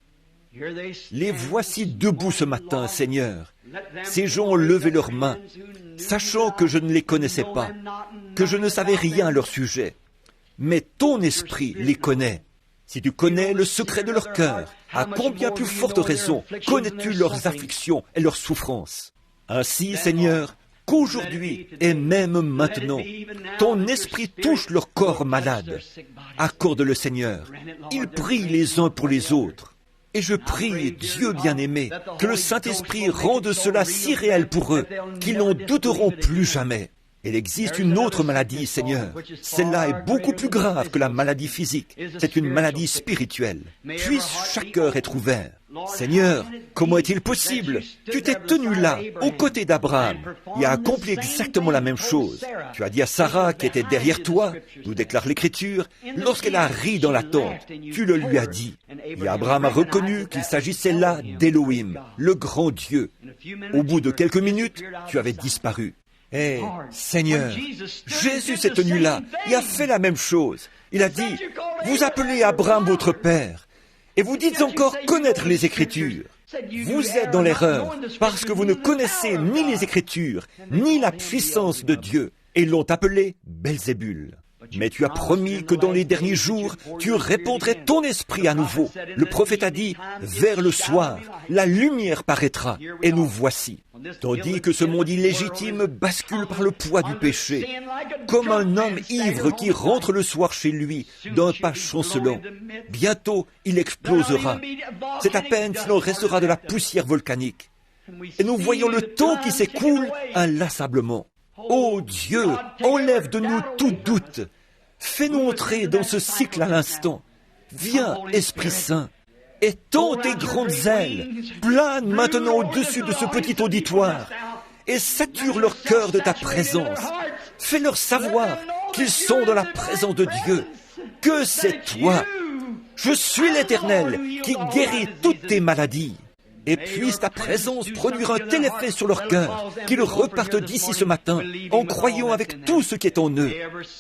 Les voici debout ce matin, Seigneur. Ces gens ont levé leurs mains, sachant que je ne les connaissais pas, que je ne savais rien à leur sujet. Mais ton esprit les connaît. Si tu connais le secret de leur cœur, à combien plus forte raison connais-tu leurs afflictions et leurs souffrances? Ainsi, Seigneur, qu'aujourd'hui et même maintenant, ton esprit touche leur corps malade. Accorde-le, Seigneur. Ils prient les uns pour les autres. Et je prie, Dieu bien-aimé, que le Saint-Esprit rende cela si réel pour eux qu'ils n'en douteront plus jamais. Il existe une autre maladie, Seigneur. Celle-là est beaucoup plus grave que la maladie physique. C'est une maladie spirituelle. Puisse chaque cœur être ouvert. Seigneur, comment est-il possible? Tu t'es tenu là, aux côtés d'Abraham, et as accompli exactement la même chose. Tu as dit à Sarah, qui était derrière toi, nous déclare l'Écriture, lorsqu'elle a ri dans la tente, tu le lui as dit. Et Abraham a reconnu qu'il s'agissait là d'Élohim, le grand Dieu. Au bout de quelques minutes, tu avais disparu. Eh, Seigneur, Jésus s'est tenu là et a fait la même chose. Il a dit, vous appelez Abraham votre père, et vous dites encore connaître les Écritures. Vous êtes dans l'erreur, parce que vous ne connaissez ni les Écritures, ni la puissance de Dieu, et l'ont appelé Belzébul. Mais tu as promis que dans les derniers jours, tu répandrais ton esprit à nouveau. Le prophète a dit, vers le soir, la lumière paraîtra, et nous voici. Tandis que ce monde illégitime bascule par le poids du péché, comme un homme ivre qui rentre le soir chez lui d'un pas chancelant. Bientôt, il explosera. C'est à peine s'il en restera de la poussière volcanique. Et nous voyons le temps qui s'écoule inlassablement. Ô Dieu, enlève de nous tout doute. Fais-nous entrer dans ce cycle à l'instant. Viens, Esprit Saint, étends tes grandes ailes, plane maintenant au-dessus de ce petit auditoire et sature leur cœur de ta présence. Fais-leur savoir qu'ils sont dans la présence de Dieu, que c'est toi. Je suis l'Éternel qui guérit toutes tes maladies. Et puisse ta présence produire un tel effet sur leur cœur qu'ils repartent d'ici ce matin en croyant avec tout ce qui est en eux.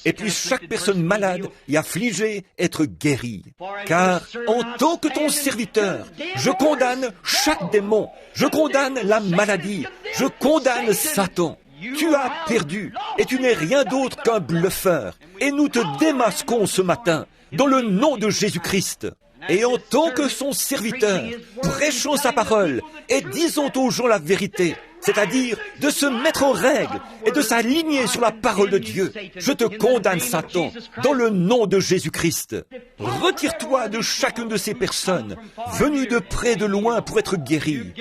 Et puisse chaque personne malade et affligée être guérie. Car en tant que ton serviteur, je condamne chaque démon, je condamne la maladie, je condamne Satan. Tu as perdu et tu n'es rien d'autre qu'un bluffeur. Et nous te démasquons ce matin dans le nom de Jésus-Christ. Et en tant que son serviteur, prêchons sa parole et disons aux gens la vérité, c'est-à-dire de se mettre en règle et de s'aligner sur la parole de Dieu. Je te condamne, Satan, dans le nom de Jésus-Christ. Retire-toi de chacune de ces personnes, venues de près et de loin pour être guéries.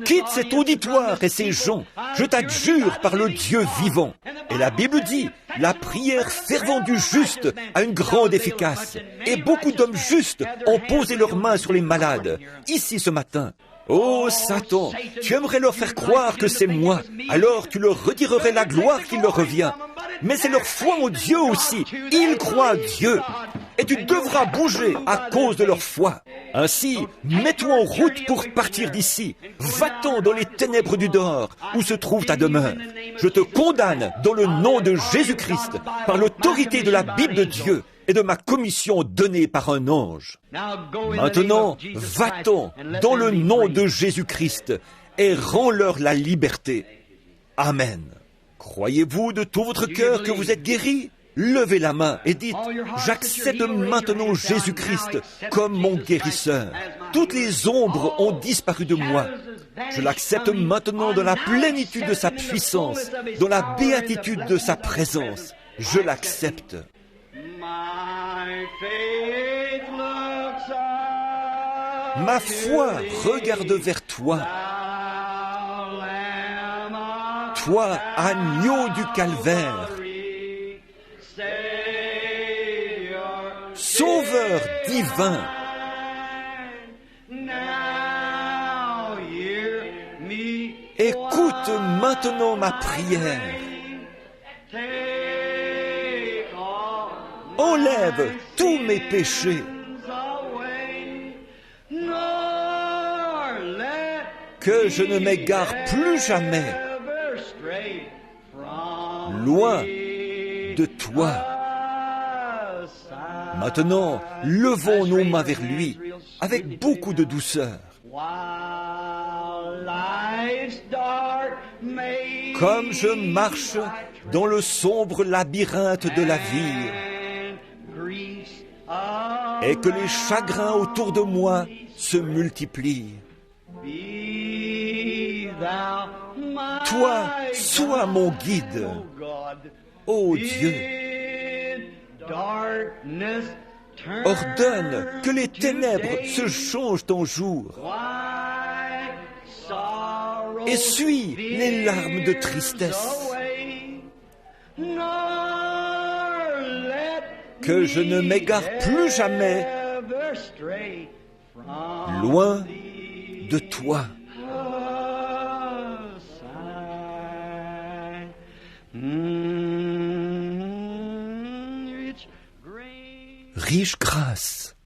Quitte cet auditoire et ces gens, je t'adjure par le Dieu vivant. Et la Bible dit, la prière fervente du juste a une grande efficace. Et beaucoup d'hommes justes ont posé leurs mains sur les malades, ici ce matin. Oh Satan, tu aimerais leur faire croire que c'est moi, alors tu leur retirerais la gloire qui leur revient. Mais c'est leur foi en Dieu aussi, ils croient à Dieu. Et tu devras bouger à cause de leur foi. Ainsi, mets-toi en route pour partir d'ici. Va-t'en dans les ténèbres du dehors, où se trouve ta demeure. Je te condamne dans le nom de Jésus-Christ, par l'autorité de la Bible de Dieu et de ma commission donnée par un ange. Maintenant, va-t'en dans le nom de Jésus-Christ et rends-leur la liberté. Amen. Croyez-vous de tout votre cœur que vous êtes guéris? Levez la main et dites, j'accepte maintenant Jésus-Christ comme mon guérisseur. Toutes les ombres ont disparu de moi. Je l'accepte maintenant dans la plénitude de sa puissance, dans la béatitude de sa présence. Je l'accepte. Ma foi regarde vers toi. Toi, agneau du calvaire, Sauveur divin. Écoute maintenant ma prière. Enlève tous mes péchés. Que je ne m'égare plus jamais loin de toi. Maintenant, levons nos mains vers lui avec beaucoup de douceur. Comme je marche dans le sombre labyrinthe de la vie et que les chagrins autour de moi se multiplient, toi, sois mon guide, ô Dieu. Ordonne que les ténèbres se changent en jour. Essuie les larmes de tristesse. Que je ne m'égare plus jamais loin de toi. Riche grâce.